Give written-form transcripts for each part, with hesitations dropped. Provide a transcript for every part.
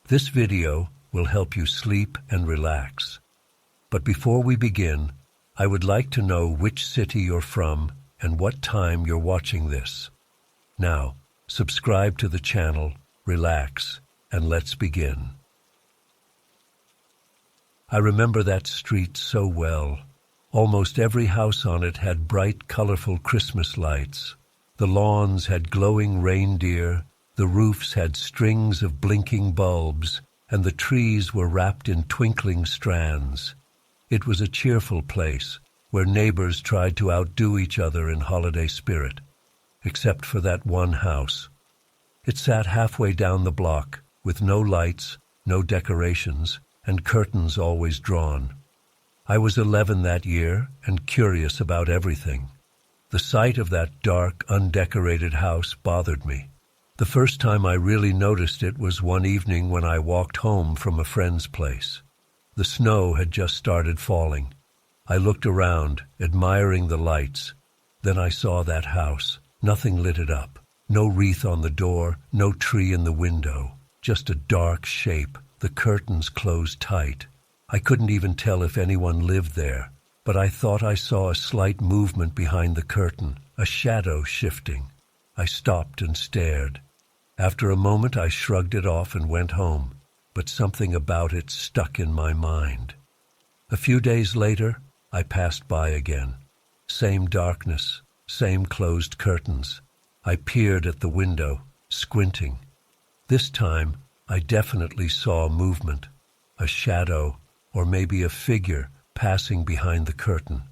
This video will help you sleep and relax. But before we begin, I would like to know which city you're from and what time you're watching this. Now, subscribe to the channel, relax, and let's begin. I remember that street so well. Almost every house on it had bright, colorful Christmas lights. The lawns had glowing reindeer, the roofs had strings of blinking bulbs, and the trees were wrapped in twinkling strands. It was a cheerful place, where neighbors tried to outdo each other in holiday spirit, except for that one house. It sat halfway down the block, with no lights, no decorations, and curtains always drawn. I was 11 that year and curious about everything. The sight of that dark, undecorated house bothered me. The first time I really noticed it was one evening when I walked home from a friend's place. The snow had just started falling. I looked around, admiring the lights. Then I saw that house. Nothing lit it up. No wreath on the door, no tree in the window. Just a dark shape, the curtains closed tight. I couldn't even tell if anyone lived there, but I thought I saw a slight movement behind the curtain, a shadow shifting. I stopped and stared. After a moment I shrugged it off and went home, but something about it stuck in my mind. A few days later, I passed by again. Same darkness, same closed curtains. I peered at the window, squinting. This time, I definitely saw movement, a shadow, or maybe a figure passing behind the curtain.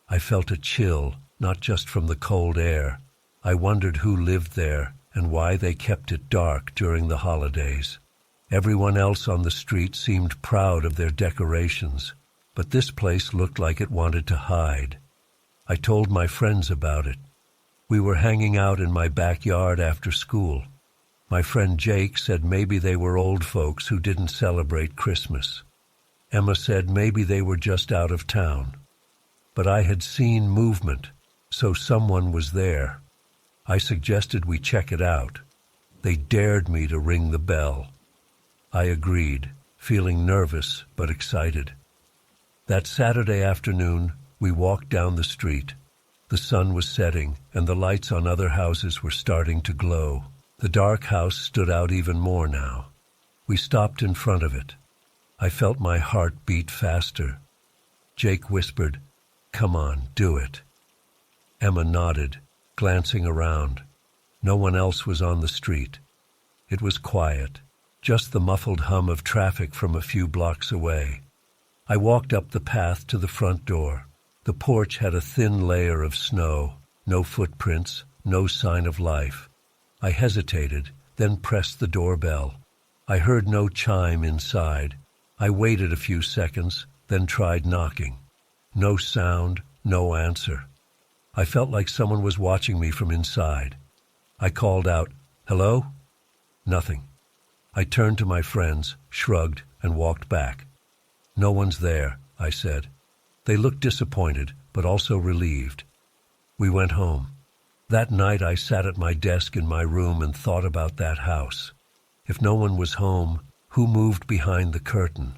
I felt a chill, not just from the cold air. I wondered who lived there and why they kept it dark during the holidays. Everyone else on the street seemed proud of their decorations, but this place looked like it wanted to hide. I told my friends about it. We were hanging out in my backyard after school. My friend Jake said maybe they were old folks who didn't celebrate Christmas. Emma said maybe they were just out of town. But I had seen movement, so someone was there. I suggested we check it out. They dared me to ring the bell. I agreed, feeling nervous but excited. That Saturday afternoon, we walked down the street. The sun was setting, and the lights on other houses were starting to glow. The dark house stood out even more now. We stopped in front of it. I felt my heart beat faster. Jake whispered, "Come on, do it." Emma nodded, glancing around. No one else was on the street. It was quiet, just the muffled hum of traffic from a few blocks away. I walked up the path to the front door. The porch had a thin layer of snow, no footprints, no sign of life. I hesitated, then pressed the doorbell. I heard no chime inside. I waited a few seconds, then tried knocking. No sound, no answer. I felt like someone was watching me from inside. I called out, "Hello?" Nothing. I turned to my friends, shrugged, and walked back. "No one's there," I said. They looked disappointed, but also relieved. We went home. That night I sat at my desk in my room and thought about that house. If no one was home, who moved behind the curtain?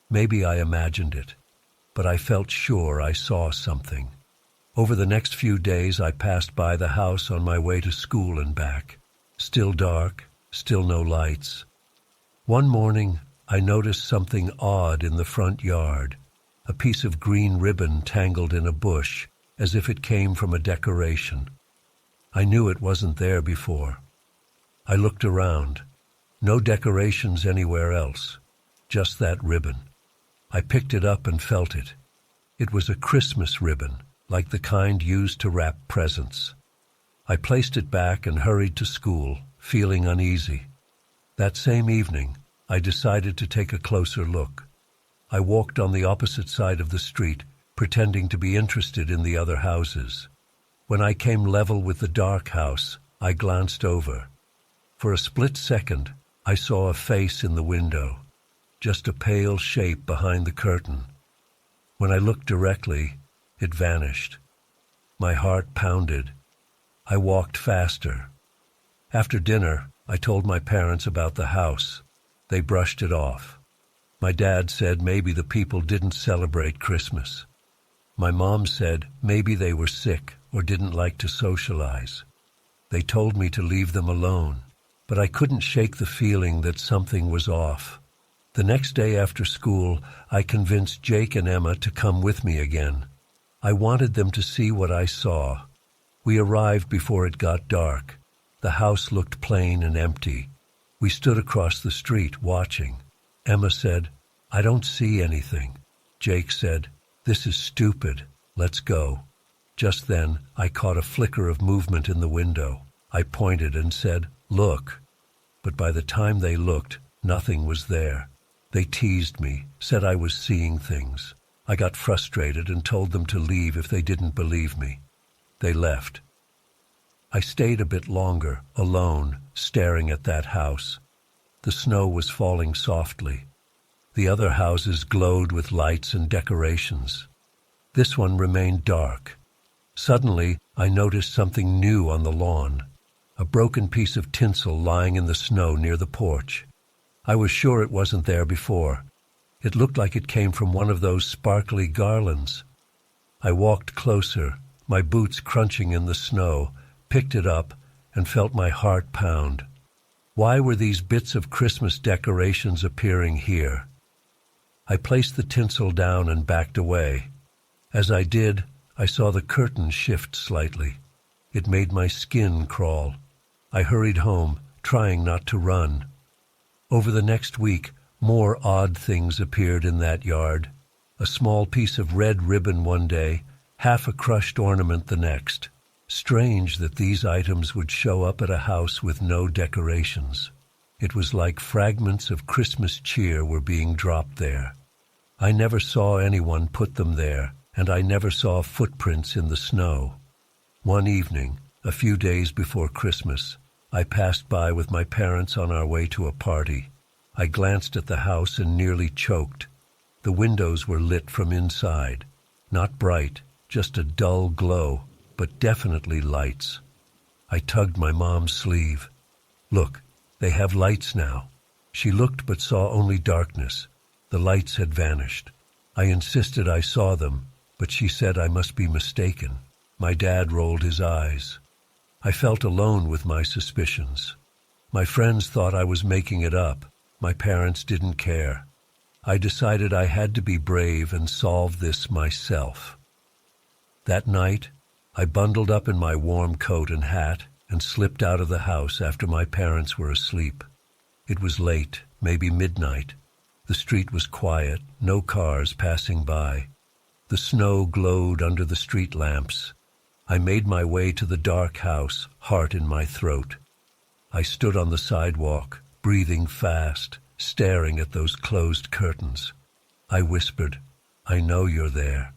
Maybe I imagined it, but I felt sure I saw something. Over the next few days I passed by the house on my way to school and back. Still dark, still no lights. One morning I noticed something odd in the front yard, a piece of green ribbon tangled in a bush, as if it came from a decoration. I knew it wasn't there before. I looked around. No decorations anywhere else, just that ribbon. I picked it up and felt it. It was a Christmas ribbon, like the kind used to wrap presents. I placed it back and hurried to school, feeling uneasy. That same evening, I decided to take a closer look. I walked on the opposite side of the street, pretending to be interested in the other houses. When I came level with the dark house, I glanced over. For a split second, I saw a face in the window, just a pale shape behind the curtain. When I looked directly, it vanished. My heart pounded. I walked faster. After dinner, I told my parents about the house. They brushed it off. My dad said maybe the people didn't celebrate Christmas. My mom said maybe they were sick or didn't like to socialize. They told me to leave them alone, but I couldn't shake the feeling that something was off. The next day after school, I convinced Jake and Emma to come with me again. I wanted them to see what I saw. We arrived before it got dark. The house looked plain and empty. We stood across the street watching. Emma said, "I don't see anything." Jake said, "This is stupid. Let's go." Just then, I caught a flicker of movement in the window. I pointed and said, "Look." But by the time they looked, nothing was there. They teased me, said I was seeing things. I got frustrated and told them to leave if they didn't believe me. They left. I stayed a bit longer, alone, staring at that house. The snow was falling softly. The other houses glowed with lights and decorations. This one remained dark. Suddenly, I noticed something new on the lawn, a broken piece of tinsel lying in the snow near the porch. I was sure it wasn't there before. It looked like it came from one of those sparkly garlands. I walked closer, my boots crunching in the snow, picked it up, and felt my heart pound. Why were these bits of Christmas decorations appearing here? I placed the tinsel down and backed away. As I did, I saw the curtain shift slightly. It made my skin crawl. I hurried home, trying not to run. Over the next week, more odd things appeared in that yard. A small piece of red ribbon one day, half a crushed ornament the next. Strange that these items would show up at a house with no decorations. It was like fragments of Christmas cheer were being dropped there. I never saw anyone put them there, and I never saw footprints in the snow. One evening, a few days before Christmas, I passed by with my parents on our way to a party. I glanced at the house and nearly choked. The windows were lit from inside. Not bright, just a dull glow, but definitely lights. I tugged my mom's sleeve. "Look, they have lights now." She looked but saw only darkness. The lights had vanished. I insisted I saw them, but she said I must be mistaken. My dad rolled his eyes. I felt alone with my suspicions. My friends thought I was making it up. My parents didn't care. I decided I had to be brave and solve this myself. That night, I bundled up in my warm coat and hat and slipped out of the house after my parents were asleep. It was late, maybe midnight. The street was quiet, no cars passing by. The snow glowed under the street lamps. I made my way to the dark house, heart in my throat. I stood on the sidewalk, breathing fast, staring at those closed curtains. I whispered, "I know you're there."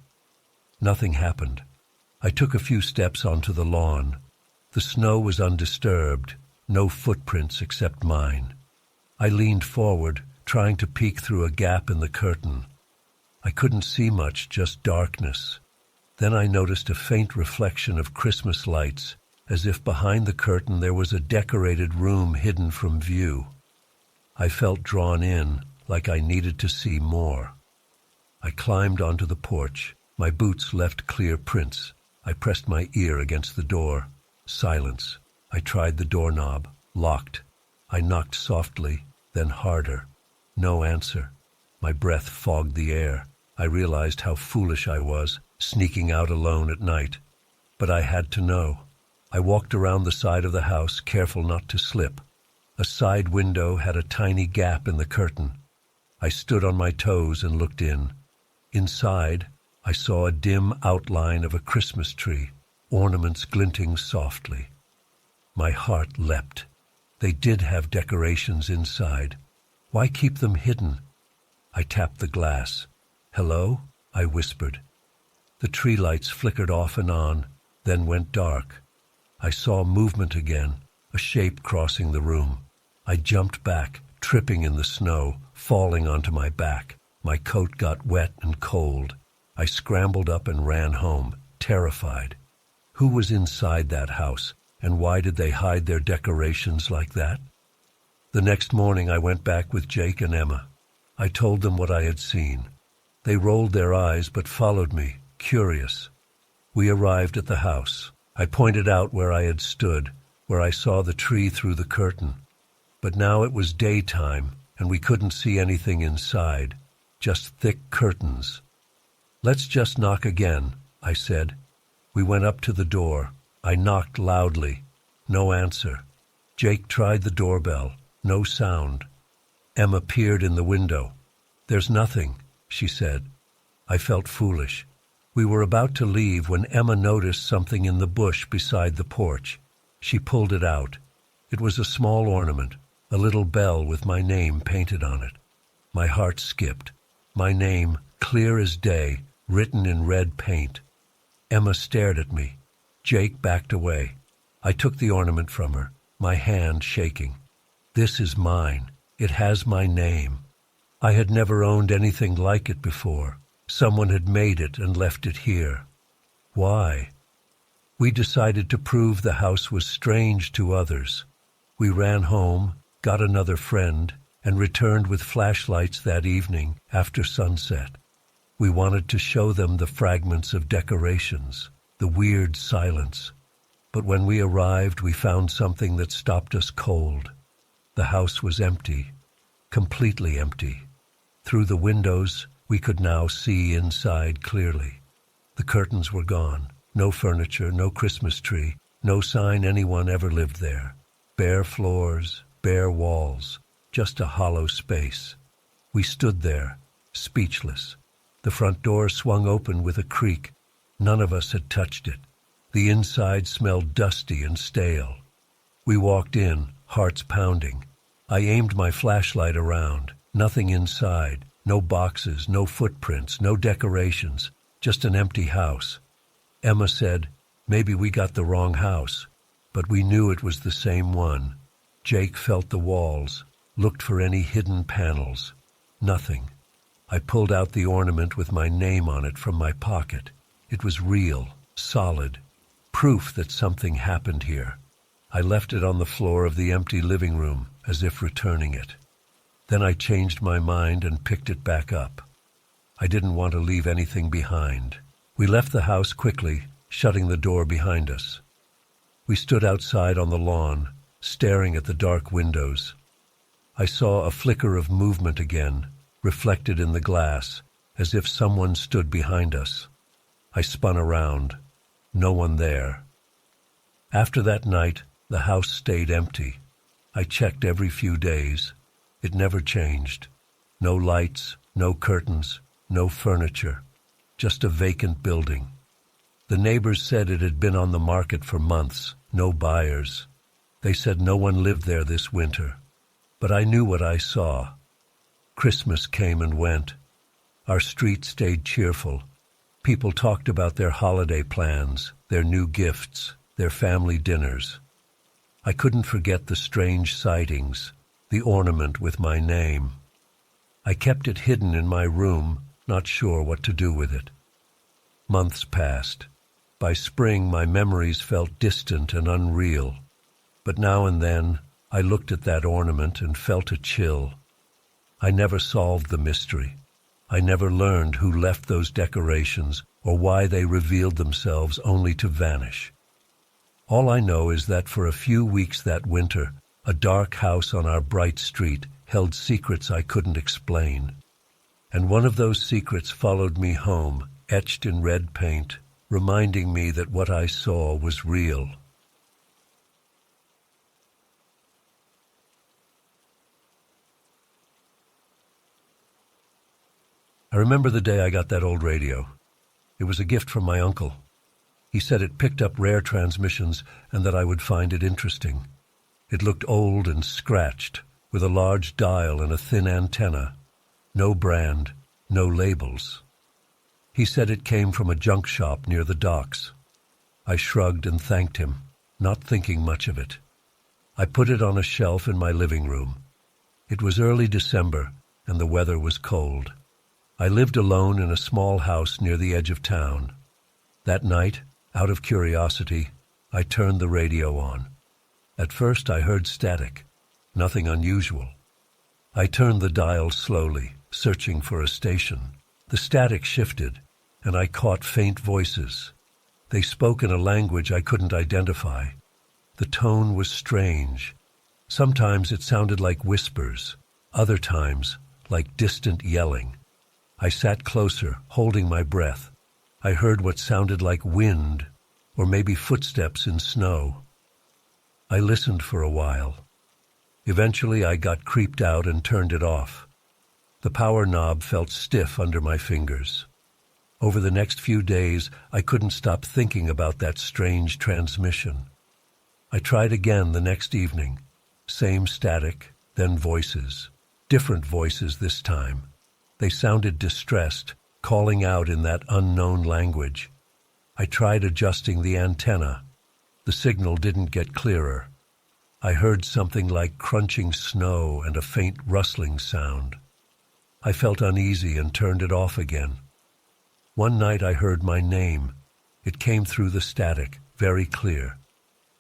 Nothing happened. I took a few steps onto the lawn. The snow was undisturbed, no footprints except mine. I leaned forward, trying to peek through a gap in the curtain. I couldn't see much, just darkness. Then I noticed a faint reflection of Christmas lights, as if behind the curtain there was a decorated room hidden from view. I felt drawn in, like I needed to see more. I climbed onto the porch. My boots left clear prints. I pressed my ear against the door. Silence. I tried the doorknob. Locked. I knocked softly, then harder. No answer. My breath fogged the air. I realized how foolish I was, sneaking out alone at night. But I had to know. I walked around the side of the house, careful not to slip. A side window had a tiny gap in the curtain. I stood on my toes and looked in. Inside, I saw a dim outline of a Christmas tree, ornaments glinting softly. My heart leapt. They did have decorations inside. Why keep them hidden? I tapped the glass. "Hello?" I whispered. The tree lights flickered off and on, then went dark. I saw movement again, a shape crossing the room. I jumped back, tripping in the snow, falling onto my back. My coat got wet and cold. I scrambled up and ran home, terrified. Who was inside that house, and why did they hide their decorations like that? The next morning I went back with Jake and Emma. I told them what I had seen. They rolled their eyes but followed me, curious. We arrived at the house. I pointed out where I had stood, where I saw the tree through the curtain. But now it was daytime, and we couldn't see anything inside, just thick curtains. "Let's just knock again," I said. We went up to the door. I knocked loudly. No answer. Jake tried the doorbell. No sound. Emma peered in the window. "There's nothing," she said. I felt foolish. We were about to leave when Emma noticed something in the bush beside the porch. She pulled it out. It was a small ornament, a little bell with my name painted on it. My heart skipped. My name, clear as day, written in red paint. Emma stared at me. Jake backed away. I took the ornament from her, my hand shaking. "This is mine. It has my name." I had never owned anything like it before. Someone had made it and left it here. Why? We decided to prove the house was strange to others. We ran home, got another friend, and returned with flashlights that evening after sunset. We wanted to show them the fragments of decorations, the weird silence. But when we arrived, we found something that stopped us cold. The house was empty, completely empty. Through the windows, we could now see inside clearly. The curtains were gone. No furniture, no Christmas tree, no sign anyone ever lived there. Bare floors, bare walls, just a hollow space. We stood there, speechless. The front door swung open with a creak. None of us had touched it. The inside smelled dusty and stale. We walked in, hearts pounding. I aimed my flashlight around. Nothing inside. No boxes, no footprints, no decorations. Just an empty house. Emma said, "Maybe we got the wrong house." But we knew it was the same one. Jake felt the walls, looked for any hidden panels. Nothing. I pulled out the ornament with my name on it from my pocket. It was real, solid, proof that something happened here. I left it on the floor of the empty living room, as if returning it. Then I changed my mind and picked it back up. I didn't want to leave anything behind. We left the house quickly, shutting the door behind us. We stood outside on the lawn, staring at the dark windows. I saw a flicker of movement again, reflected in the glass, as if someone stood behind us. I spun around. No one there. After that night, the house stayed empty. I checked every few days. It never changed. No lights, no curtains, no furniture. Just a vacant building. The neighbors said it had been on the market for months, no buyers. They said no one lived there this winter. But I knew what I saw. Christmas came and went. Our street stayed cheerful. People talked about their holiday plans, their new gifts, their family dinners. I couldn't forget the strange sightings, the ornament with my name. I kept it hidden in my room, not sure what to do with it. Months passed. By spring, my memories felt distant and unreal. But now and then, I looked at that ornament and felt a chill. I never solved the mystery. I never learned who left those decorations or why they revealed themselves only to vanish. All I know is that for a few weeks that winter, a dark house on our bright street held secrets I couldn't explain. And one of those secrets followed me home, etched in red paint, reminding me that what I saw was real. I remember the day I got that old radio. It was a gift from my uncle. He said it picked up rare transmissions and that I would find it interesting. It looked old and scratched, with a large dial and a thin antenna. No brand, no labels. He said it came from a junk shop near the docks. I shrugged and thanked him, not thinking much of it. I put it on a shelf in my living room. It was early December, and the weather was cold. I lived alone in a small house near the edge of town. That night, out of curiosity, I turned the radio on. At first I heard static. Nothing unusual. I turned the dial slowly, searching for a station. The static shifted, and I caught faint voices. They spoke in a language I couldn't identify. The tone was strange. Sometimes it sounded like whispers, other times like distant yelling. I sat closer, holding my breath. I heard what sounded like wind, or maybe footsteps in snow. I listened for a while. Eventually I got creeped out and turned it off. The power knob felt stiff under my fingers. Over the next few days, I couldn't stop thinking about that strange transmission. I tried again the next evening. Same static, then voices. Different voices this time. They sounded distressed, calling out in that unknown language. I tried adjusting the antenna. The signal didn't get clearer. I heard something like crunching snow and a faint rustling sound. I felt uneasy and turned it off again. One night I heard my name. It came through the static, very clear.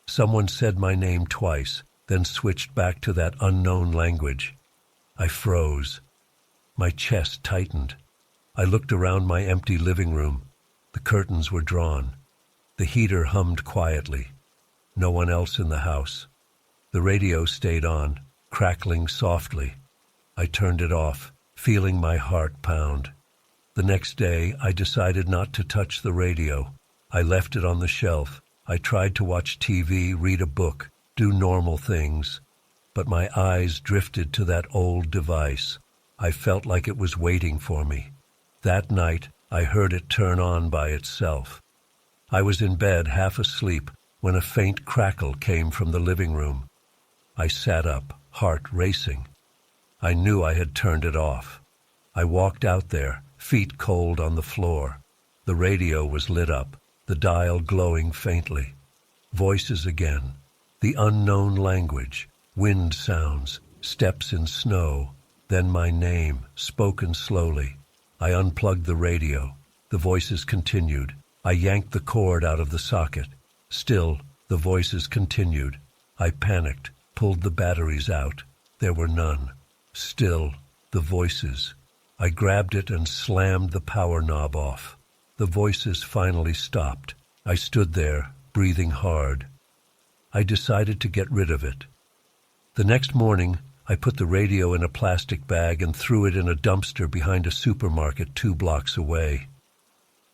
Someone said my name twice, then switched back to that unknown language. I froze. My chest tightened. I looked around my empty living room. The curtains were drawn. The heater hummed quietly. No one else in the house. The radio stayed on, crackling softly. I turned it off, feeling my heart pound. The next day, I decided not to touch the radio. I left it on the shelf. I tried to watch TV, read a book, do normal things. But my eyes drifted to that old device. I felt like it was waiting for me. That night, I heard it turn on by itself. I was in bed, half asleep, when a faint crackle came from the living room. I sat up, heart racing. I knew I had turned it off. I walked out there, feet cold on the floor. The radio was lit up, the dial glowing faintly. Voices again. The unknown language, wind sounds, steps in snow, then my name, spoken slowly. I unplugged the radio. The voices continued. I yanked the cord out of the socket. Still, the voices continued. I panicked, pulled the batteries out. There were none. Still, the voices. I grabbed it and slammed the power knob off. The voices finally stopped. I stood there, breathing hard. I decided to get rid of it. The next morning, I put the radio in a plastic bag and threw it in a dumpster behind a supermarket 2 blocks away.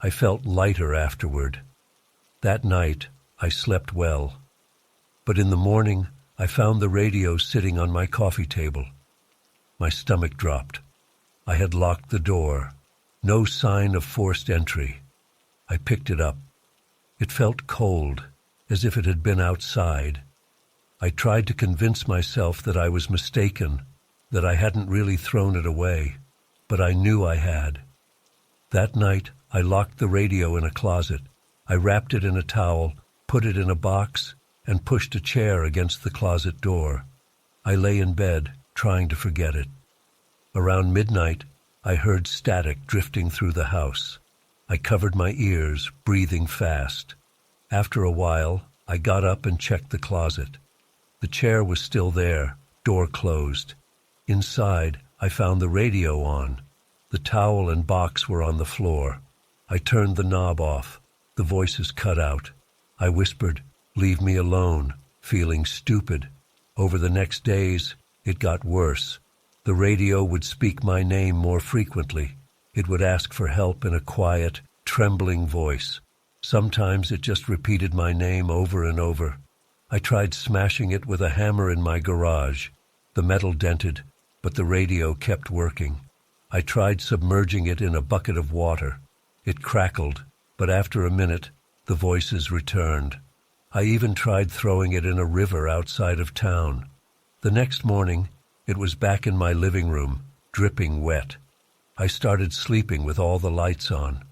I felt lighter afterward. That night, I slept well. But in the morning, I found the radio sitting on my coffee table. My stomach dropped. I had locked the door. No sign of forced entry. I picked it up. It felt cold, as if it had been outside. I tried to convince myself that I was mistaken, that I hadn't really thrown it away, but I knew I had. That night, I locked the radio in a closet. I wrapped it in a towel, put it in a box, and pushed a chair against the closet door. I lay in bed, trying to forget it. Around midnight, I heard static drifting through the house. I covered my ears, breathing fast. After a while, I got up and checked the closet. The chair was still there, door closed. Inside, I found the radio on. The towel and box were on the floor. I turned the knob off. The voices cut out. I whispered, "Leave me alone," feeling stupid. Over the next days, it got worse. The radio would speak my name more frequently. It would ask for help in a quiet, trembling voice. Sometimes it just repeated my name over and over. I tried smashing it with a hammer in my garage. The metal dented, but the radio kept working. I tried submerging it in a bucket of water. It crackled, but after a minute, the voices returned. I even tried throwing it in a river outside of town. The next morning, it was back in my living room, dripping wet. I started sleeping with all the lights on.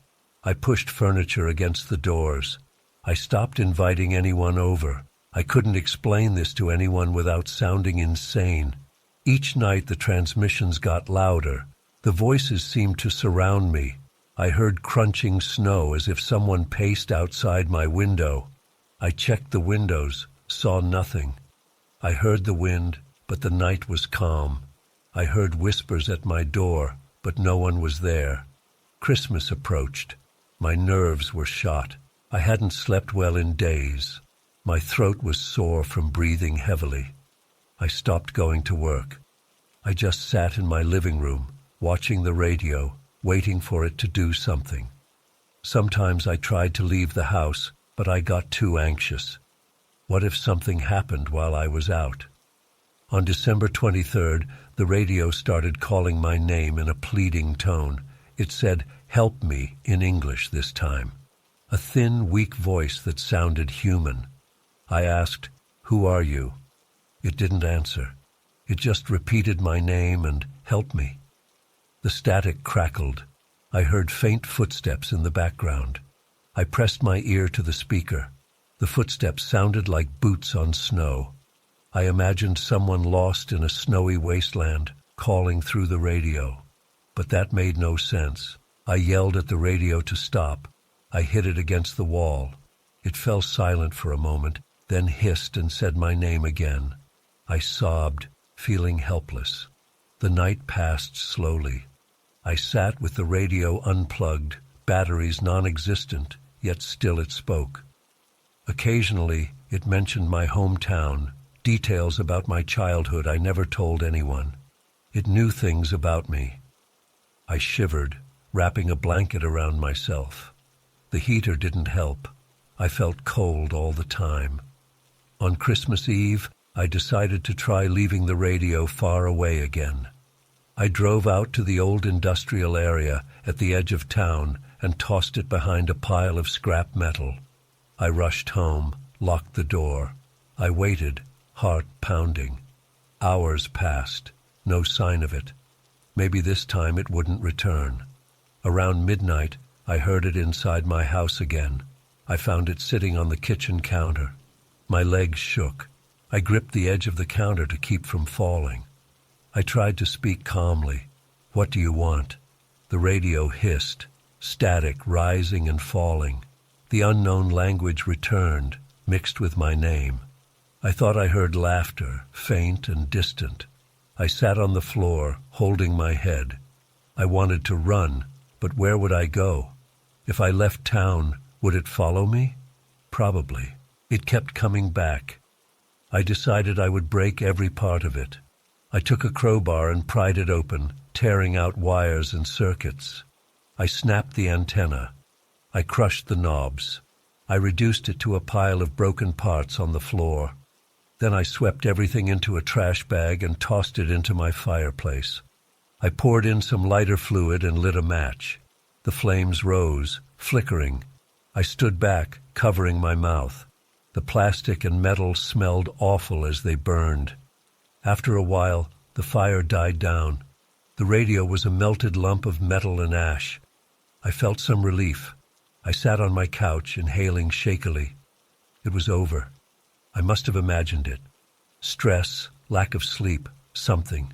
I pushed furniture against the doors. I stopped inviting anyone over. I couldn't explain this to anyone without sounding insane. Each night the transmissions got louder. The voices seemed to surround me. I heard crunching snow as if someone paced outside my window. I checked the windows, saw nothing. I heard the wind, but the night was calm. I heard whispers at my door, but no one was there. Christmas approached. My nerves were shot. I hadn't slept well in days. My throat was sore from breathing heavily. I stopped going to work. I just sat in my living room, watching the radio, waiting for it to do something. Sometimes I tried to leave the house, but I got too anxious. What if something happened while I was out? On December 23rd, the radio started calling my name in a pleading tone. It said, "Help me," in English this time. A thin, weak voice that sounded human. I asked, "Who are you?" It didn't answer. It just repeated my name and "Help me." The static crackled. I heard faint footsteps in the background. I pressed my ear to the speaker. The footsteps sounded like boots on snow. I imagined someone lost in a snowy wasteland, calling through the radio. But that made no sense. I yelled at the radio to stop. I hit it against the wall. It fell silent for a moment, then hissed and said my name again. I sobbed, feeling helpless. The night passed slowly. I sat with the radio unplugged, batteries non-existent, yet still it spoke. Occasionally, it mentioned my hometown, details about my childhood I never told anyone. It knew things about me. I shivered, wrapping a blanket around myself. The heater didn't help. I felt cold all the time. On Christmas Eve, I decided to try leaving the radio far away again. I drove out to the old industrial area at the edge of town and tossed it behind a pile of scrap metal. I rushed home, locked the door. I waited, heart pounding. Hours passed, no sign of it. Maybe this time it wouldn't return. Around midnight, I heard it inside my house again. I found it sitting on the kitchen counter. My legs shook. I gripped the edge of the counter to keep from falling. I tried to speak calmly. "What do you want?" The radio hissed, static rising and falling. The unknown language returned, mixed with my name. I thought I heard laughter, faint and distant. I sat on the floor, holding my head. I wanted to run, but where would I go? If I left town, would it follow me? Probably. It kept coming back. I decided I would break every part of it. I took a crowbar and pried it open, tearing out wires and circuits. I snapped the antenna. I crushed the knobs. I reduced it to a pile of broken parts on the floor. Then I swept everything into a trash bag and tossed it into my fireplace. I poured in some lighter fluid and lit a match. The flames rose, flickering. I stood back, covering my mouth. The plastic and metal smelled awful as they burned. After a while, the fire died down. The radio was a melted lump of metal and ash. I felt some relief. I sat on my couch, inhaling shakily. It was over. I must have imagined it. Stress, lack of sleep, something.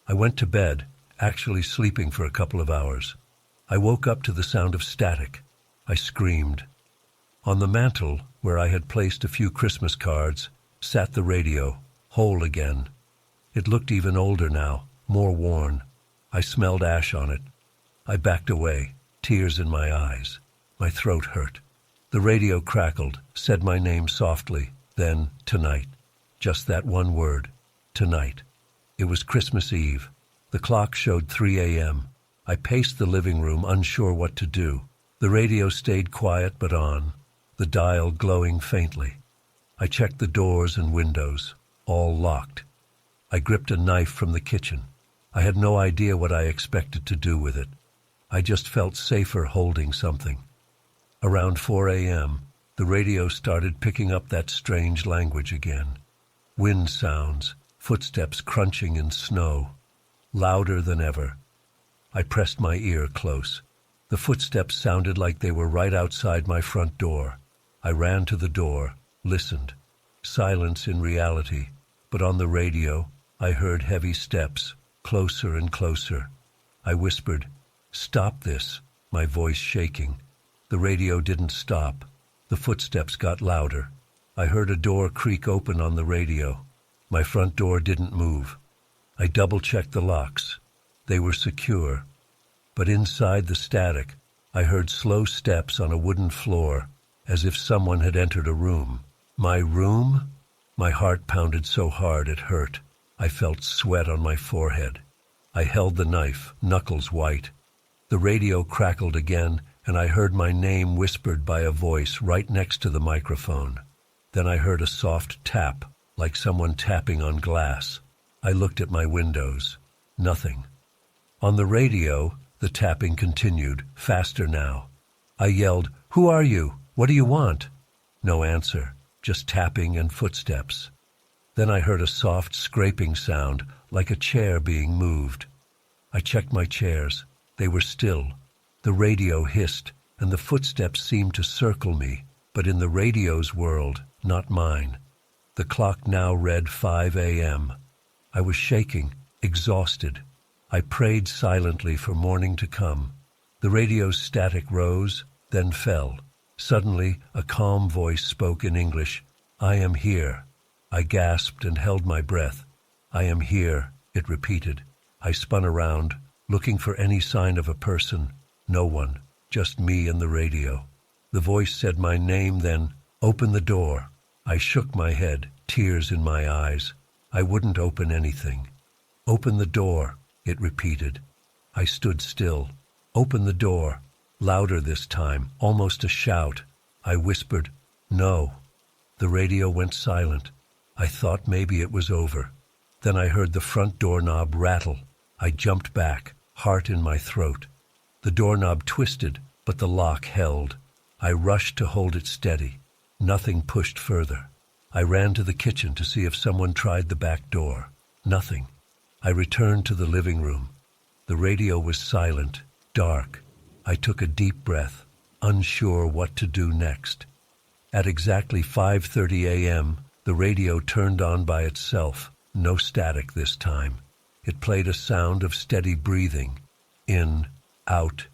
I went to bed, actually sleeping for a couple of hours. I woke up to the sound of static. I screamed. On the mantel, where I had placed a few Christmas cards, sat the radio, whole again. It looked even older now, more worn. I smelled ash on it. I backed away, tears in my eyes. My throat hurt. The radio crackled, said my name softly, then, "Tonight." Just that one word, tonight. It was Christmas Eve. The clock showed 3 a.m. I paced the living room, unsure what to do. The radio stayed quiet but on, the dial glowing faintly. I checked the doors and windows, all locked. I gripped a knife from the kitchen. I had no idea what I expected to do with it. I just felt safer holding something. Around 4 a.m., the radio started picking up that strange language again. Wind sounds, footsteps crunching in snow, louder than ever. I pressed my ear close. The footsteps sounded like they were right outside my front door. I ran to the door, listened. Silence in reality, but on the radio, I heard heavy steps, closer and closer. I whispered, "Stop this," my voice shaking. The radio didn't stop. The footsteps got louder. I heard a door creak open on the radio. My front door didn't move. I double-checked the locks. They were secure. But inside the static, I heard slow steps on a wooden floor, as if someone had entered a room. My room? My heart pounded so hard it hurt. I felt sweat on my forehead. I held the knife, knuckles white. The radio crackled again, and I heard my name whispered by a voice right next to the microphone. Then I heard a soft tap, like someone tapping on glass. I looked at my windows. Nothing. On the radio, the tapping continued, faster now. I yelled, "Who are you? What do you want?" No answer, just tapping and footsteps. Then I heard a soft scraping sound, like a chair being moved. I checked my chairs. They were still. The radio hissed, and the footsteps seemed to circle me, but in the radio's world, not mine. The clock now read 5 a.m. I was shaking, exhausted. I prayed silently for morning to come. The radio's static rose, then fell. Suddenly, a calm voice spoke in English. "I am here." I gasped and held my breath. "I am here," it repeated. I spun around, looking for any sign of a person. No one, just me and the radio. The voice said my name, then, "Open the door." I shook my head, tears in my eyes. I wouldn't open anything. "Open the door," it repeated. I stood still. "Open the door." Louder this time, almost a shout. I whispered, "No." The radio went silent. I thought maybe it was over. Then I heard the front doorknob rattle. I jumped back, heart in my throat. The doorknob twisted, but the lock held. I rushed to hold it steady. Nothing pushed further. I ran to the kitchen to see if someone tried the back door. Nothing. I returned to the living room. The radio was silent, dark. I took a deep breath, unsure what to do next. At exactly 5:30 a.m., the radio turned on by itself, no static this time. It played a sound of steady breathing, in, out,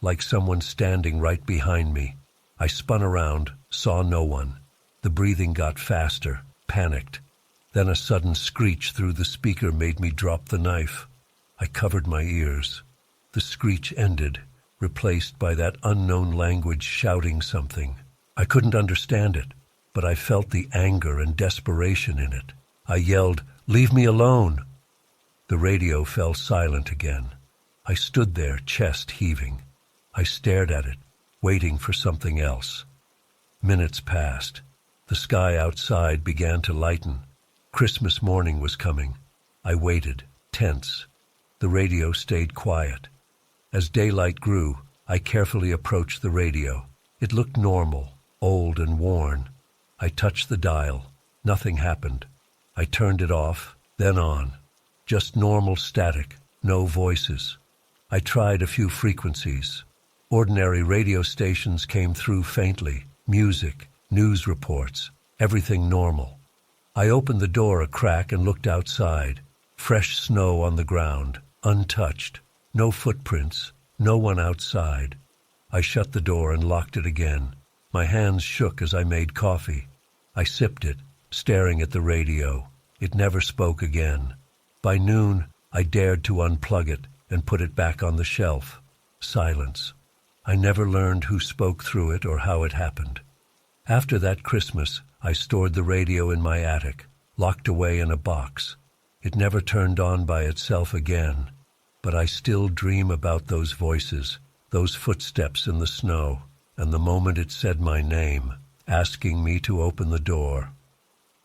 like someone standing right behind me. I spun around, saw no one. The breathing got faster, panicked. Then a sudden screech through the speaker made me drop the knife. I covered my ears. The screech ended, replaced by that unknown language shouting something. I couldn't understand it, but I felt the anger and desperation in it. I yelled, "Leave me alone!" The radio fell silent again. I stood there, chest heaving. I stared at it, waiting for something else. Minutes passed. The sky outside began to lighten. Christmas morning was coming. I waited, tense. The radio stayed quiet. As daylight grew, I carefully approached the radio. It looked normal, old and worn. I touched the dial. Nothing happened. I turned it off, then on. Just normal static, no voices. I tried a few frequencies. Ordinary radio stations came through faintly. Music, news reports, everything normal. I opened the door a crack and looked outside. Fresh snow on the ground, untouched. No footprints, no one outside. I shut the door and locked it again. My hands shook as I made coffee. I sipped it, staring at the radio. It never spoke again. By noon, I dared to unplug it and put it back on the shelf. Silence. I never learned who spoke through it or how it happened. After that Christmas, I stored the radio in my attic, locked away in a box. It never turned on by itself again. But I still dream about those voices, those footsteps in the snow, and the moment it said my name, asking me to open the door.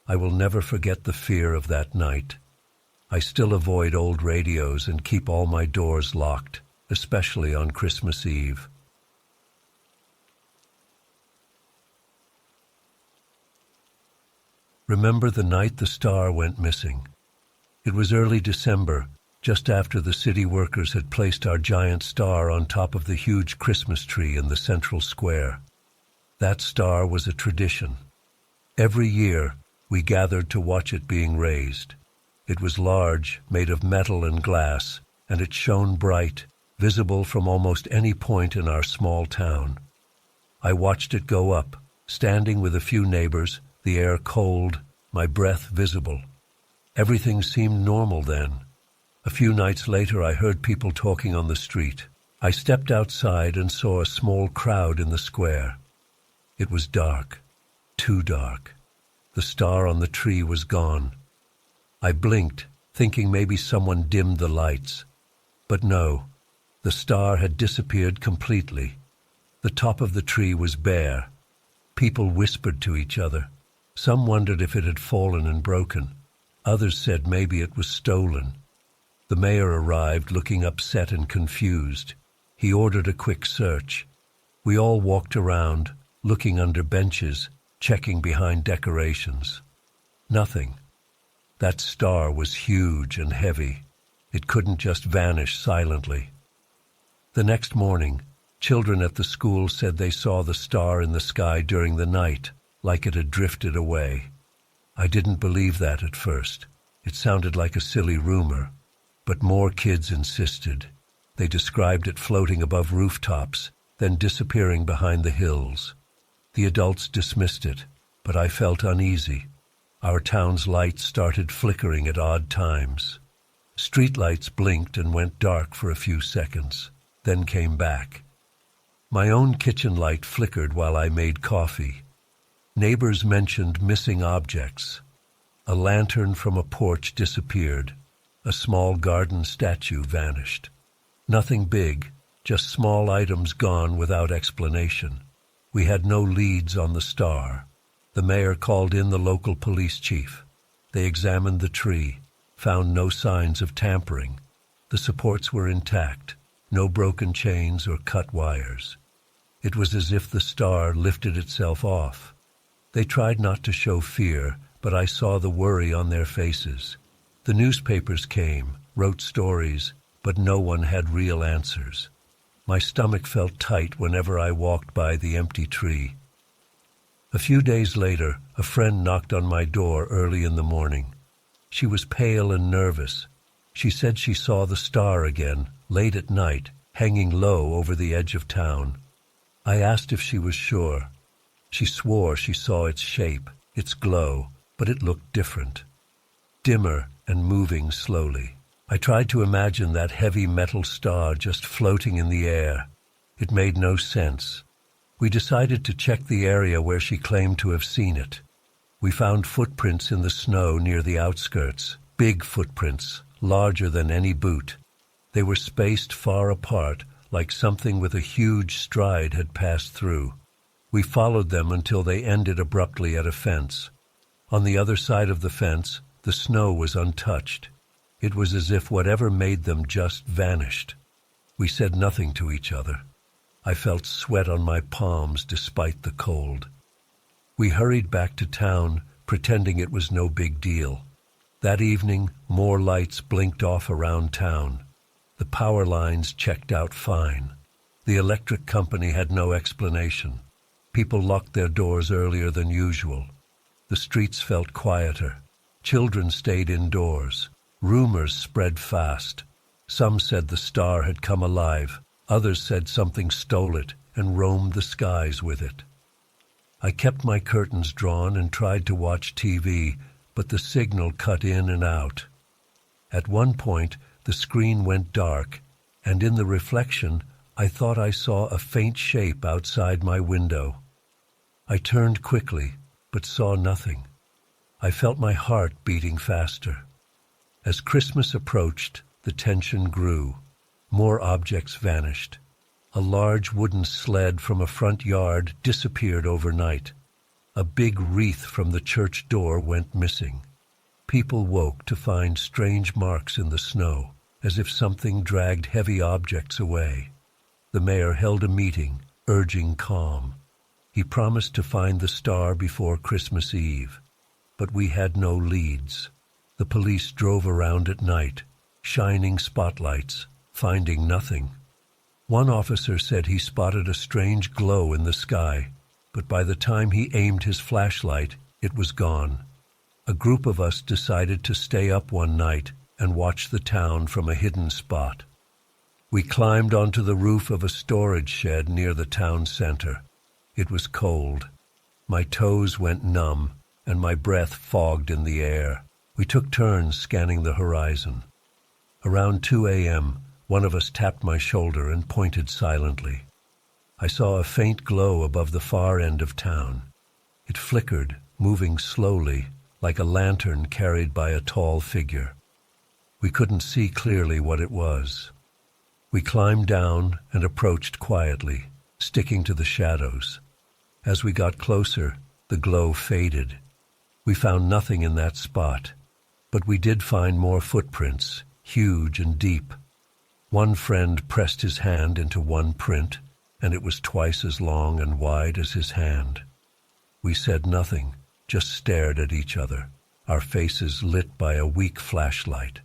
I will never forget the fear of that night. I still avoid old radios and keep all my doors locked, especially on Christmas Eve. Remember the night the star went missing. It was early December, just after the city workers had placed our giant star on top of the huge Christmas tree in the central square. That star was a tradition. Every year, we gathered to watch it being raised. It was large, made of metal and glass, and it shone bright, visible from almost any point in our small town. I watched it go up, standing with a few neighbors, the air cold, my breath visible. Everything seemed normal then. A few nights later, I heard people talking on the street. I stepped outside and saw a small crowd in the square. It was dark, too dark. The star on the tree was gone. I blinked, thinking maybe someone dimmed the lights. But no, the star had disappeared completely. The top of the tree was bare. People whispered to each other. Some wondered if it had fallen and broken. Others said maybe it was stolen. The mayor arrived, looking upset and confused. He ordered a quick search. We all walked around, looking under benches, checking behind decorations. Nothing. That star was huge and heavy. It couldn't just vanish silently. The next morning, children at the school said they saw the star in the sky during the night, like it had drifted away. I didn't believe that at first. It sounded like a silly rumor. But more kids insisted. They described it floating above rooftops, then disappearing behind the hills. The adults dismissed it, but I felt uneasy. Our town's lights started flickering at odd times. Streetlights blinked and went dark for a few seconds, then came back. My own kitchen light flickered while I made coffee. Neighbors mentioned missing objects. A lantern from a porch disappeared. A small garden statue vanished. Nothing big, just small items gone without explanation. We had no leads on the star. The mayor called in the local police chief. They examined the tree, found no signs of tampering. The supports were intact, no broken chains or cut wires. It was as if the star lifted itself off. They tried not to show fear, but I saw the worry on their faces. The newspapers came, wrote stories, but no one had real answers. My stomach felt tight whenever I walked by the empty tree. A few days later, a friend knocked on my door early in the morning. She was pale and nervous. She said she saw the star again, late at night, hanging low over the edge of town. I asked if she was sure. She swore she saw its shape, its glow, but it looked different. Dimmer and moving slowly. I tried to imagine that heavy metal star just floating in the air. It made no sense. We decided to check the area where she claimed to have seen it. We found footprints in the snow near the outskirts, big footprints, larger than any boot. They were spaced far apart, like something with a huge stride had passed through. We followed them until they ended abruptly at a fence. On the other side of the fence, the snow was untouched. It was as if whatever made them just vanished. We said nothing to each other. I felt sweat on my palms despite the cold. We hurried back to town, pretending it was no big deal. That evening, more lights blinked off around town. The power lines checked out fine. The electric company had no explanation. People locked their doors earlier than usual. The streets felt quieter. Children stayed indoors. Rumors spread fast. Some said the star had come alive. Others said something stole it and roamed the skies with it. I kept my curtains drawn and tried to watch TV, but the signal cut in and out. At one point, the screen went dark, and in the reflection, I thought I saw a faint shape outside my window. I turned quickly, but saw nothing. I felt my heart beating faster. As Christmas approached, the tension grew. More objects vanished. A large wooden sled from a front yard disappeared overnight. A big wreath from the church door went missing. People woke to find strange marks in the snow, as if something dragged heavy objects away. The mayor held a meeting, urging calm. He promised to find the star before Christmas Eve. But we had no leads. The police drove around at night, shining spotlights, finding nothing. One officer said he spotted a strange glow in the sky, but by the time he aimed his flashlight, it was gone. A group of us decided to stay up one night and watch the town from a hidden spot. We climbed onto the roof of a storage shed near the town center. It was cold. My toes went numb, and my breath fogged in the air. We took turns scanning the horizon. Around 2 a.m., one of us tapped my shoulder and pointed silently. I saw a faint glow above the far end of town. It flickered, moving slowly, like a lantern carried by a tall figure. We couldn't see clearly what it was. We climbed down and approached quietly, sticking to the shadows. As we got closer, the glow faded. We found nothing in that spot, but we did find more footprints, huge and deep. One friend pressed his hand into one print, and it was twice as long and wide as his hand. We said nothing, just stared at each other, our faces lit by a weak flashlight.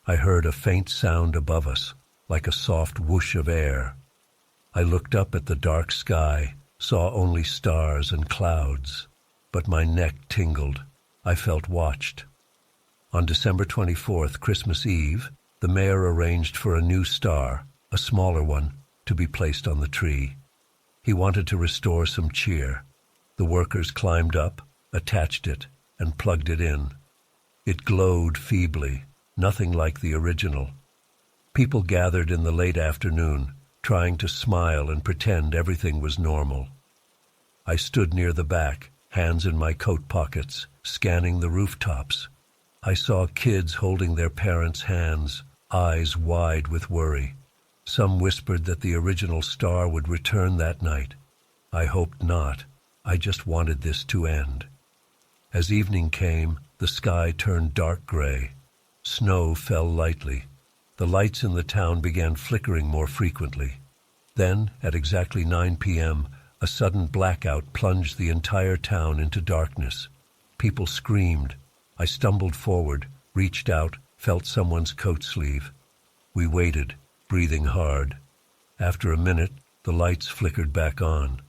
I heard a faint sound above us, like a soft whoosh of air. I looked up at the dark sky, saw only stars and clouds, but my neck tingled. I felt watched. On December 24th, Christmas Eve, the mayor arranged for a new star, a smaller one, to be placed on the tree. He wanted to restore some cheer. The workers climbed up, attached it, and plugged it in. It glowed feebly, nothing like the original. People gathered in the late afternoon, trying to smile and pretend everything was normal. I stood near the back, hands in my coat pockets, scanning the rooftops. I saw kids holding their parents' hands, eyes wide with worry. Some whispered that the original star would return that night. I hoped not. I just wanted this to end. As evening came, the sky turned dark gray. Snow fell lightly. The lights in the town began flickering more frequently. Then, at exactly 9 p.m., a sudden blackout plunged the entire town into darkness. People screamed. I stumbled forward, reached out, felt someone's coat sleeve. We waited, breathing hard. After a minute, the lights flickered back on.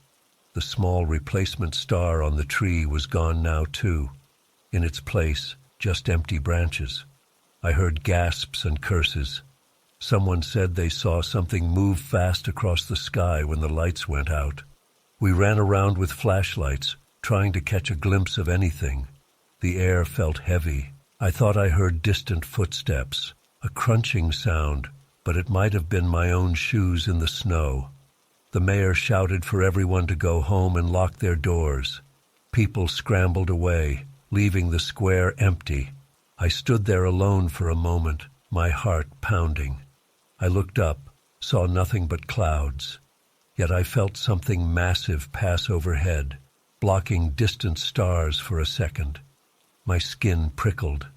The small replacement star on the tree was gone now too. In its place, just empty branches. I heard gasps and curses. Someone said they saw something move fast across the sky when the lights went out. We ran around with flashlights, trying to catch a glimpse of anything. The air felt heavy. I thought I heard distant footsteps, a crunching sound, but it might have been my own shoes in the snow. The mayor shouted for everyone to go home and lock their doors. People scrambled away, leaving the square empty. I stood there alone for a moment, my heart pounding. I looked up, saw nothing but clouds. Yet I felt something massive pass overhead, blocking distant stars for a second. My skin prickled.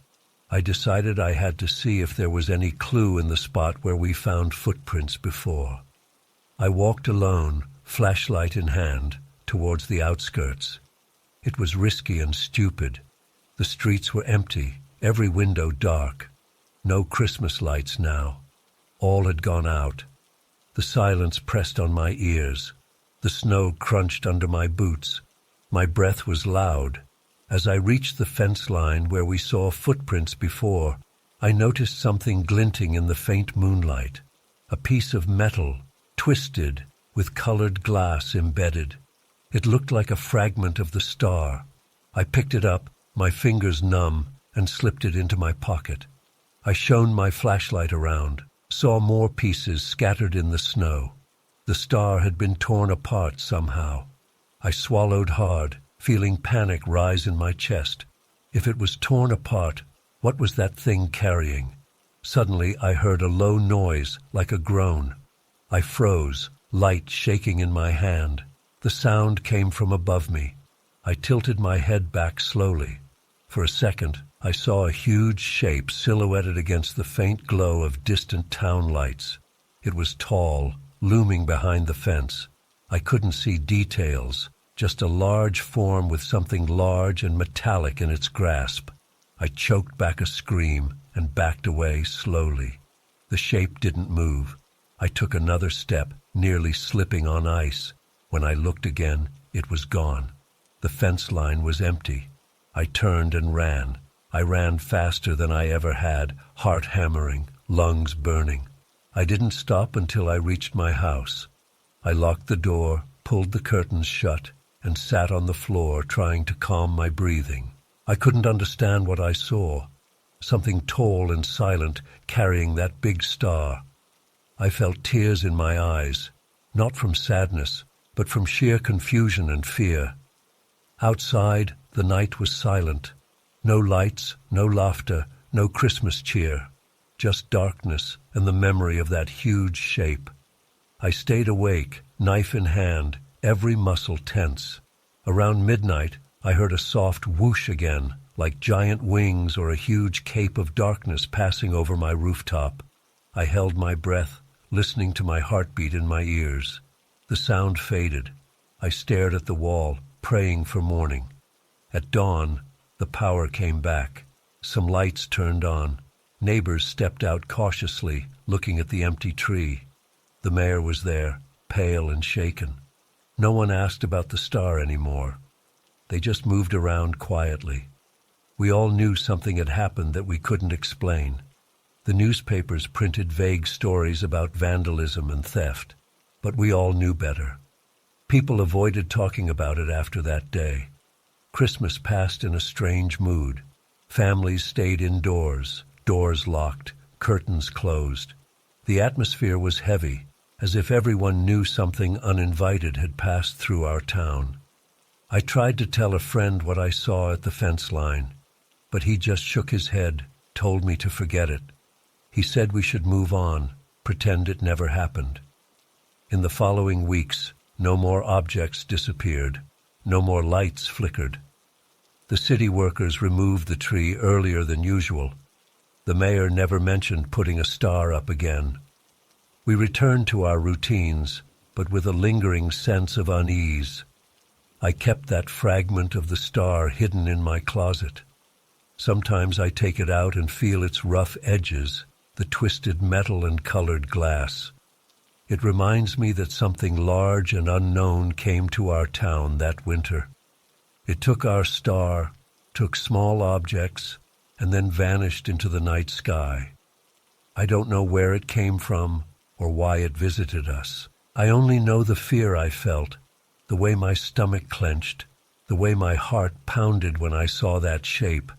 I decided I had to see if there was any clue in the spot where we found footprints before. I walked alone, flashlight in hand, towards the outskirts. It was risky and stupid. The streets were empty, every window dark. No Christmas lights now. All had gone out. The silence pressed on my ears. The snow crunched under my boots. My breath was loud. As I reached the fence line where we saw footprints before, I noticed something glinting in the faint moonlight. A piece of metal, twisted, with colored glass embedded. It looked like a fragment of the star. I picked it up, my fingers numb, and slipped it into my pocket. I shone my flashlight around, saw more pieces scattered in the snow. The star had been torn apart somehow. I swallowed hard, feeling panic rise in my chest. If it was torn apart, what was that thing carrying? Suddenly I heard a low noise, like a groan. I froze, light shaking in my hand. The sound came from above me. I tilted my head back slowly. For a second, I saw a huge shape silhouetted against the faint glow of distant town lights. It was tall, looming behind the fence. I couldn't see details, just a large form with something large and metallic in its grasp. I choked back a scream and backed away slowly. The shape didn't move. I took another step, nearly slipping on ice. When I looked again, it was gone. The fence line was empty. I turned and ran. I ran faster than I ever had, heart hammering, lungs burning. I didn't stop until I reached my house. I locked the door, pulled the curtains shut, and sat on the floor trying to calm my breathing. I couldn't understand what I saw. Something tall and silent carrying that big star. I felt tears in my eyes, not from sadness, but from sheer confusion and fear. Outside, the night was silent. No lights, no laughter, no Christmas cheer. Just darkness and the memory of that huge shape. I stayed awake, knife in hand, every muscle tense. Around midnight, I heard a soft whoosh again, like giant wings or a huge cape of darkness passing over my rooftop. I held my breath, listening to my heartbeat in my ears. The sound faded. I stared at the wall, praying for morning. At dawn, the power came back. Some lights turned on. Neighbors stepped out cautiously, looking at the empty tree. The mayor was there, pale and shaken. No one asked about the star anymore. They just moved around quietly. We all knew something had happened that we couldn't explain. The newspapers printed vague stories about vandalism and theft, but we all knew better. People avoided talking about it after that day. Christmas passed in a strange mood. Families stayed indoors, doors locked, curtains closed. The atmosphere was heavy, as if everyone knew something uninvited had passed through our town. I tried to tell a friend what I saw at the fence line, but he just shook his head, told me to forget it. He said we should move on, pretend it never happened. In the following weeks, no more objects disappeared, no more lights flickered. The city workers removed the tree earlier than usual. The mayor never mentioned putting a star up again. We returned to our routines, but with a lingering sense of unease. I kept that fragment of the star hidden in my closet. Sometimes I take it out and feel its rough edges, the twisted metal and colored glass. It reminds me that something large and unknown came to our town that winter. It took our star, took small objects, and then vanished into the night sky. I don't know where it came from or why it visited us. I only know the fear I felt, the way my stomach clenched, the way my heart pounded when I saw that shape.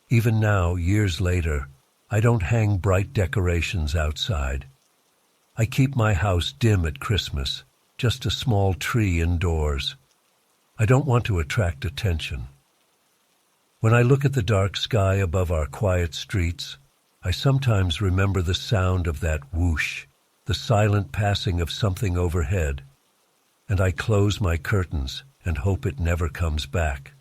Even now, years later, I don't hang bright decorations outside. I keep my house dim at Christmas, just a small tree indoors. I don't want to attract attention. When I look at the dark sky above our quiet streets, I sometimes remember the sound of that whoosh, the silent passing of something overhead, and I close my curtains and hope it never comes back.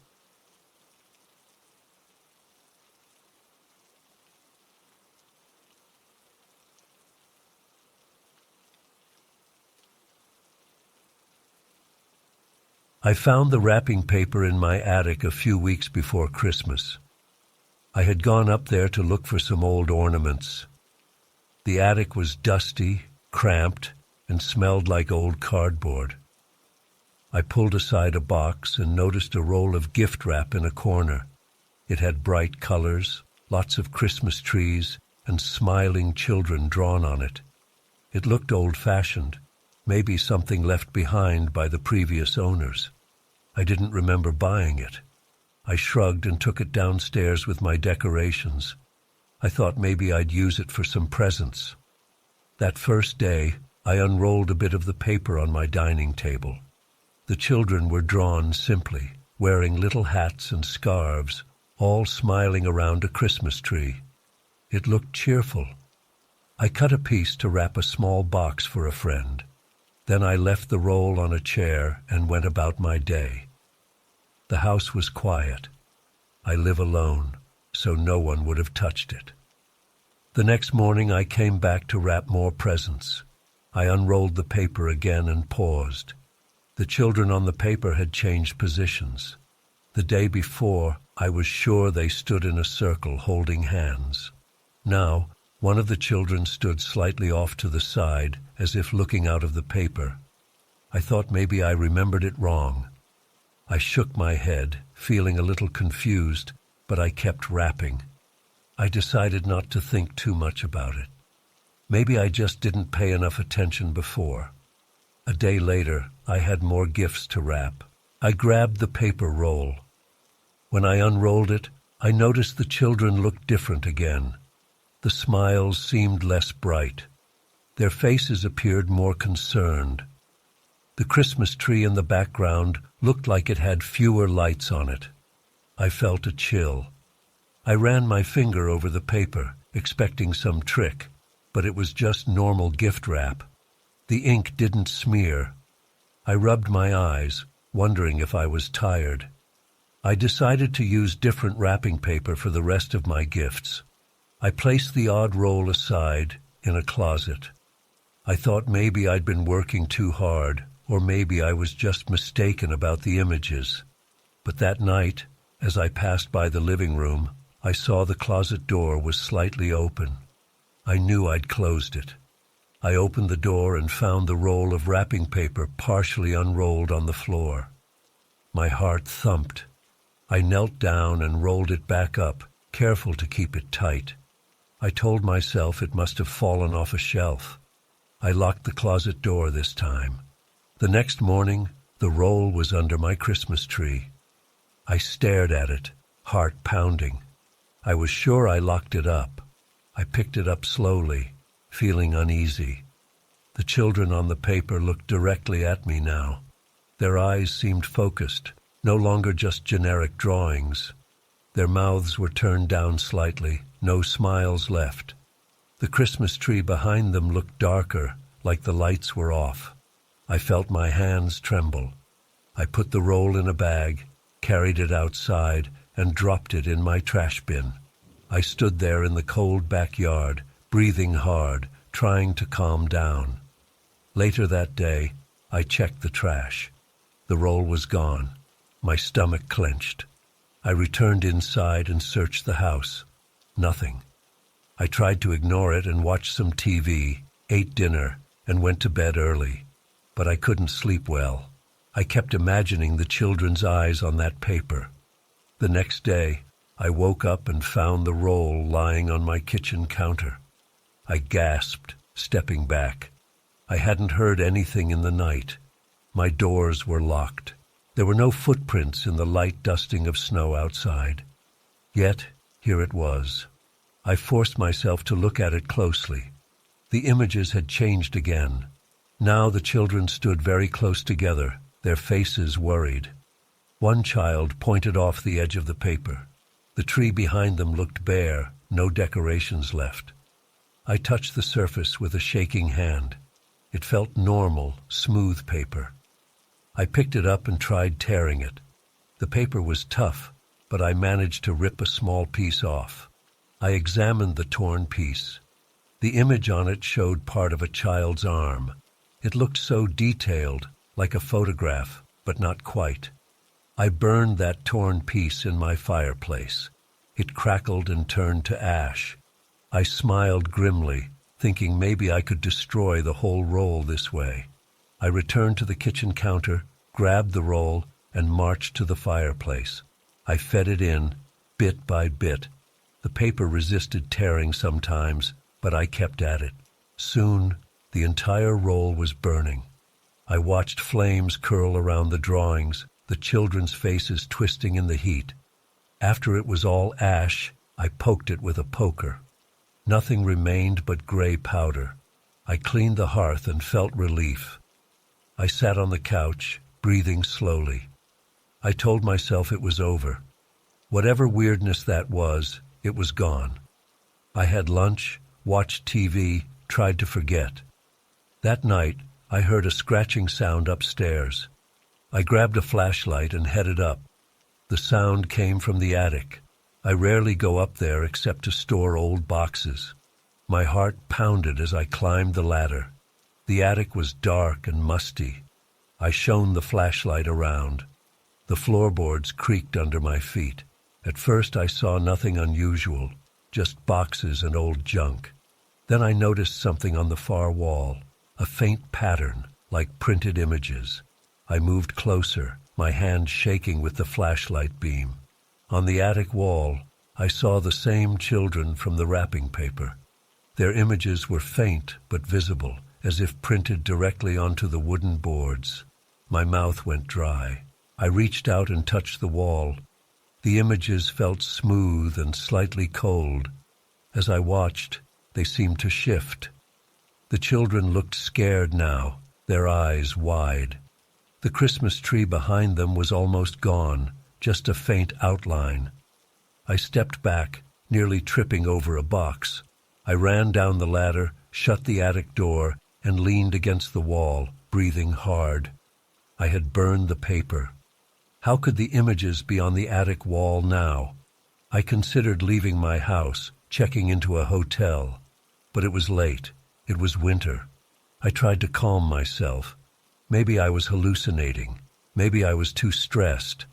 I found the wrapping paper in my attic a few weeks before Christmas. I had gone up there to look for some old ornaments. The attic was dusty, cramped, and smelled like old cardboard. I pulled aside a box and noticed a roll of gift wrap in a corner. It had bright colors, lots of Christmas trees, and smiling children drawn on it. It looked old-fashioned, maybe something left behind by the previous owners. I didn't remember buying it. I shrugged and took it downstairs with my decorations. I thought maybe I'd use it for some presents. That first day, I unrolled a bit of the paper on my dining table. The children were drawn simply, wearing little hats and scarves, all smiling around a Christmas tree. It looked cheerful. I cut a piece to wrap a small box for a friend. Then I left the roll on a chair and went about my day. The house was quiet. I live alone, so no one would have touched it. The next morning I came back to wrap more presents. I unrolled the paper again and paused. The children on the paper had changed positions. The day before, I was sure they stood in a circle holding hands. Now, one of the children stood slightly off to the side, as if looking out of the paper. I thought maybe I remembered it wrong. I shook my head, feeling a little confused, but I kept wrapping. I decided not to think too much about it. Maybe I just didn't pay enough attention before. A day later, I had more gifts to wrap. I grabbed the paper roll. When I unrolled it, I noticed the children looked different again. The smiles seemed less bright. Their faces appeared more concerned. The Christmas tree in the background looked like it had fewer lights on it. I felt a chill. I ran my finger over the paper, expecting some trick, but it was just normal gift wrap. The ink didn't smear. I rubbed my eyes, wondering if I was tired. I decided to use different wrapping paper for the rest of my gifts. I placed the odd roll aside in a closet. I thought maybe I'd been working too hard, or maybe I was just mistaken about the images. But that night, as I passed by the living room, I saw the closet door was slightly open. I knew I'd closed it. I opened the door and found the roll of wrapping paper partially unrolled on the floor. My heart thumped. I knelt down and rolled it back up, careful to keep it tight. I told myself it must have fallen off a shelf. I locked the closet door this time. The next morning, the roll was under my Christmas tree. I stared at it, heart pounding. I was sure I locked it up. I picked it up slowly, feeling uneasy. The children on the paper looked directly at me now. Their eyes seemed focused, no longer just generic drawings. Their mouths were turned down slightly, no smiles left. The Christmas tree behind them looked darker, like the lights were off. I felt my hands tremble. I put the roll in a bag, carried it outside, and dropped it in my trash bin. I stood there in the cold backyard, breathing hard, trying to calm down. Later that day, I checked the trash. The roll was gone. My stomach clenched. I returned inside and searched the house. Nothing. I tried to ignore it and watch some TV, ate dinner, and went to bed early. But I couldn't sleep well. I kept imagining the children's eyes on that paper. The next day, I woke up and found the roll lying on my kitchen counter. I gasped, stepping back. I hadn't heard anything in the night. My doors were locked. There were no footprints in the light dusting of snow outside. Yet, here it was. I forced myself to look at it closely. The images had changed again. Now the children stood very close together, their faces worried. One child pointed off the edge of the paper. The tree behind them looked bare, no decorations left. I touched the surface with a shaking hand. It felt normal, smooth paper. I picked it up and tried tearing it. The paper was tough, but I managed to rip a small piece off. I examined the torn piece. The image on it showed part of a child's arm. It looked so detailed, like a photograph, but not quite. I burned that torn piece in my fireplace. It crackled and turned to ash. I smiled grimly, thinking maybe I could destroy the whole roll this way. I returned to the kitchen counter, grabbed the roll, and marched to the fireplace. I fed it in, bit by bit. The paper resisted tearing sometimes, but I kept at it. Soon, the entire roll was burning. I watched flames curl around the drawings, the children's faces twisting in the heat. After it was all ash, I poked it with a poker. Nothing remained but gray powder. I cleaned the hearth and felt relief. I sat on the couch, breathing slowly. I told myself it was over. Whatever weirdness that was, it was gone. I had lunch, watched TV, tried to forget. That night, I heard a scratching sound upstairs. I grabbed a flashlight and headed up. The sound came from the attic. I rarely go up there except to store old boxes. My heart pounded as I climbed the ladder. The attic was dark and musty. I shone the flashlight around. The floorboards creaked under my feet. At first I saw nothing unusual, just boxes and old junk. Then I noticed something on the far wall, a faint pattern, like printed images. I moved closer, my hand shaking with the flashlight beam. On the attic wall, I saw the same children from the wrapping paper. Their images were faint but visible, as if printed directly onto the wooden boards. My mouth went dry. I reached out and touched the wall. The images felt smooth and slightly cold. As I watched, they seemed to shift. The children looked scared now, their eyes wide. The Christmas tree behind them was almost gone, just a faint outline. I stepped back, nearly tripping over a box. I ran down the ladder, shut the attic door, and leaned against the wall, breathing hard. I had burned the paper. How could the images be on the attic wall now? I considered leaving my house, checking into a hotel. But it was late. It was winter. I tried to calm myself. Maybe I was hallucinating. Maybe I was too stressed.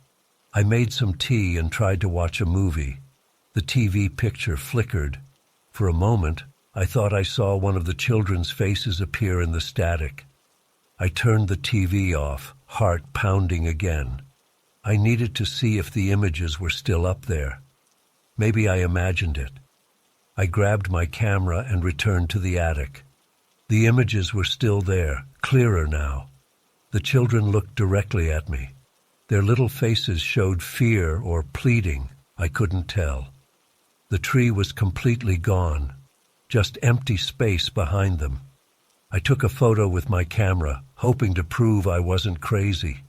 I made some tea and tried to watch a movie. The TV picture flickered. For a moment, I thought I saw one of the children's faces appear in the static. I turned the TV off, heart pounding again. I needed to see if the images were still up there. Maybe I imagined it. I grabbed my camera and returned to the attic. The images were still there, clearer now. The children looked directly at me. Their little faces showed fear or pleading. I couldn't tell. The tree was completely gone, just empty space behind them. I took a photo with my camera, hoping to prove I wasn't crazy.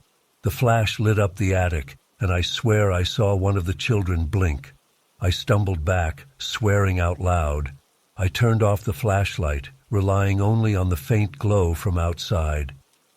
The flash lit up the attic, and I swear I saw one of the children blink. I stumbled back, swearing out loud. I turned off the flashlight, relying only on the faint glow from outside.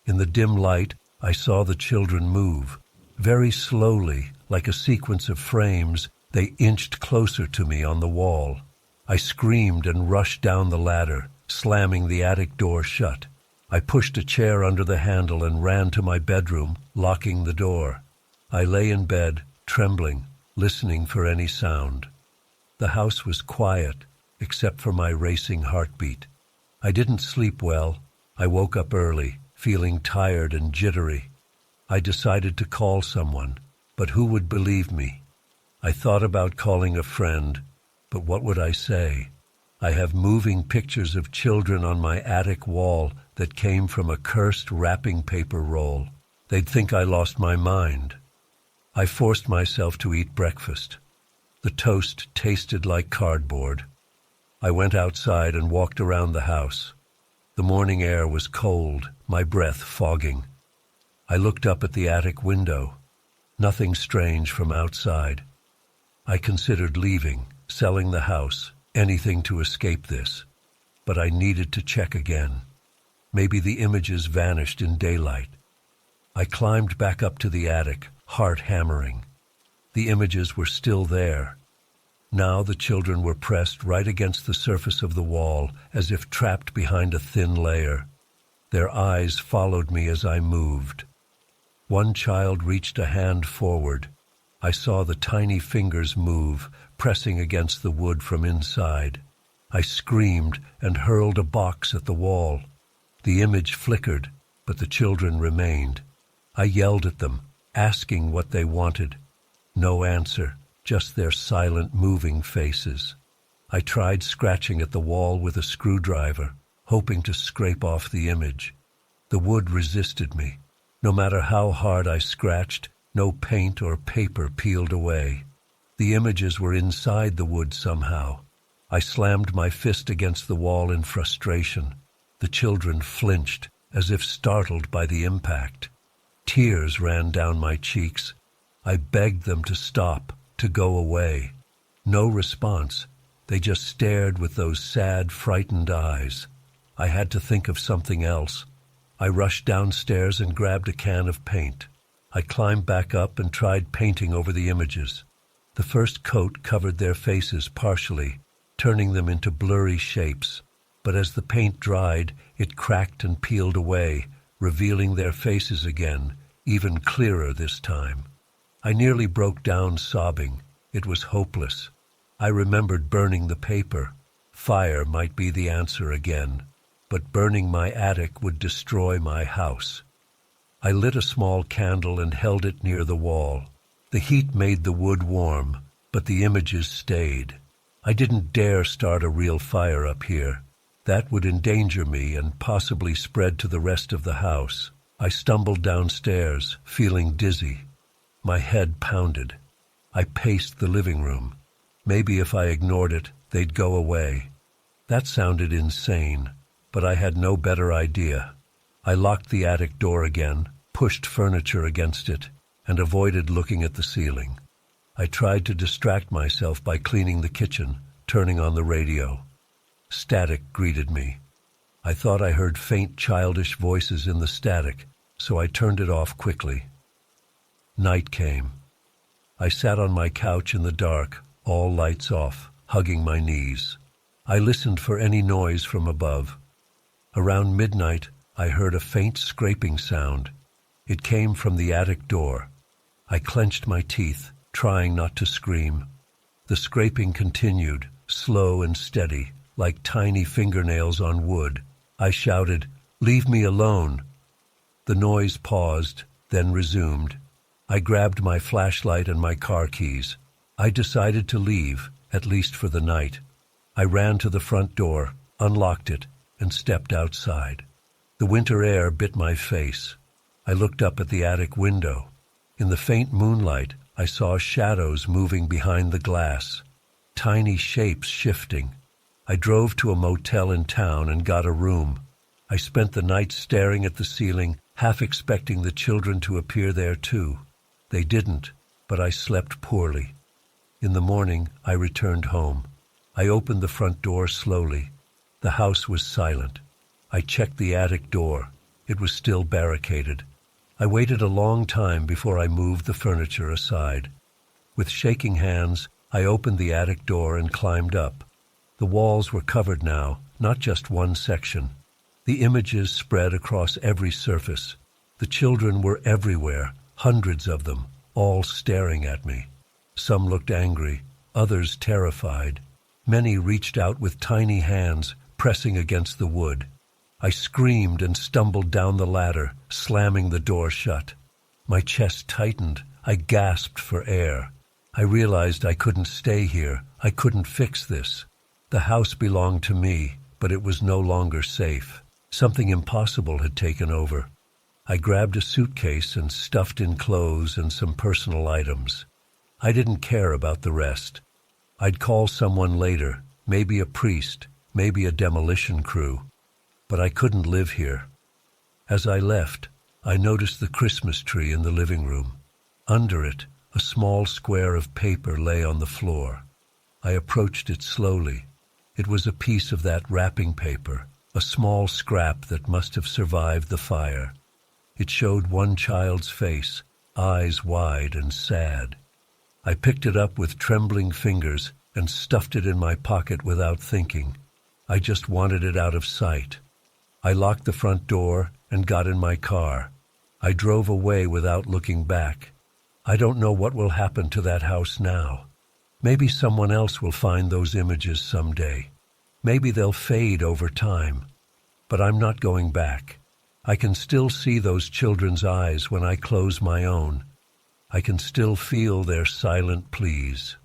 In the dim light, I saw the children move. Very slowly, like a sequence of frames, they inched closer to me on the wall. I screamed and rushed down the ladder, slamming the attic door shut. I pushed a chair under the handle and ran to my bedroom, locking the door. I lay in bed, trembling, listening for any sound. The house was quiet, except for my racing heartbeat. I didn't sleep well. I woke up early, feeling tired and jittery. I decided to call someone, but who would believe me? I thought about calling a friend, but what would I say? I have moving pictures of children on my attic wall that came from a cursed wrapping paper roll. They'd think I lost my mind. I forced myself to eat breakfast. The toast tasted like cardboard. I went outside and walked around the house. The morning air was cold, my breath fogging. I looked up at the attic window. Nothing strange from outside. I considered leaving, selling the house, anything to escape this. But I needed to check again. Maybe the images vanished in daylight. I climbed back up to the attic, heart hammering. The images were still there. Now the children were pressed right against the surface of the wall, as if trapped behind a thin layer. Their eyes followed me as I moved. One child reached a hand forward. I saw the tiny fingers move, pressing against the wood from inside. I screamed and hurled a box at the wall. The image flickered, but the children remained. I yelled at them, asking what they wanted. No answer, just their silent, moving faces. I tried scratching at the wall with a screwdriver, hoping to scrape off the image. The wood resisted me. No matter how hard I scratched, no paint or paper peeled away. The images were inside the wood somehow. I slammed my fist against the wall in frustration. The children flinched, as if startled by the impact. Tears ran down my cheeks. I begged them to stop, to go away. No response. They just stared with those sad, frightened eyes. I had to think of something else. I rushed downstairs and grabbed a can of paint. I climbed back up and tried painting over the images. The first coat covered their faces partially, turning them into blurry shapes. But as the paint dried, it cracked and peeled away, revealing their faces again, even clearer this time. I nearly broke down sobbing. It was hopeless. I remembered burning the paper. Fire might be the answer again, but burning my attic would destroy my house. I lit a small candle and held it near the wall. The heat made the wood warm, but the images stayed. I didn't dare start a real fire up here. That would endanger me and possibly spread to the rest of the house. I stumbled downstairs, feeling dizzy. My head pounded. I paced the living room. Maybe if I ignored it, they'd go away. That sounded insane, but I had no better idea. I locked the attic door again, pushed furniture against it, and avoided looking at the ceiling. I tried to distract myself by cleaning the kitchen, turning on the radio. Static greeted me. I thought I heard faint childish voices in the static, so I turned it off quickly. Night came. I sat on my couch in the dark, all lights off, hugging my knees. I listened for any noise from above. Around midnight, I heard a faint scraping sound. It came from the attic door. I clenched my teeth, trying not to scream. The scraping continued, slow and steady, like tiny fingernails on wood. I shouted, "Leave me alone!" The noise paused, then resumed. I grabbed my flashlight and my car keys. I decided to leave, at least for the night. I ran to the front door, unlocked it, and stepped outside. The winter air bit my face. I looked up at the attic window. In the faint moonlight, I saw shadows moving behind the glass, tiny shapes shifting. I drove to a motel in town and got a room. I spent the night staring at the ceiling, half expecting the children to appear there too. They didn't, but I slept poorly. In the morning, I returned home. I opened the front door slowly. The house was silent. I checked the attic door. It was still barricaded. I waited a long time before I moved the furniture aside. With shaking hands, I opened the attic door and climbed up. The walls were covered now, not just one section. The images spread across every surface. The children were everywhere, hundreds of them, all staring at me. Some looked angry, others terrified. Many reached out with tiny hands, pressing against the wood. I screamed and stumbled down the ladder, slamming the door shut. My chest tightened. I gasped for air. I realized I couldn't stay here. I couldn't fix this. The house belonged to me, but it was no longer safe. Something impossible had taken over. I grabbed a suitcase and stuffed in clothes and some personal items. I didn't care about the rest. I'd call someone later, maybe a priest, maybe a demolition crew. But I couldn't live here. As I left, I noticed the Christmas tree in the living room. Under it, a small square of paper lay on the floor. I approached it slowly. It was a piece of that wrapping paper, a small scrap that must have survived the fire. It showed one child's face, eyes wide and sad. I picked it up with trembling fingers and stuffed it in my pocket without thinking. I just wanted it out of sight. I locked the front door and got in my car. I drove away without looking back. I don't know what will happen to that house now. Maybe someone else will find those images someday. Maybe they'll fade over time. But I'm not going back. I can still see those children's eyes when I close my own. I can still feel their silent pleas.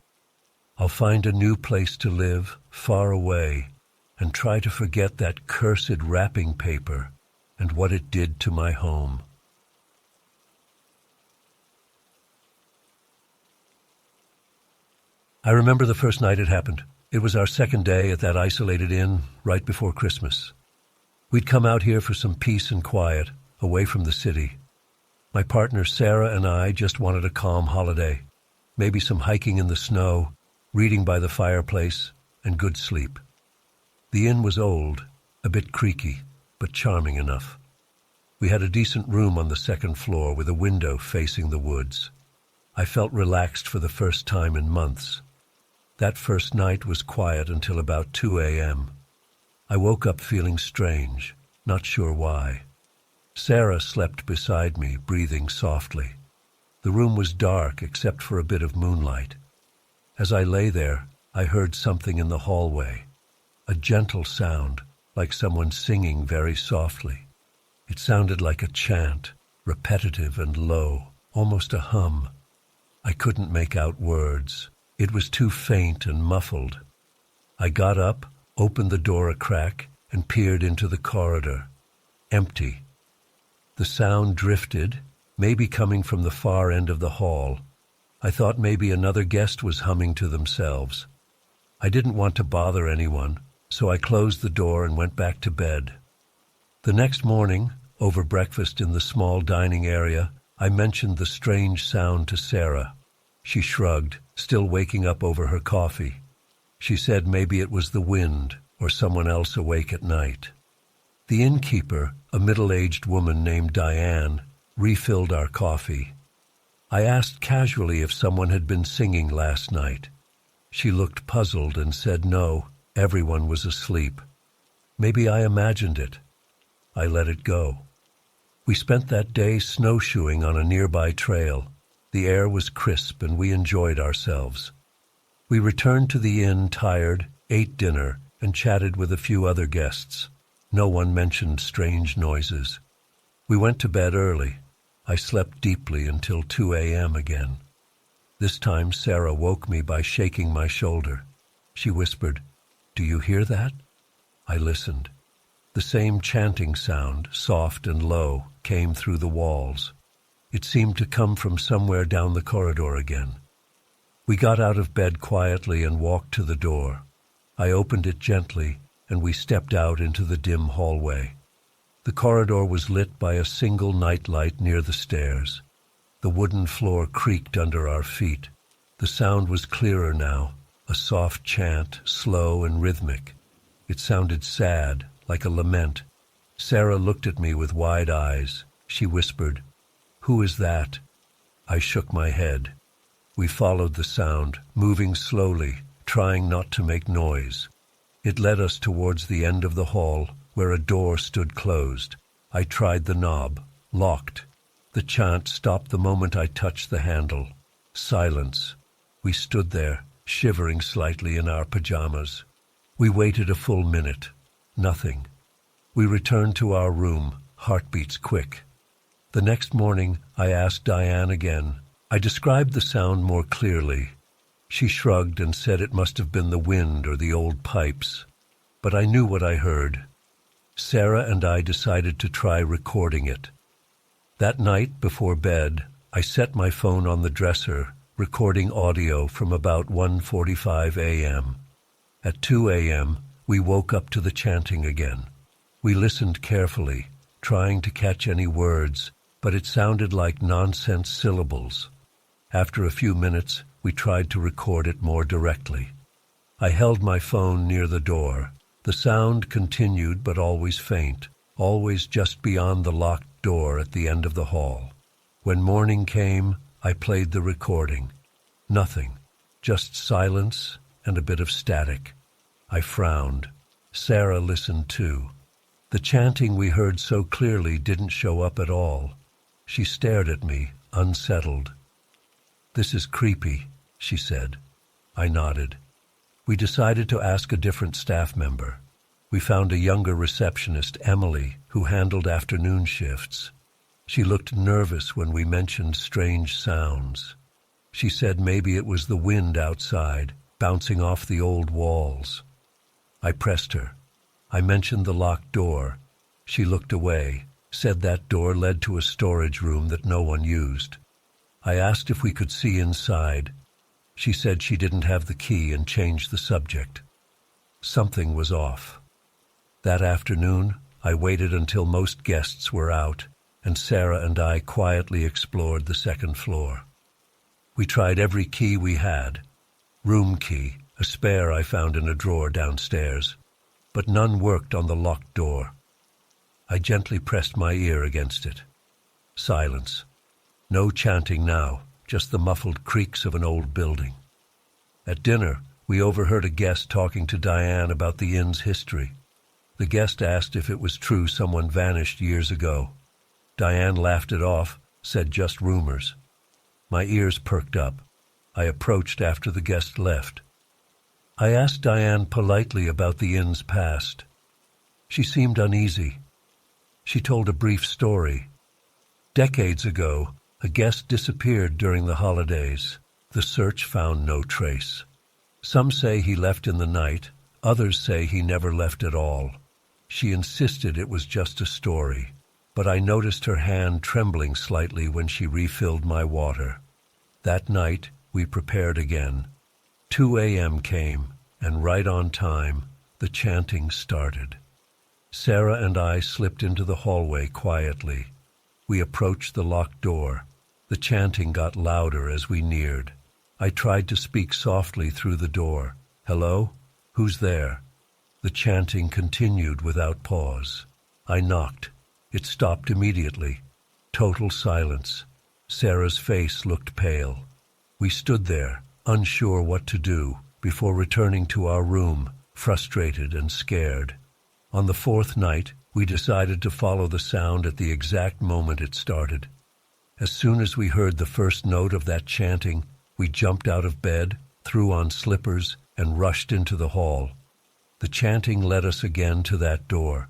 I'll find a new place to live, far away, and try to forget that cursed wrapping paper and what it did to my home. I remember the first night it happened. It was our second day at that isolated inn right before Christmas. We'd come out here for some peace and quiet, away from the city. My partner Sarah and I just wanted a calm holiday, maybe some hiking in the snow, reading by the fireplace, and good sleep. The inn was old, a bit creaky, but charming enough. We had a decent room on the second floor with a window facing the woods. I felt relaxed for the first time in months. That first night was quiet until about 2 a.m. I woke up feeling strange, not sure why. Sarah slept beside me, breathing softly. The room was dark except for a bit of moonlight. As I lay there, I heard something in the hallway. A gentle sound, like someone singing very softly. It sounded like a chant, repetitive and low, almost a hum. I couldn't make out words. It was too faint and muffled. I got up, opened the door a crack, and peered into the corridor. Empty. The sound drifted, maybe coming from the far end of the hall. I thought maybe another guest was humming to themselves. I didn't want to bother anyone, so I closed the door and went back to bed. The next morning, over breakfast in the small dining area, I mentioned the strange sound to Sarah. She shrugged, still waking up over her coffee. She said maybe it was the wind or someone else awake at night. The innkeeper, a middle-aged woman named Diane, refilled our coffee. I asked casually if someone had been singing last night. She looked puzzled and said no, everyone was asleep. Maybe I imagined it. I let it go. We spent that day snowshoeing on a nearby trail. The air was crisp and we enjoyed ourselves. We returned to the inn tired, ate dinner, and chatted with a few other guests. No one mentioned strange noises. We went to bed early. I slept deeply until 2 a.m. again. This time Sarah woke me by shaking my shoulder. She whispered, "Do you hear that?" I listened. The same chanting sound, soft and low, came through the walls. It seemed to come from somewhere down the corridor again. We got out of bed quietly and walked to the door. I opened it gently, and we stepped out into the dim hallway. The corridor was lit by a single nightlight near the stairs. The wooden floor creaked under our feet. The sound was clearer now, a soft chant, slow and rhythmic. It sounded sad, like a lament. Sarah looked at me with wide eyes. She whispered, "Who is that?" I shook my head. We followed the sound, moving slowly, trying not to make noise. It led us towards the end of the hall, where a door stood closed. I tried the knob. Locked. The chant stopped the moment I touched the handle. Silence. We stood there, shivering slightly in our pajamas. We waited a full minute. Nothing. We returned to our room, heartbeats quick. The next morning, I asked Diane again. I described the sound more clearly. She shrugged and said it must have been the wind or the old pipes. But I knew what I heard. Sarah and I decided to try recording it. That night, before bed, I set my phone on the dresser, recording audio from about 1:45 a.m. At 2 a.m., we woke up to the chanting again. We listened carefully, trying to catch any words, but it sounded like nonsense syllables. After a few minutes, we tried to record it more directly. I held my phone near the door. The sound continued, but always faint, always just beyond the locked door at the end of the hall. When morning came, I played the recording. Nothing, just silence and a bit of static. I frowned. Sarah listened too. The chanting we heard so clearly didn't show up at all. She stared at me, unsettled. "This is creepy," she said. I nodded. We decided to ask a different staff member. We found a younger receptionist, Emily, who handled afternoon shifts. She looked nervous when we mentioned strange sounds. She said maybe it was the wind outside, bouncing off the old walls. I pressed her. I mentioned the locked door. She looked away, said that door led to a storage room that no one used. I asked if we could see inside. She said she didn't have the key and changed the subject. Something was off. That afternoon, I waited until most guests were out, and Sarah and I quietly explored the second floor. We tried every key we had. Room key, a spare I found in a drawer downstairs, but none worked on the locked door. I gently pressed my ear against it. Silence. No chanting now, just the muffled creaks of an old building. At dinner, we overheard a guest talking to Diane about the inn's history. The guest asked if it was true someone vanished years ago. Diane laughed it off, said just rumors. My ears perked up. I approached after the guest left. I asked Diane politely about the inn's past. She seemed uneasy. She told a brief story. Decades ago, a guest disappeared during the holidays. The search found no trace. Some say he left in the night, others say he never left at all. She insisted it was just a story. but I noticed her hand trembling slightly when she refilled my water. That night, we prepared again. 2 a.m. came, and right on time, the chanting started. Sarah and I slipped into the hallway quietly. We approached the locked door. The chanting got louder as we neared. I tried to speak softly through the door. "Hello? Who's there?" The chanting continued without pause. I knocked. It stopped immediately. Total silence. Sarah's face looked pale. We stood there, unsure what to do, before returning to our room, frustrated and scared. On the fourth night, we decided to follow the sound at the exact moment it started. As soon as we heard the first note of that chanting, we jumped out of bed, threw on slippers, and rushed into the hall. The chanting led us again to that door.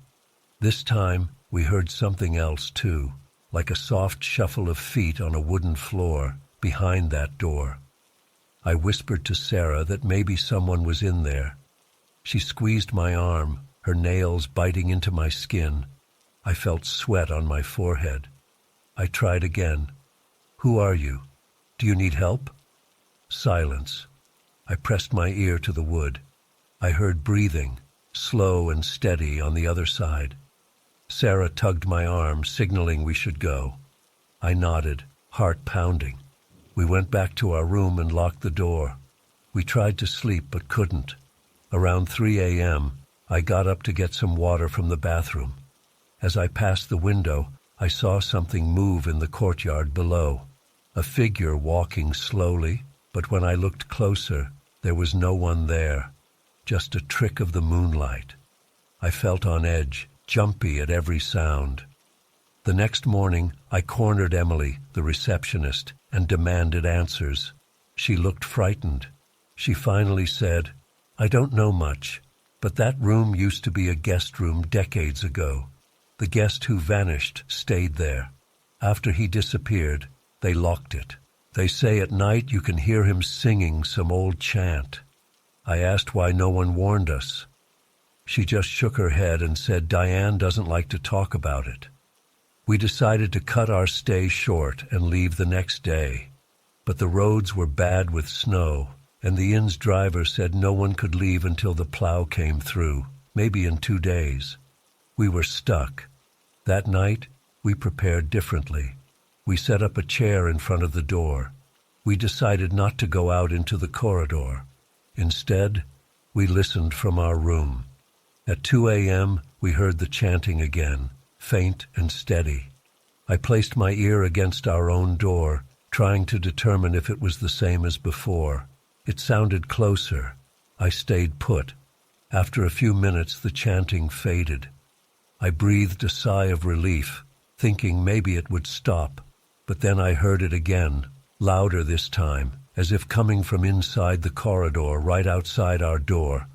This time, we heard something else too, like a soft shuffle of feet on a wooden floor behind that door. I whispered to Sarah that maybe someone was in there. She squeezed my arm, her nails biting into my skin. I felt sweat on my forehead. I tried again. "Who are you? Do you need help?" Silence. I pressed my ear to the wood. I heard breathing, slow and steady on the other side. Sarah tugged my arm, signaling we should go. I nodded, heart pounding. We went back to our room and locked the door. We tried to sleep but couldn't. Around 3 a.m., I got up to get some water from the bathroom. As I passed the window, I saw something move in the courtyard below. A figure walking slowly, but when I looked closer, there was no one there. Just a trick of the moonlight. I felt on edge, jumpy at every sound. The next morning, I cornered Emily, the receptionist, and demanded answers. She looked frightened. She finally said, "I don't know much, but that room used to be a guest room decades ago. The guest who vanished stayed there. After he disappeared, they locked it. They say at night you can hear him singing some old chant." I asked why no one warned us. She just shook her head and said Diane doesn't like to talk about it. We decided to cut our stay short and leave the next day. But the roads were bad with snow, and the inn's driver said no one could leave until the plow came through, maybe in 2 days. We were stuck. That night, we prepared differently. We set up a chair in front of the door. We decided not to go out into the corridor. Instead, we listened from our room. At 2 a.m., we heard the chanting again, faint and steady. I placed my ear against our own door, trying to determine if it was the same as before. It sounded closer. I stayed put. After a few minutes, the chanting faded. I breathed a sigh of relief, thinking maybe it would stop. But then I heard it again, louder this time, as if coming from inside the corridor right outside our door.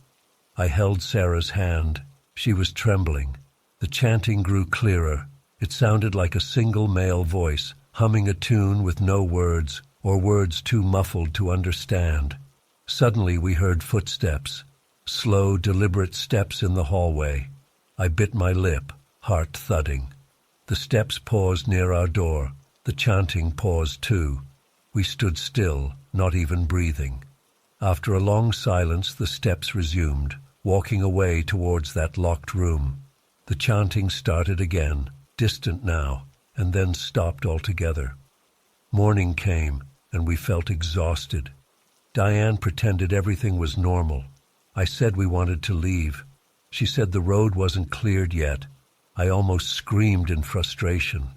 I held Sarah's hand. She was trembling. The chanting grew clearer. It sounded like a single male voice, humming a tune with no words, or words too muffled to understand. Suddenly we heard footsteps, slow, deliberate steps in the hallway. I bit my lip, heart thudding. The steps paused near our door. The chanting paused too. We stood still, not even breathing. After a long silence, the steps resumed, walking away towards that locked room. The chanting started again, distant now, and then stopped altogether. Morning came, and we felt exhausted. Diane pretended everything was normal. I said we wanted to leave. She said the road wasn't cleared yet. I almost screamed in frustration.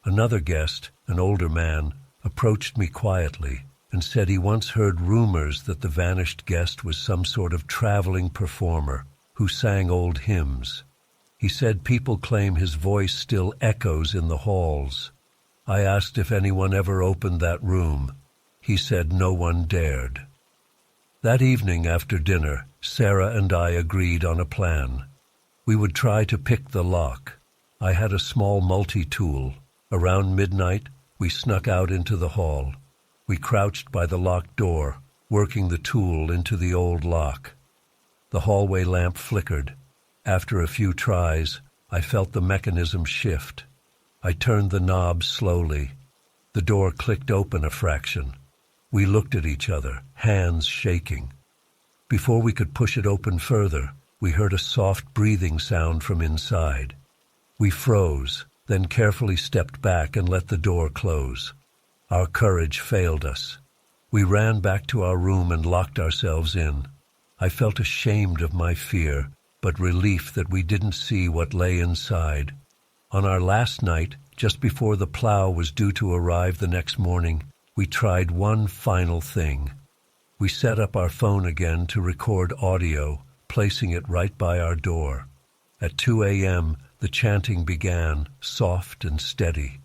Another guest, an older man, approached me quietly and said he once heard rumors that the vanished guest was some sort of traveling performer who sang old hymns. He said people claim his voice still echoes in the halls. I asked if anyone ever opened that room. He said no one dared. That evening after dinner, Sarah and I agreed on a plan. We would try to pick the lock. I had a small multi-tool. Around midnight, we snuck out into the hall. We crouched by the locked door, working the tool into the old lock. The hallway lamp flickered. After a few tries, I felt the mechanism shift. I turned the knob slowly. The door clicked open a fraction. We looked at each other, hands shaking. Before we could push it open further, we heard a soft breathing sound from inside. We froze, then carefully stepped back and let the door close. Our courage failed us. We ran back to our room and locked ourselves in. I felt ashamed of my fear, but relief that we didn't see what lay inside. On our last night, just before the plow was due to arrive the next morning, we tried one final thing. We set up our phone again to record audio, placing it right by our door. At 2 a.m., the chanting began, soft and steady.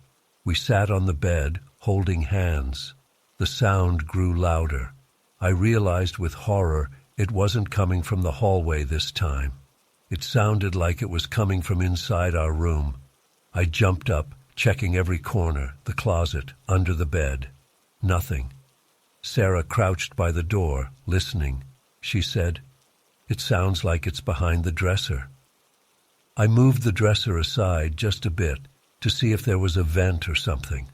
We sat on the bed, holding hands. The sound grew louder. I realized with horror it wasn't coming from the hallway this time. It sounded like it was coming from inside our room. I jumped up, checking every corner, the closet, under the bed. Nothing. Sarah crouched by the door, listening. She said, "It sounds like it's behind the dresser." I moved the dresser aside just a bit to see if there was a vent or something.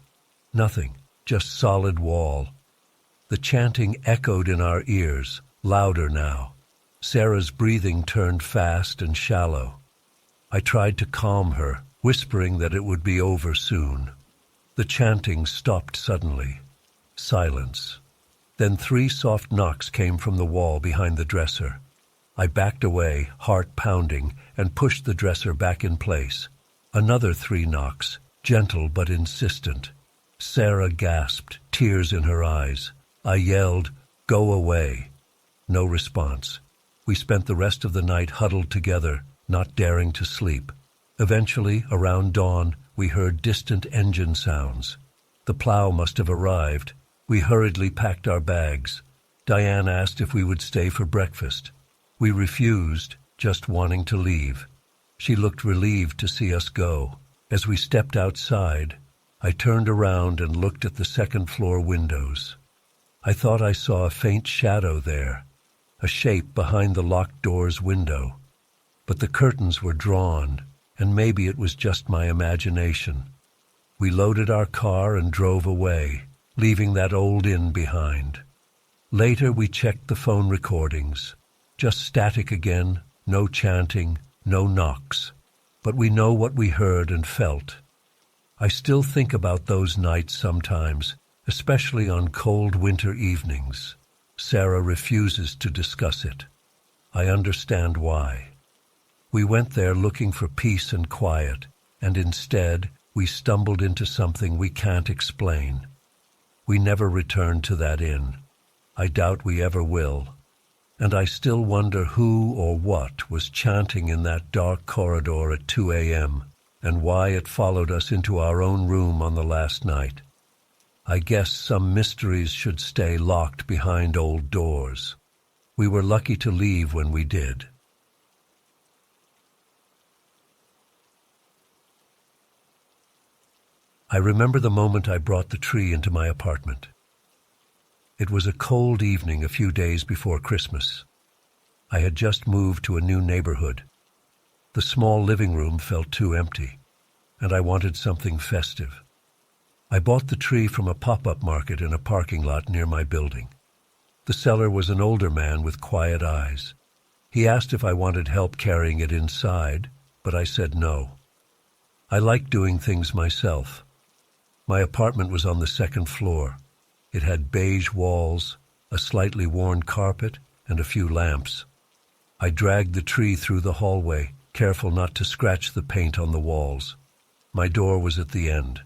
Nothing, just solid wall. The chanting echoed in our ears, louder now. Sarah's breathing turned fast and shallow. I tried to calm her, whispering that it would be over soon. The chanting stopped suddenly. Silence. Then 3 soft knocks came from the wall behind the dresser. I backed away, heart pounding, and pushed the dresser back in place. Another 3 knocks, gentle but insistent. Sarah gasped, tears in her eyes. I yelled, "Go away." No response. We spent the rest of the night huddled together, not daring to sleep. Eventually, around dawn, we heard distant engine sounds. The plow must have arrived. We hurriedly packed our bags. Diane asked if we would stay for breakfast. We refused, just wanting to leave. She looked relieved to see us go. As we stepped outside, I turned around and looked at the second-floor windows. I thought I saw a faint shadow there, a shape behind the locked door's window. But the curtains were drawn, and maybe it was just my imagination. We loaded our car and drove away, leaving that old inn behind. Later we checked the phone recordings. Just static again, no chanting, no knocks. But we know what we heard and felt. I still think about those nights sometimes, especially on cold winter evenings. Sarah refuses to discuss it. I understand why. We went there looking for peace and quiet, and instead we stumbled into something we can't explain. We never returned to that inn. I doubt we ever will. And I still wonder who or what was chanting in that dark corridor at 2 a.m., and why it followed us into our own room on the last night. I guess some mysteries should stay locked behind old doors. We were lucky to leave when we did. I remember the moment I brought the tree into my apartment. It was a cold evening a few days before Christmas. I had just moved to a new neighborhood. The small living room felt too empty, and I wanted something festive. I bought the tree from a pop-up market in a parking lot near my building. The seller was an older man with quiet eyes. He asked if I wanted help carrying it inside, but I said no. I like doing things myself. My apartment was on the second floor. It had beige walls, a slightly worn carpet, and a few lamps. I dragged the tree through the hallway, careful not to scratch the paint on the walls. My door was at the end.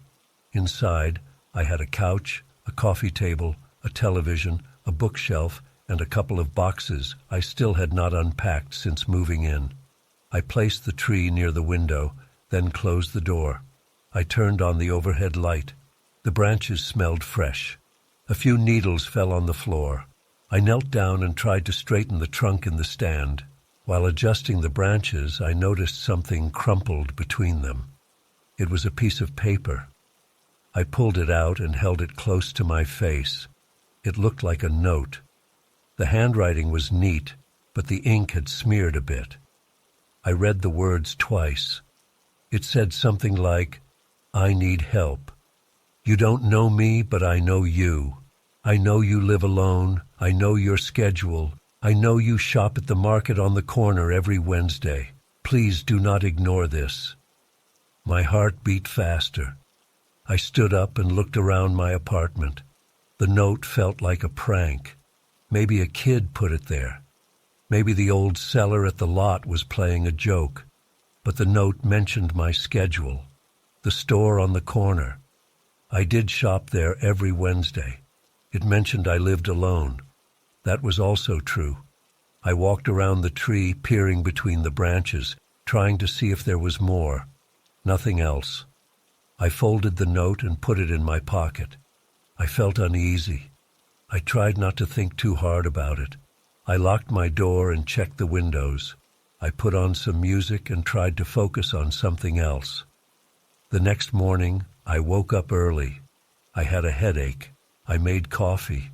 Inside, I had a couch, a coffee table, a television, a bookshelf, and a couple of boxes I still had not unpacked since moving in. I placed the tree near the window, then closed the door. I turned on the overhead light. The branches smelled fresh. A few needles fell on the floor. I knelt down and tried to straighten the trunk in the stand. While adjusting the branches, I noticed something crumpled between them. It was a piece of paper. I pulled it out and held it close to my face. It looked like a note. The handwriting was neat, but the ink had smeared a bit. I read the words twice. It said something like, I need help. You don't know me, but I know you. I know you live alone. I know your schedule. I know you shop at the market on the corner every Wednesday. Please do not ignore this." My heart beat faster. I stood up and looked around my apartment. The note felt like a prank. Maybe a kid put it there. Maybe the old seller at the lot was playing a joke. But the note mentioned my schedule, the store on the corner. I did shop there every Wednesday. It mentioned I lived alone. That was also true. I walked around the tree, peering between the branches, trying to see if there was more. Nothing else. I folded the note and put it in my pocket. I felt uneasy. I tried not to think too hard about it. I locked my door and checked the windows. I put on some music and tried to focus on something else. The next morning, I woke up early. I had a headache. I made coffee.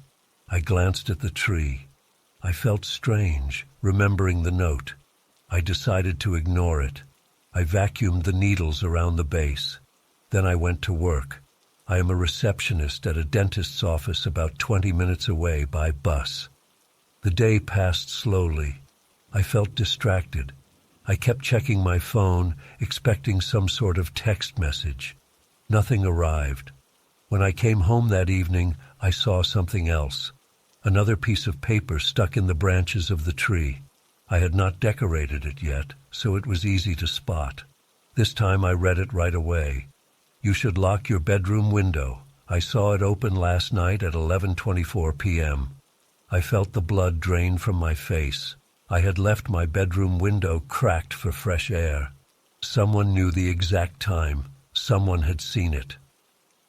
I glanced at the tree. I felt strange, remembering the note. I decided to ignore it. I vacuumed the needles around the base. Then I went to work. I am a receptionist at a dentist's office about 20 minutes away by bus. The day passed slowly. I felt distracted. I kept checking my phone, expecting some sort of text message. Nothing arrived. When I came home that evening, I saw something else. Another piece of paper stuck in the branches of the tree. I had not decorated it yet, so it was easy to spot. This time I read it right away. "You should lock your bedroom window. I saw it open last night at 11:24 p.m. I felt the blood drain from my face. I had left my bedroom window cracked for fresh air. Someone knew the exact time. Someone had seen it.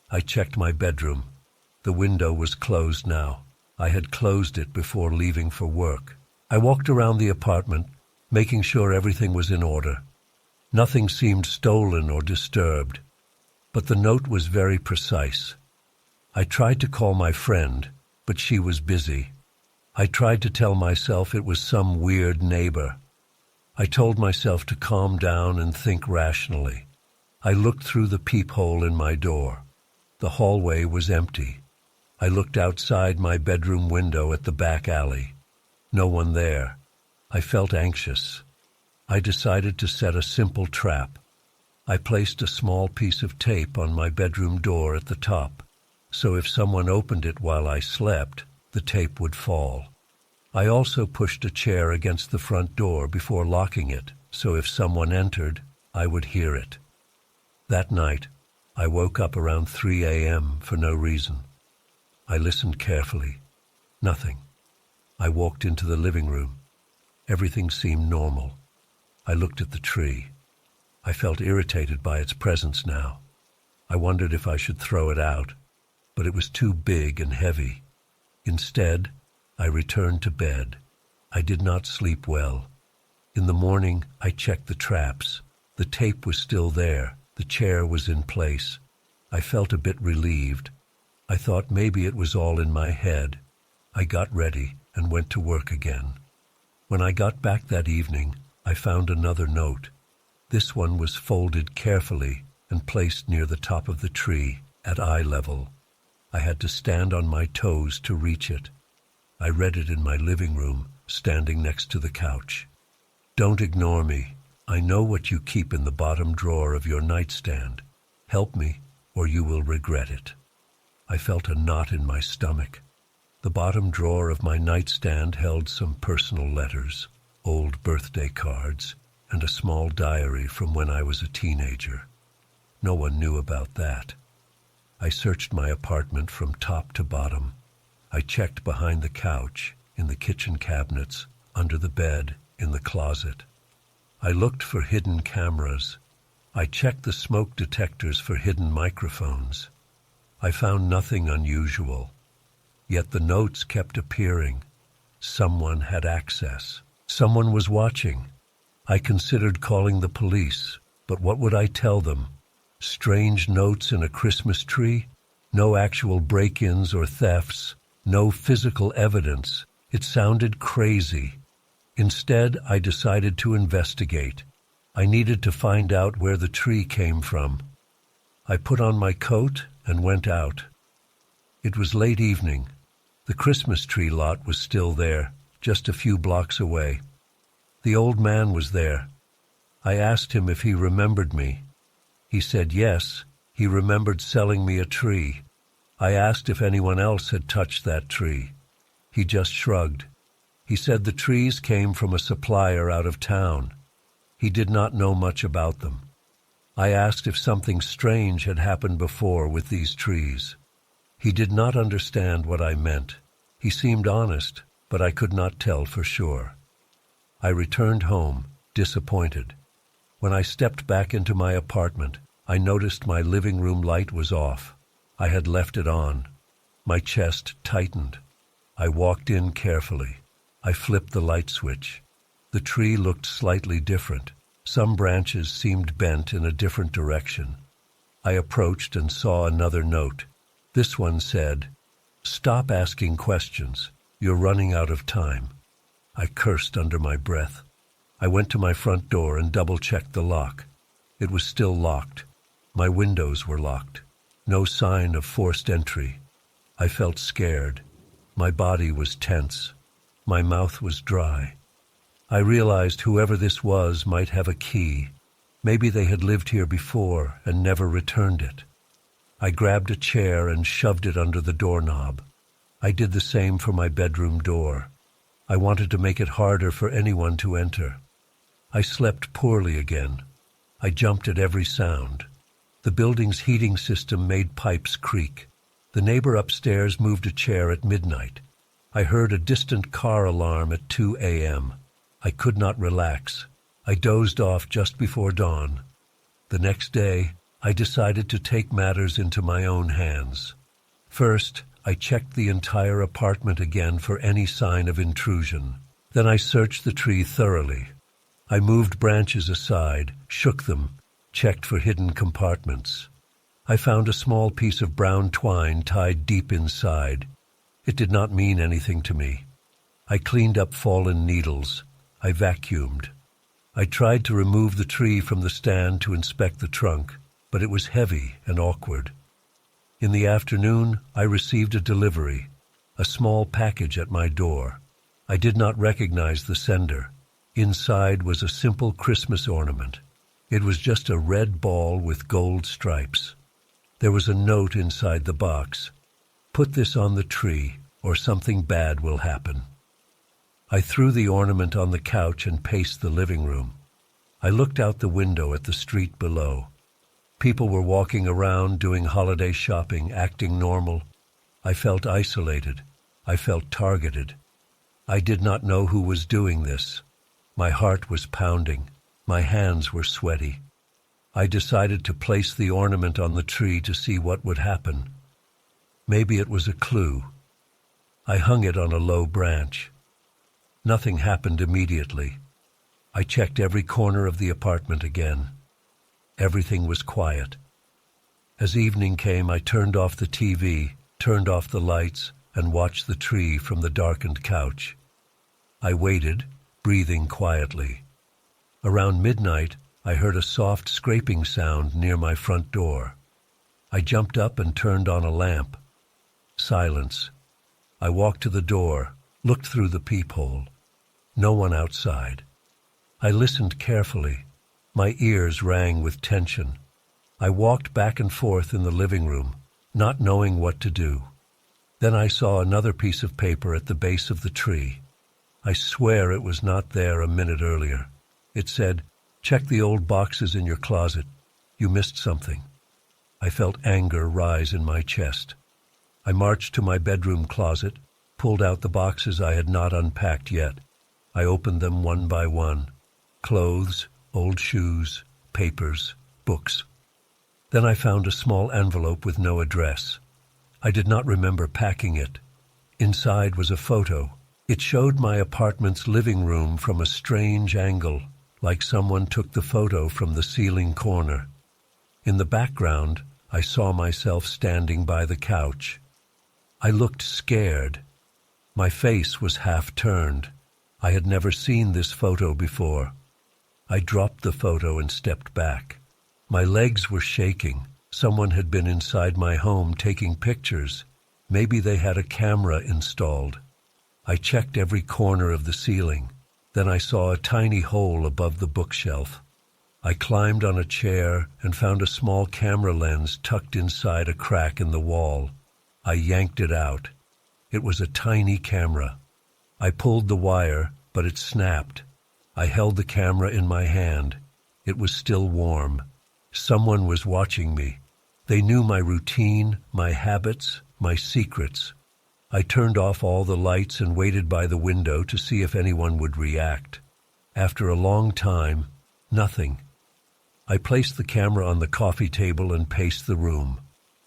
I checked my bedroom. The window was closed now. I had closed it before leaving for work. I walked around the apartment, making sure everything was in order. Nothing seemed stolen or disturbed, but the note was very precise. I tried to call my friend, but she was busy. I tried to tell myself it was some weird neighbor. I told myself to calm down and think rationally. I looked through the peephole in my door. The hallway was empty. I looked outside my bedroom window at the back alley. No one there. I felt anxious. I decided to set a simple trap. I placed a small piece of tape on my bedroom door at the top, so if someone opened it while I slept, the tape would fall. I also pushed a chair against the front door before locking it, so if someone entered, I would hear it. That night, I woke up around 3 a.m. for no reason. I listened carefully. Nothing. I walked into the living room. Everything seemed normal. I looked at the tree. I felt irritated by its presence now. I wondered if I should throw it out, but it was too big and heavy. Instead, I returned to bed. I did not sleep well. In the morning, I checked the traps. The tape was still there. The chair was in place. I felt a bit relieved. I thought maybe it was all in my head. I got ready and went to work again. When I got back that evening, I found another note. This one was folded carefully and placed near the top of the tree at eye level. I had to stand on my toes to reach it. I read it in my living room, standing next to the couch. "Don't ignore me. I know what you keep in the bottom drawer of your nightstand. Help me, or you will regret it." I felt a knot in my stomach. The bottom drawer of my nightstand held some personal letters, old birthday cards, and a small diary from when I was a teenager. No one knew about that. I searched my apartment from top to bottom. I checked behind the couch, in the kitchen cabinets, under the bed, in the closet. I looked for hidden cameras. I checked the smoke detectors for hidden microphones. I found nothing unusual. Yet the notes kept appearing. Someone had access. Someone was watching. I considered calling the police, but what would I tell them? Strange notes in a Christmas tree? No actual break-ins or thefts. No physical evidence. It sounded crazy. Instead, I decided to investigate. I needed to find out where the tree came from. I put on my coat and went out. It was late evening. The Christmas tree lot was still there, just a few blocks away. The old man was there. I asked him if he remembered me. He said yes, he remembered selling me a tree. I asked if anyone else had touched that tree. He just shrugged. He said the trees came from a supplier out of town. He did not know much about them. I asked if something strange had happened before with these trees. He did not understand what I meant. He seemed honest, but I could not tell for sure. I returned home, disappointed. When I stepped back into my apartment, I noticed my living room light was off. I had left it on. My chest tightened. I walked in carefully. I flipped the light switch. The tree looked slightly different. Some branches seemed bent in a different direction. I approached and saw another note. This one said, "Stop asking questions. You're running out of time." I cursed under my breath. I went to my front door and double-checked the lock. It was still locked. My windows were locked. No sign of forced entry. I felt scared. My body was tense. My mouth was dry. I realized whoever this was might have a key. Maybe they had lived here before and never returned it. I grabbed a chair and shoved it under the doorknob. I did the same for my bedroom door. I wanted to make it harder for anyone to enter. I slept poorly again. I jumped at every sound. The building's heating system made pipes creak. The neighbor upstairs moved a chair at midnight. I heard a distant car alarm at 2 a.m. I could not relax. I dozed off just before dawn. The next day, I decided to take matters into my own hands. First, I checked the entire apartment again for any sign of intrusion. Then I searched the tree thoroughly. I moved branches aside, shook them, checked for hidden compartments. I found a small piece of brown twine tied deep inside. It did not mean anything to me. I cleaned up fallen needles. I vacuumed. I tried to remove the tree from the stand to inspect the trunk, but it was heavy and awkward. In the afternoon, I received a delivery, a small package at my door. I did not recognize the sender. Inside was a simple Christmas ornament. It was just a red ball with gold stripes. There was a note inside the box. "Put this on the tree, or something bad will happen." I threw the ornament on the couch and paced the living room. I looked out the window at the street below. People were walking around, doing holiday shopping, acting normal. I felt isolated. I felt targeted. I did not know who was doing this. My heart was pounding. My hands were sweaty. I decided to place the ornament on the tree to see what would happen. Maybe it was a clue. I hung it on a low branch. Nothing happened immediately. I checked every corner of the apartment again. Everything was quiet. As evening came, I turned off the TV, turned off the lights, and watched the tree from the darkened couch. I waited, breathing quietly. Around midnight, I heard a soft scraping sound near my front door. I jumped up and turned on a lamp. Silence. I walked to the door, looked through the peephole. No one outside. I listened carefully. My ears rang with tension. I walked back and forth in the living room, not knowing what to do. Then I saw another piece of paper at the base of the tree. I swear it was not there a minute earlier. It said, "Check the old boxes in your closet. You missed something." I felt anger rise in my chest. I marched to my bedroom closet, pulled out the boxes I had not unpacked yet. I opened them one by one. Clothes, old shoes, papers, books. Then I found a small envelope with no address. I did not remember packing it. Inside was a photo. It showed my apartment's living room from a strange angle, like someone took the photo from the ceiling corner. In the background, I saw myself standing by the couch. I looked scared. My face was half turned. I had never seen this photo before. I dropped the photo and stepped back. My legs were shaking. Someone had been inside my home taking pictures. Maybe they had a camera installed. I checked every corner of the ceiling. Then I saw a tiny hole above the bookshelf. I climbed on a chair and found a small camera lens tucked inside a crack in the wall. I yanked it out. It was a tiny camera. I pulled the wire, but it snapped. I held the camera in my hand. It was still warm. Someone was watching me. They knew my routine, my habits, my secrets. I turned off all the lights and waited by the window to see if anyone would react. After a long time, nothing. I placed the camera on the coffee table and paced the room.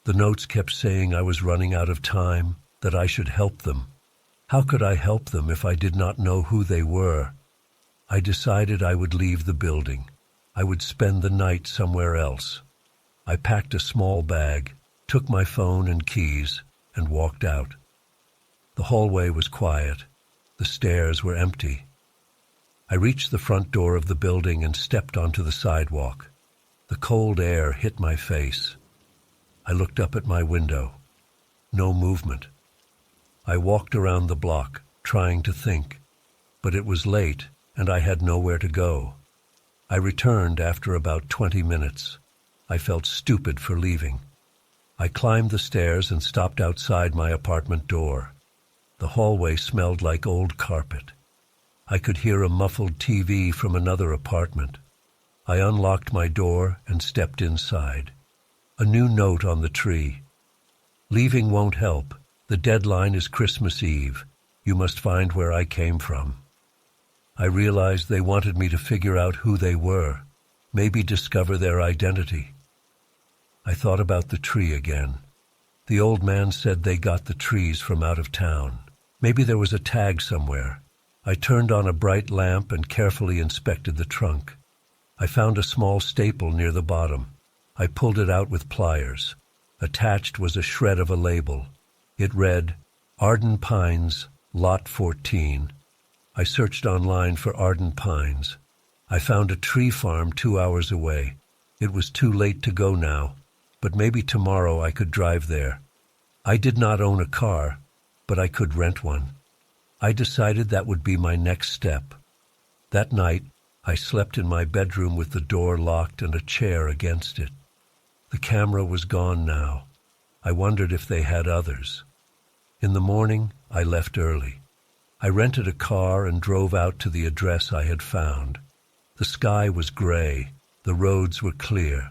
The notes kept saying I was running out of time, that I should help them. How could I help them if I did not know who they were? I decided I would leave the building. I would spend the night somewhere else. I packed a small bag, took my phone and keys, and walked out. The hallway was quiet. The stairs were empty. I reached the front door of the building and stepped onto the sidewalk. The cold air hit my face. I looked up at my window. No movement. I walked around the block, trying to think. But it was late, and I had nowhere to go. I returned after about 20 minutes. I felt stupid for leaving. I climbed the stairs and stopped outside my apartment door. The hallway smelled like old carpet. I could hear a muffled TV from another apartment. I unlocked my door and stepped inside. A new note on the tree. Leaving won't help. The deadline is Christmas Eve. You must find where I came from. I realized they wanted me to figure out who they were, maybe discover their identity. I thought about the tree again. The old man said they got the trees from out of town. Maybe there was a tag somewhere. I turned on a bright lamp and carefully inspected the trunk. I found a small staple near the bottom. I pulled it out with pliers. Attached was a shred of a label. It read, Arden Pines, Lot 14. I searched online for Arden Pines. I found a tree farm 2 hours away. It was too late to go now, but maybe tomorrow I could drive there. I did not own a car, but I could rent one. I decided that would be my next step. That night, I slept in my bedroom with the door locked and a chair against it. The camera was gone now. I wondered if they had others. In the morning, I left early. I rented a car and drove out to the address I had found. The sky was gray. The roads were clear.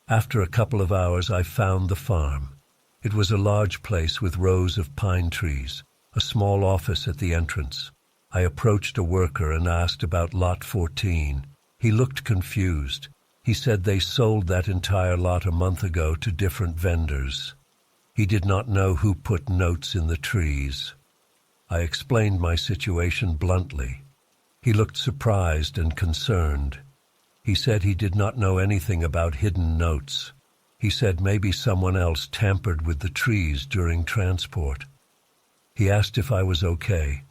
After a couple of hours, I found the farm. It was a large place with rows of pine trees, a small office at the entrance. I approached a worker and asked about Lot 14. He looked confused. He said they sold that entire lot a month ago to different vendors. He did not know who put notes in the trees. I explained my situation bluntly. He looked surprised and concerned. He said he did not know anything about hidden notes. He said maybe someone else tampered with the trees during transport. He asked if I was okay.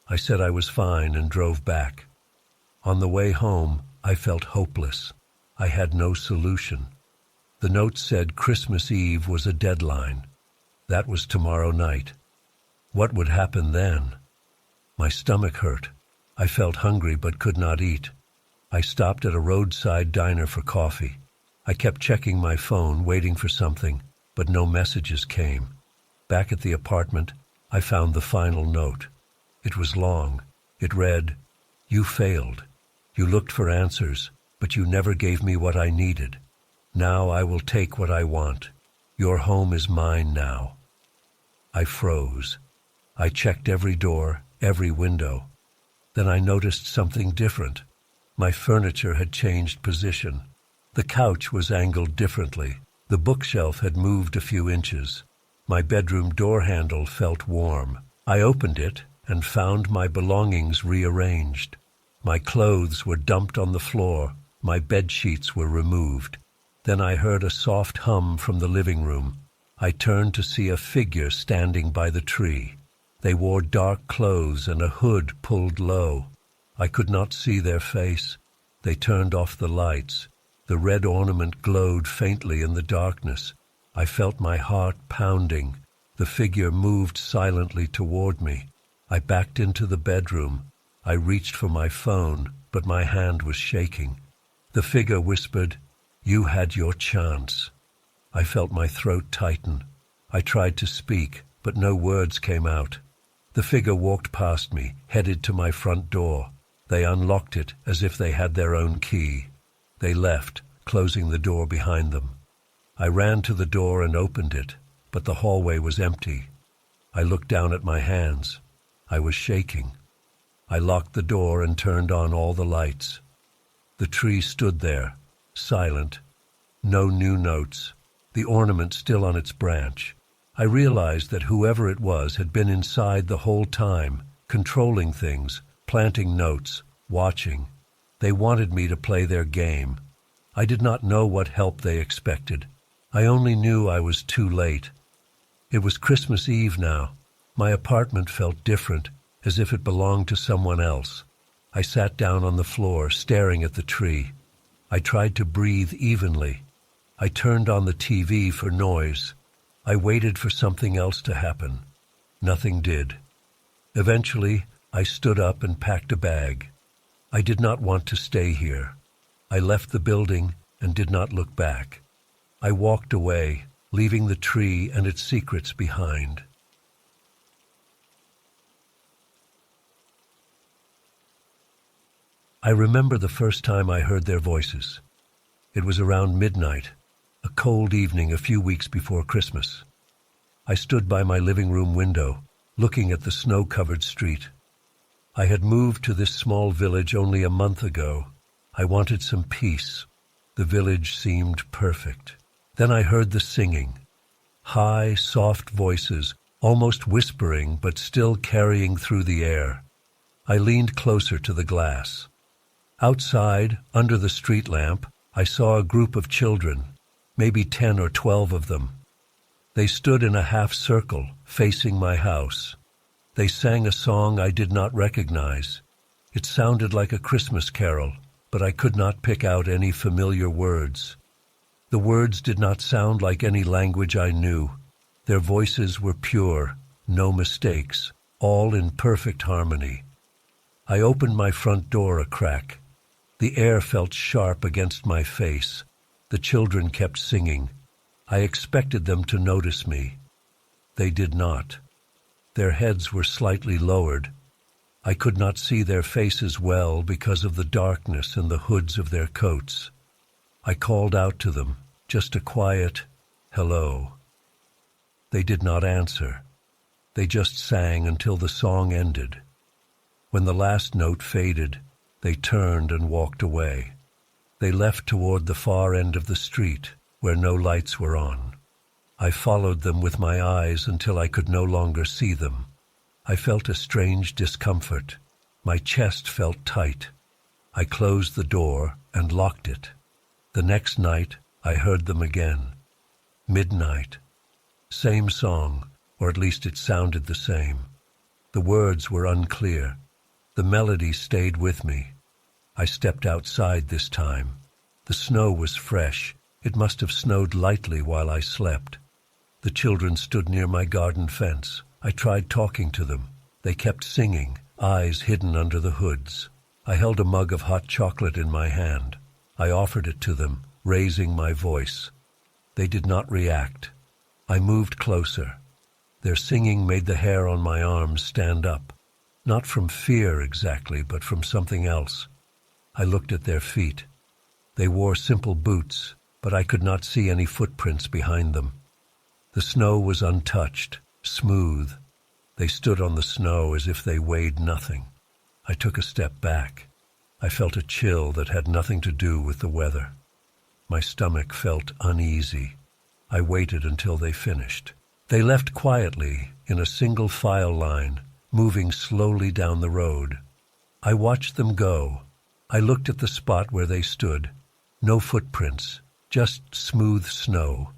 I said I was fine and drove back. On the way home, I felt hopeless. I had no solution. The note said Christmas Eve was a deadline. That was tomorrow night. What would happen then? My stomach hurt. I felt hungry but could not eat. I stopped at a roadside diner for coffee. I kept checking my phone, waiting for something, but no messages came. Back at the apartment, I found the final note. It was long. It read, "You failed. You looked for answers, but you never gave me what I needed. Now I will take what I want. Your home is mine now." I froze. I checked every door, every window. Then I noticed something different. My furniture had changed position. The couch was angled differently. The bookshelf had moved a few inches. My bedroom door handle felt warm. I opened it and found my belongings rearranged. My clothes were dumped on the floor. My bed sheets were removed. Then I heard a soft hum from the living room. I turned to see a figure standing by the tree. They wore dark clothes and a hood pulled low. I could not see their face. They turned off the lights. The red ornament glowed faintly in the darkness. I felt my heart pounding. The figure moved silently toward me. I backed into the bedroom. I reached for my phone, but my hand was shaking. The figure whispered, "You had your chance." I felt my throat tighten. I tried to speak, but no words came out. The figure walked past me, headed to my front door. They unlocked it as if they had their own key. They left, closing the door behind them. I ran to the door and opened it, but the hallway was empty. I looked down at my hands. I was shaking. I locked the door and turned on all the lights. The tree stood there, silent. No new notes. The ornament still on its branch. I realized that whoever it was had been inside the whole time, controlling things, planting notes, watching. They wanted me to play their game. I did not know what help they expected. I only knew I was too late. It was Christmas Eve now. My apartment felt different, as if it belonged to someone else. I sat down on the floor, staring at the tree. I tried to breathe evenly. I turned on the TV for noise. I waited for something else to happen. Nothing did. Eventually, I stood up and packed a bag. I did not want to stay here. I left the building and did not look back. I walked away, leaving the tree and its secrets behind. I remember the first time I heard their voices. It was around midnight, a cold evening a few weeks before Christmas. I stood by my living room window, looking at the snow-covered street. I had moved to this small village only a month ago. I wanted some peace. The village seemed perfect. Then I heard the singing. High, soft voices, almost whispering but still carrying through the air. I leaned closer to the glass. Outside, under the street lamp, I saw a group of children, maybe 10 or 12 of them. They stood in a half circle, facing my house. They sang a song I did not recognize. It sounded like a Christmas carol, but I could not pick out any familiar words. The words did not sound like any language I knew. Their voices were pure, no mistakes, all in perfect harmony. I opened my front door a crack. The air felt sharp against my face. The children kept singing. I expected them to notice me. They did not. Their heads were slightly lowered. I could not see their faces well because of the darkness and the hoods of their coats. I called out to them, just a quiet, "Hello." They did not answer. They just sang until the song ended. When the last note faded, they turned and walked away. They left toward the far end of the street, where no lights were on. I followed them with my eyes until I could no longer see them. I felt a strange discomfort. My chest felt tight. I closed the door and locked it. The next night, I heard them again. Midnight. Same song, or at least it sounded the same. The words were unclear. The melody stayed with me. I stepped outside this time. The snow was fresh. It must have snowed lightly while I slept. The children stood near my garden fence. I tried talking to them. They kept singing, eyes hidden under the hoods. I held a mug of hot chocolate in my hand. I offered it to them, raising my voice. They did not react. I moved closer. Their singing made the hair on my arms stand up. Not from fear exactly, but from something else. I looked at their feet. They wore simple boots, but I could not see any footprints behind them. The snow was untouched, smooth. They stood on the snow as if they weighed nothing. I took a step back. I felt a chill that had nothing to do with the weather. My stomach felt uneasy. I waited until they finished. They left quietly, in a single file line, moving slowly down the road. I watched them go. I looked at the spot where they stood. No footprints, just smooth snow.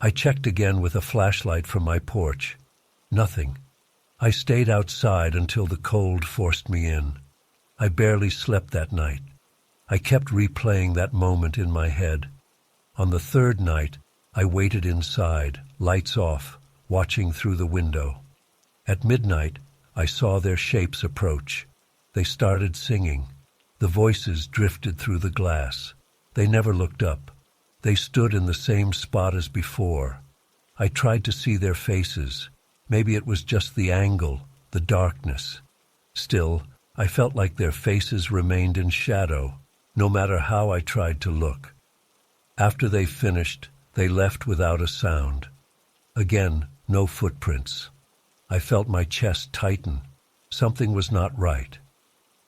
I checked again with a flashlight from my porch. Nothing. I stayed outside until the cold forced me in. I barely slept that night. I kept replaying that moment in my head. On the third night, I waited inside, lights off, watching through the window. At midnight, I saw their shapes approach. They started singing. The voices drifted through the glass. They never looked up. They stood in the same spot as before. I tried to see their faces. Maybe it was just the angle, the darkness. Still, I felt like their faces remained in shadow, no matter how I tried to look. After they finished, they left without a sound. Again, no footprints. I felt my chest tighten. Something was not right.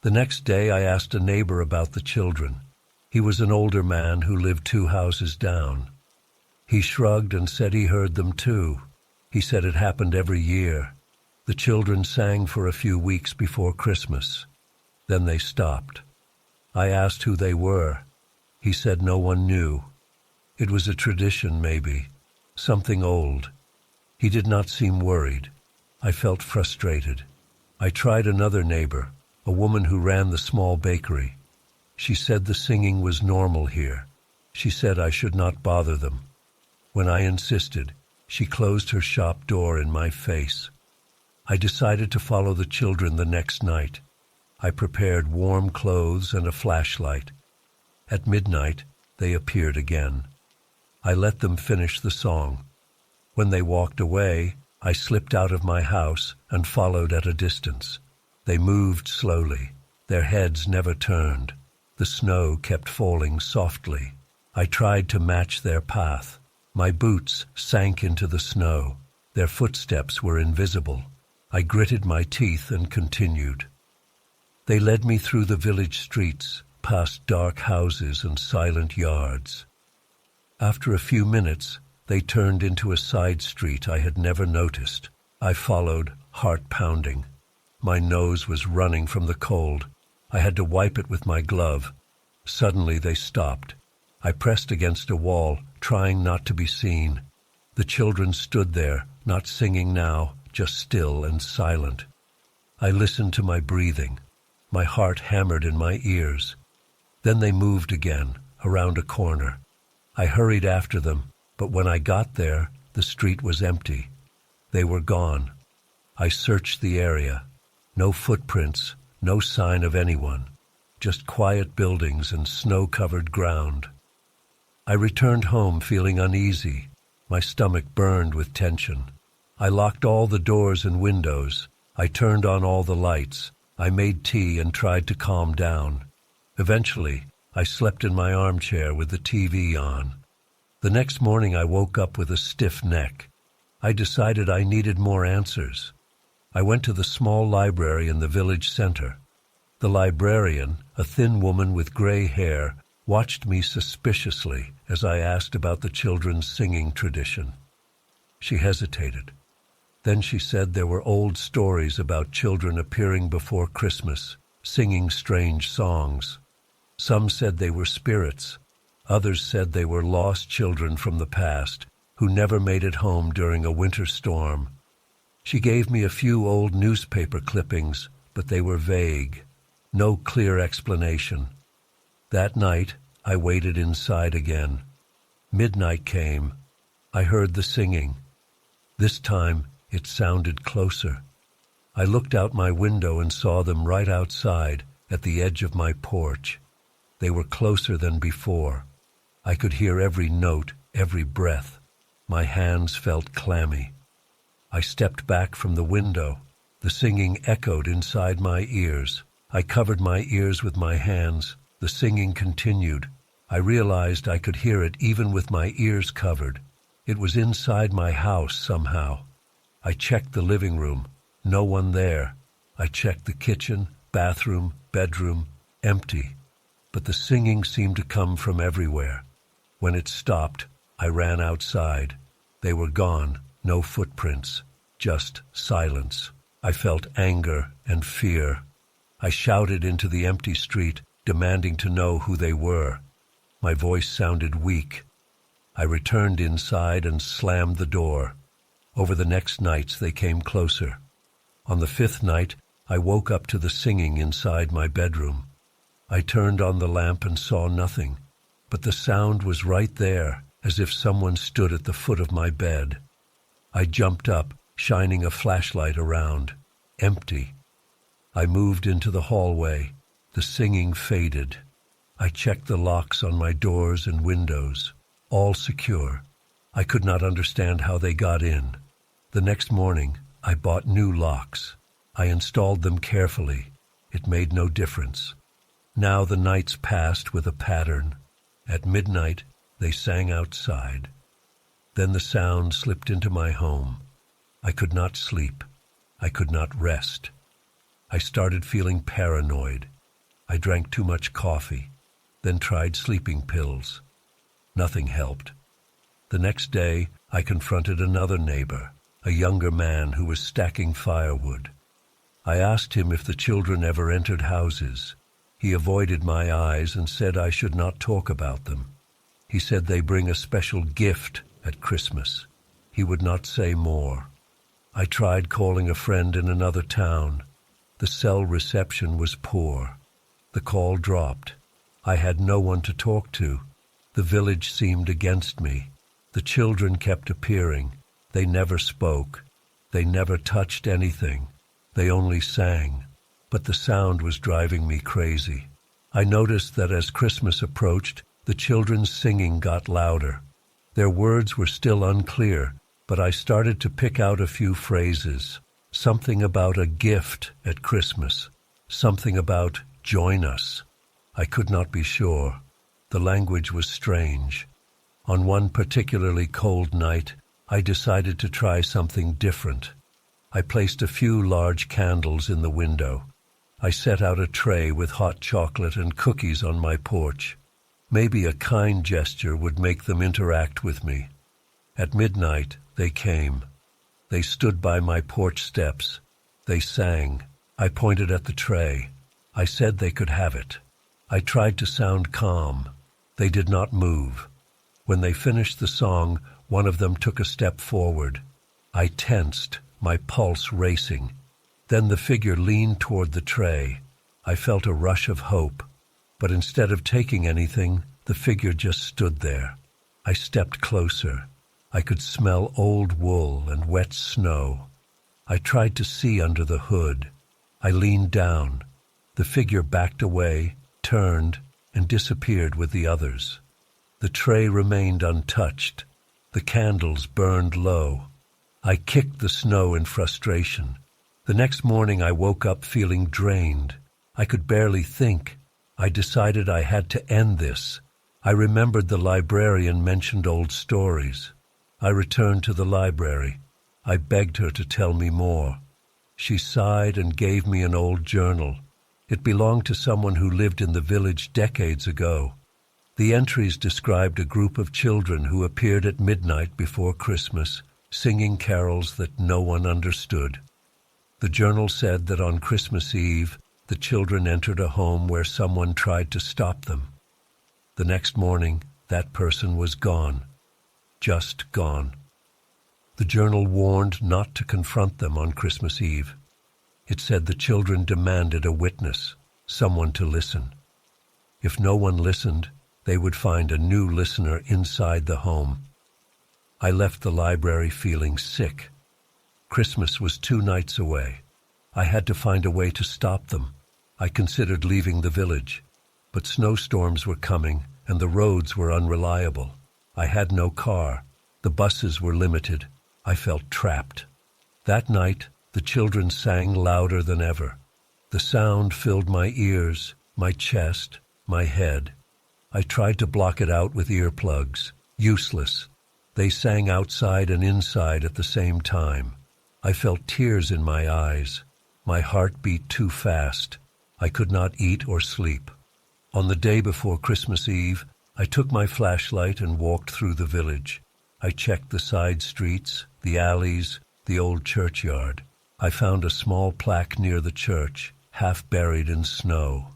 The next day I asked a neighbor about the children. He was an older man who lived 2 houses down. He shrugged and said he heard them too. He said it happened every year. The children sang for a few weeks before Christmas. Then they stopped. I asked who they were. He said no one knew. It was a tradition, maybe. Something old. He did not seem worried. I felt frustrated. I tried another neighbor, a woman who ran the small bakery. She said the singing was normal here. She said I should not bother them. When I insisted, she closed her shop door in my face. I decided to follow the children the next night. I prepared warm clothes and a flashlight. At midnight, they appeared again. I let them finish the song. When they walked away, I slipped out of my house and followed at a distance. They moved slowly. Their heads never turned. The snow kept falling softly. I tried to match their path. My boots sank into the snow. Their footsteps were invisible. I gritted my teeth and continued. They led me through the village streets, past dark houses and silent yards. After a few minutes, they turned into a side street I had never noticed. I followed, heart pounding. My nose was running from the cold. I had to wipe it with my glove. Suddenly they stopped. I pressed against a wall, trying not to be seen. The children stood there, not singing now, just still and silent. I listened to my breathing. My heart hammered in my ears. Then they moved again, around a corner. I hurried after them, but when I got there, the street was empty. They were gone. I searched the area. No footprints, no sign of anyone. Just quiet buildings and snow-covered ground. I returned home feeling uneasy. My stomach burned with tension. I locked all the doors and windows. I turned on all the lights. I made tea and tried to calm down. Eventually, I slept in my armchair with the TV on. The next morning I woke up with a stiff neck. I decided I needed more answers. I went to the small library in the village center. The librarian, a thin woman with gray hair, watched me suspiciously as I asked about the children's singing tradition. She hesitated. Then she said there were old stories about children appearing before Christmas, singing strange songs. Some said they were spirits. Others said they were lost children from the past who never made it home during a winter storm. She gave me a few old newspaper clippings, but they were vague. No clear explanation. That night, I waited inside again. Midnight came. I heard the singing. This time, it sounded closer. I looked out my window and saw them right outside, at the edge of my porch. They were closer than before. I could hear every note, every breath. My hands felt clammy. I stepped back from the window. The singing echoed inside my ears. I covered my ears with my hands. The singing continued. I realized I could hear it even with my ears covered. It was inside my house somehow. I checked the living room. No one there. I checked the kitchen, bathroom, bedroom. Empty. But the singing seemed to come from everywhere. When it stopped, I ran outside. They were gone. No footprints. Just silence. I felt anger and fear. I shouted into the empty street, demanding to know who they were. My voice sounded weak. I returned inside and slammed the door. Over the next nights they came closer. On the 5th night, I woke up to the singing inside my bedroom. I turned on the lamp and saw nothing, but the sound was right there, as if someone stood at the foot of my bed. I jumped up, shining a flashlight around. Empty. I moved into the hallway. The singing faded. I checked the locks on my doors and windows. All secure. I could not understand how they got in. The next morning, I bought new locks. I installed them carefully. It made no difference. Now the nights passed with a pattern. At midnight, they sang outside. Then the sound slipped into my home. I could not sleep. I could not rest. I started feeling paranoid. I drank too much coffee, then tried sleeping pills. Nothing helped. The next day, I confronted another neighbor, a younger man who was stacking firewood. I asked him if the children ever entered houses. He avoided my eyes and said I should not talk about them. He said they bring a special gift at Christmas. He would not say more. I tried calling a friend in another town. The cell reception was poor. The call dropped. I had no one to talk to. The village seemed against me. The children kept appearing. They never spoke. They never touched anything. They only sang. But the sound was driving me crazy. I noticed that as Christmas approached, the children's singing got louder. Their words were still unclear, but I started to pick out a few phrases. Something about a gift at Christmas. Something about join us. I could not be sure. The language was strange. On one particularly cold night, I decided to try something different. I placed a few large candles in the window. I set out a tray with hot chocolate and cookies on my porch. Maybe a kind gesture would make them interact with me. At midnight, they came. They stood by my porch steps. They sang. I pointed at the tray. I said they could have it. I tried to sound calm. They did not move. When they finished the song, one of them took a step forward. I tensed, my pulse racing. Then the figure leaned toward the tray. I felt a rush of hope. But instead of taking anything, the figure just stood there. I stepped closer. I could smell old wool and wet snow. I tried to see under the hood. I leaned down. The figure backed away, turned, and disappeared with the others. The tray remained untouched. The candles burned low. I kicked the snow in frustration. The next morning I woke up feeling drained. I could barely think. I decided I had to end this. I remembered the librarian mentioned old stories. I returned to the library. I begged her to tell me more. She sighed and gave me an old journal. It belonged to someone who lived in the village decades ago. The entries described a group of children who appeared at midnight before Christmas, singing carols that no one understood. The journal said that on Christmas Eve, the children entered a home where someone tried to stop them. The next morning, that person was gone. Just gone. The journal warned not to confront them on Christmas Eve. It said the children demanded a witness, someone to listen. If no one listened, they would find a new listener inside the home. I left the library feeling sick. Christmas was 2 nights away. I had to find a way to stop them. I considered leaving the village, but snowstorms were coming and the roads were unreliable. I had no car. The buses were limited. I felt trapped. That night, the children sang louder than ever. The sound filled my ears, my chest, my head. I tried to block it out with earplugs. Useless. They sang outside and inside at the same time. I felt tears in my eyes. My heart beat too fast. I could not eat or sleep. On the day before Christmas Eve, I took my flashlight and walked through the village. I checked the side streets, the alleys, the old churchyard. I found a small plaque near the church, half buried in snow.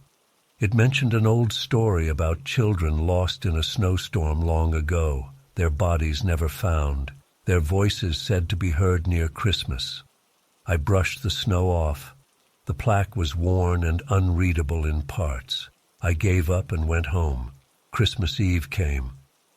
It mentioned an old story about children lost in a snowstorm long ago, their bodies never found, their voices said to be heard near Christmas. I brushed the snow off. The plaque was worn and unreadable in parts. I gave up and went home. Christmas Eve came.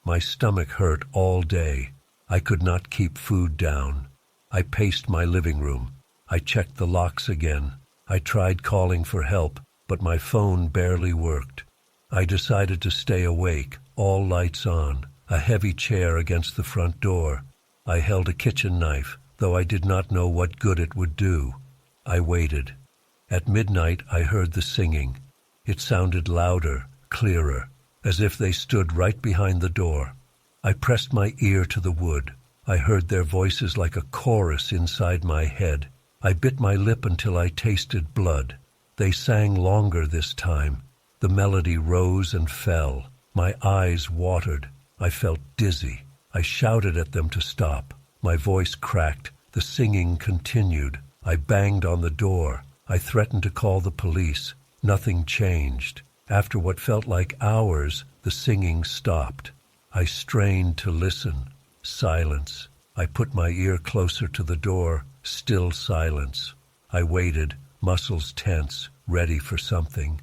My stomach hurt all day. I could not keep food down. I paced my living room. I checked the locks again. I tried calling for help, but my phone barely worked. I decided to stay awake, all lights on, a heavy chair against the front door. I held a kitchen knife, though I did not know what good it would do. I waited. At midnight I heard the singing. It sounded louder, clearer, as if they stood right behind the door. I pressed my ear to the wood. I heard their voices like a chorus inside my head. I bit my lip until I tasted blood. They sang longer this time. The melody rose and fell. My eyes watered. I felt dizzy. I shouted at them to stop. My voice cracked. The singing continued. I banged on the door. I threatened to call the police. Nothing changed. After what felt like hours, the singing stopped. I strained to listen. Silence. I put my ear closer to the door. Still silence. I waited, muscles tense, ready for something.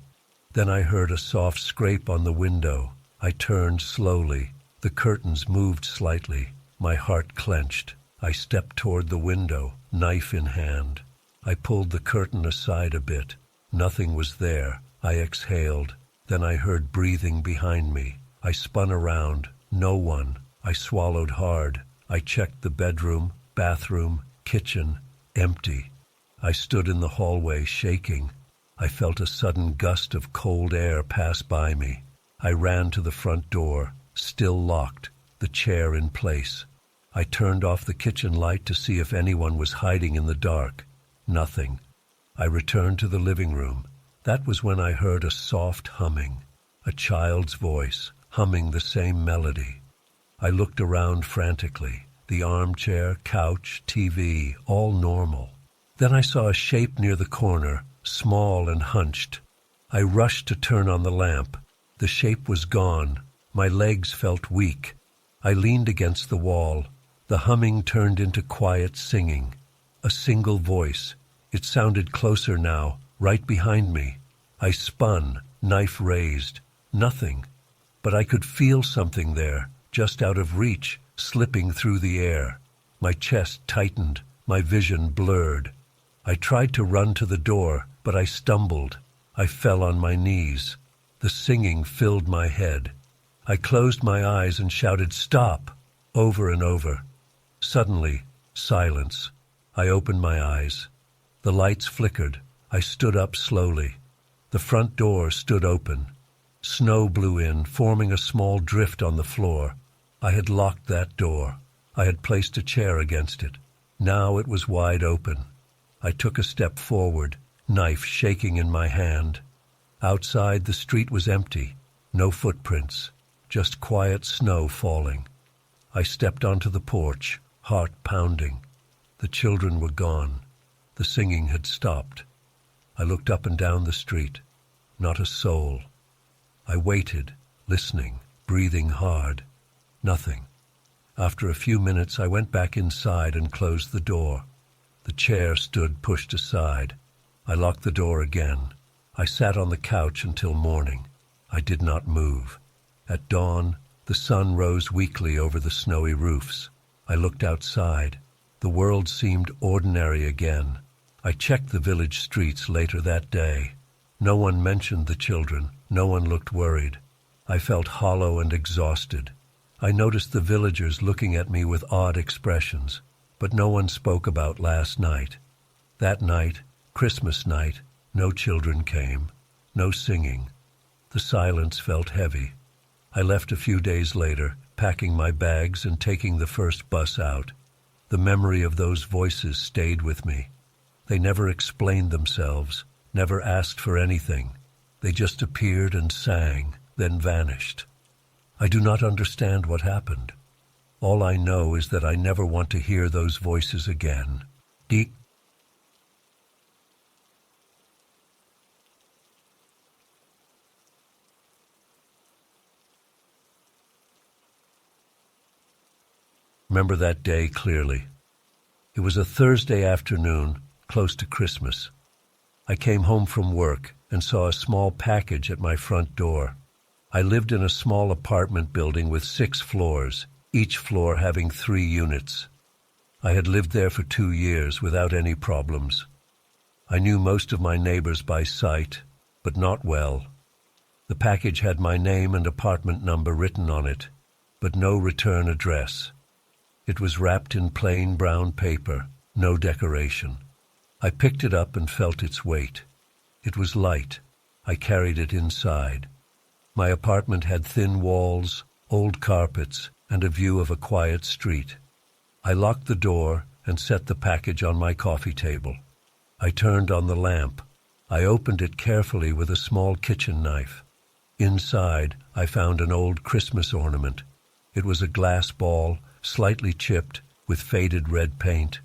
Then I heard a soft scrape on the window. I turned slowly. The curtains moved slightly. My heart clenched. I stepped toward the window, knife in hand. I pulled the curtain aside a bit. Nothing was there. I exhaled. Then I heard breathing behind me. I spun around. No one. I swallowed hard. I checked the bedroom, bathroom, kitchen. Empty. I stood in the hallway, shaking. I felt a sudden gust of cold air pass by me. I ran to the front door, still locked, the chair in place. I turned off the kitchen light to see if anyone was hiding in the dark. Nothing. I returned to the living room. That was when I heard a soft humming, a child's voice, humming the same melody. I looked around frantically. The armchair, couch, TV, all normal. Then I saw a shape near the corner, small and hunched. I rushed to turn on the lamp. The shape was gone. My legs felt weak. I leaned against the wall. The humming turned into quiet singing. A single voice. It sounded closer now, right behind me. I spun, knife raised. Nothing. But I could feel something there, just out of reach, slipping through the air. My chest tightened, my vision blurred. I tried to run to the door, but I stumbled. I fell on my knees. The singing filled my head. I closed my eyes and shouted, "Stop!" over and over. Suddenly, silence. I opened my eyes. The lights flickered. I stood up slowly. The front door stood open. Snow blew in, forming a small drift on the floor. I had locked that door. I had placed a chair against it. Now it was wide open. I took a step forward, knife shaking in my hand. Outside, the street was empty. No footprints, just quiet snow falling. I stepped onto the porch, heart pounding. The children were gone. The singing had stopped. I looked up and down the street. Not a soul. I waited, listening, breathing hard. Nothing. After a few minutes, I went back inside and closed the door. The chair stood pushed aside. I locked the door again. I sat on the couch until morning. I did not move. At dawn, the sun rose weakly over the snowy roofs. I looked outside. The world seemed ordinary again. I checked the village streets later that day. No one mentioned the children. No one looked worried. I felt hollow and exhausted. I noticed the villagers looking at me with odd expressions, but no one spoke about last night. That night, Christmas night, no children came, no singing. The silence felt heavy. I left a few days later, packing my bags and taking the first bus out. The memory of those voices stayed with me. They never explained themselves, never asked for anything. They just appeared and sang, then vanished. I do not understand what happened. All I know is that I never want to hear those voices again. Deep. Remember that day clearly. It was a Thursday afternoon, close to Christmas. I came home from work, and saw a small package at my front door. I lived in a small apartment building with 6 floors, each floor having 3 units. I had lived there for 2 years without any problems. I knew most of my neighbors by sight, but not well. The package had my name and apartment number written on it, but no return address. It was wrapped in plain brown paper, no decoration. I picked it up and felt its weight. It was light. I carried it inside. My apartment had thin walls, old carpets, and a view of a quiet street. I locked the door and set the package on my coffee table. I turned on the lamp. I opened it carefully with a small kitchen knife. Inside, I found an old Christmas ornament. It was a glass ball, slightly chipped, with faded red paint.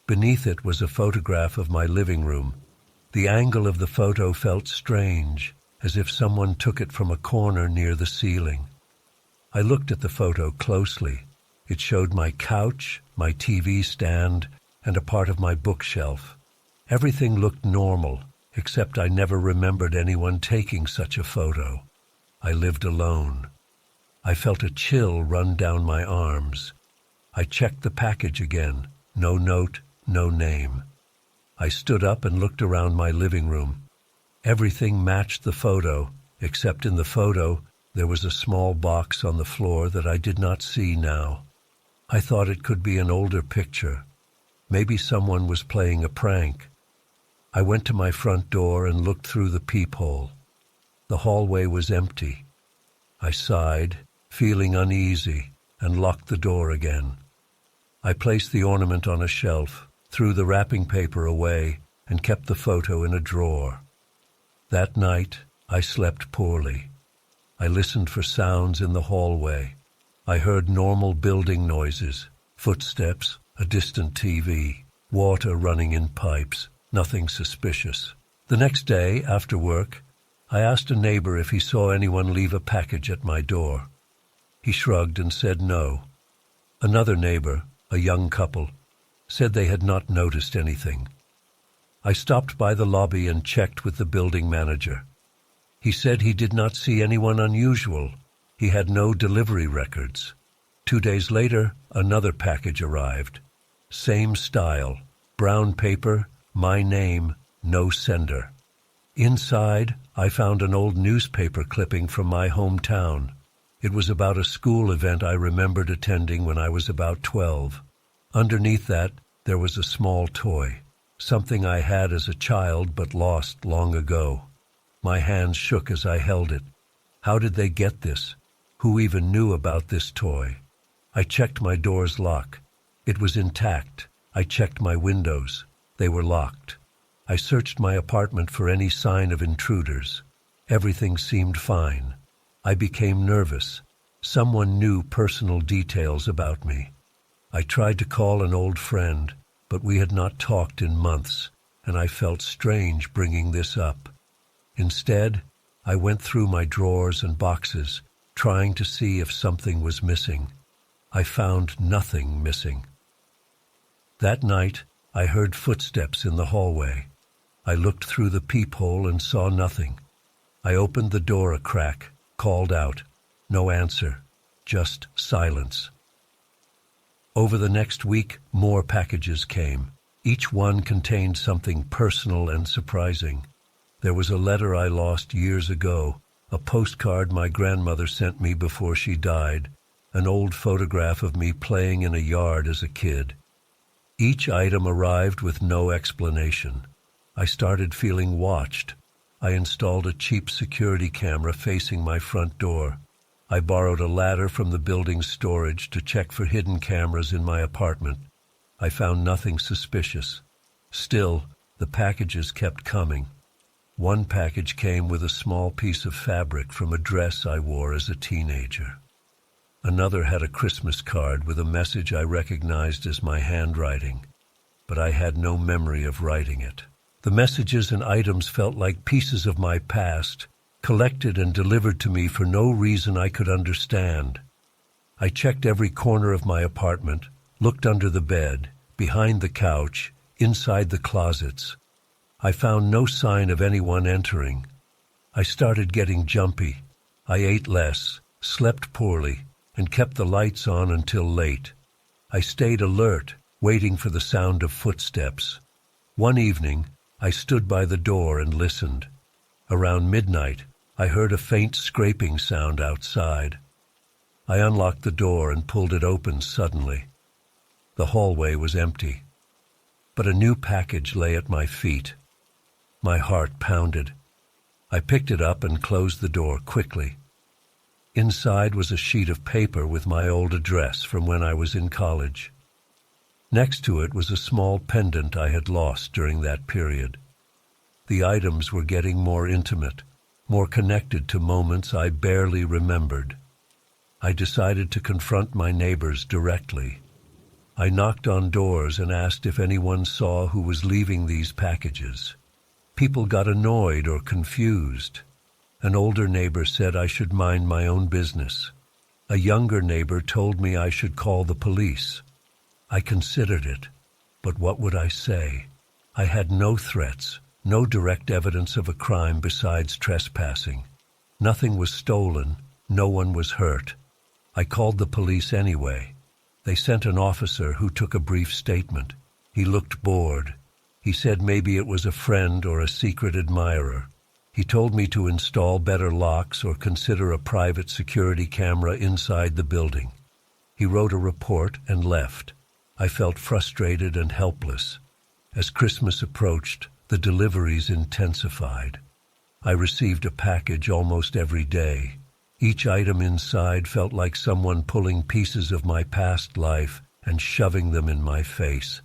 Beneath it was a photograph of my living room. The angle of the photo felt strange, as if someone took it from a corner near the ceiling. I looked at the photo closely. It showed my couch, my TV stand, and a part of my bookshelf. Everything looked normal, except I never remembered anyone taking such a photo. I lived alone. I felt a chill run down my arms. I checked the package again. No note, no name. I stood up and looked around my living room. Everything matched the photo, except in the photo there was a small box on the floor that I did not see now. I thought it could be an older picture. Maybe someone was playing a prank. I went to my front door and looked through the peephole. The hallway was empty. I sighed, feeling uneasy, and locked the door again. I placed the ornament on a shelf, threw the wrapping paper away, and kept the photo in a drawer. That night, I slept poorly. I listened for sounds in the hallway. I heard normal building noises, footsteps, a distant TV, water running in pipes, nothing suspicious. The next day, after work, I asked a neighbor if he saw anyone leave a package at my door. He shrugged and said no. Another neighbor, a young couple, said they had not noticed anything. I stopped by the lobby and checked with the building manager. He said he did not see anyone unusual. He had no delivery records. 2 days later, another package arrived. Same style, brown paper, my name, no sender. Inside, I found an old newspaper clipping from my hometown. It was about a school event I remembered attending when I was about 12. Underneath that, there was a small toy, something I had as a child but lost long ago. My hands shook as I held it. How did they get this? Who even knew about this toy? I checked my door's lock. It was intact. I checked my windows. They were locked. I searched my apartment for any sign of intruders. Everything seemed fine. I became nervous. Someone knew personal details about me. I tried to call an old friend, but we had not talked in months, and I felt strange bringing this up. Instead, I went through my drawers and boxes, trying to see if something was missing. I found nothing missing. That night, I heard footsteps in the hallway. I looked through the peephole and saw nothing. I opened the door a crack, called out. No answer, just silence. Over the next week, more packages came. Each one contained something personal and surprising. There was a letter I lost years ago, a postcard my grandmother sent me before she died, an old photograph of me playing in a yard as a kid. Each item arrived with no explanation. I started feeling watched. I installed a cheap security camera facing my front door. I borrowed a ladder from the building's storage to check for hidden cameras in my apartment. I found nothing suspicious. Still, the packages kept coming. One package came with a small piece of fabric from a dress I wore as a teenager. Another had a Christmas card with a message I recognized as my handwriting, but I had no memory of writing it. The messages and items felt like pieces of my past, collected and delivered to me for no reason I could understand. I checked every corner of my apartment, looked under the bed, behind the couch, inside the closets. I found no sign of anyone entering. I started getting jumpy. I ate less, slept poorly, and kept the lights on until late. I stayed alert, waiting for the sound of footsteps. One evening, I stood by the door and listened. Around midnight, I heard a faint scraping sound outside. I unlocked the door and pulled it open suddenly. The hallway was empty, but a new package lay at my feet. My heart pounded. I picked it up and closed the door quickly. Inside was a sheet of paper with my old address from when I was in college. Next to it was a small pendant I had lost during that period. The items were getting more intimate, more connected to moments I barely remembered. I decided to confront my neighbors directly. I knocked on doors and asked if anyone saw who was leaving these packages. People got annoyed or confused. An older neighbor said I should mind my own business. A younger neighbor told me I should call the police. I considered it, but what would I say? I had no threats, no direct evidence of a crime besides trespassing. Nothing was stolen, no one was hurt. I called the police anyway. They sent an officer who took a brief statement. He looked bored. He said maybe it was a friend or a secret admirer. He told me to install better locks or consider a private security camera inside the building. He wrote a report and left. I felt frustrated and helpless. As Christmas approached, the deliveries intensified. I received a package almost every day. Each item inside felt like someone pulling pieces of my past life and shoving them in my face.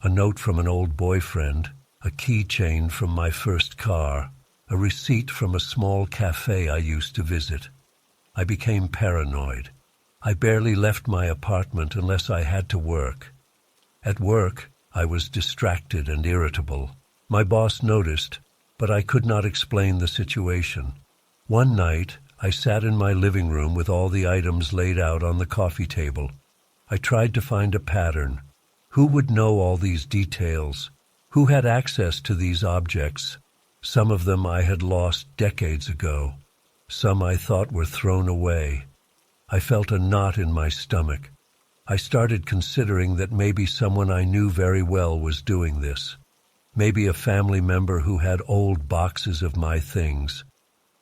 A note from an old boyfriend, a keychain from my first car, a receipt from a small cafe I used to visit. I became paranoid. I barely left my apartment unless I had to work. At work, I was distracted and irritable. My boss noticed, but I could not explain the situation. One night, I sat in my living room with all the items laid out on the coffee table. I tried to find a pattern. Who would know all these details? Who had access to these objects? Some of them I had lost decades ago. Some I thought were thrown away. I felt a knot in my stomach. I started considering that maybe someone I knew very well was doing this. Maybe a family member who had old boxes of my things.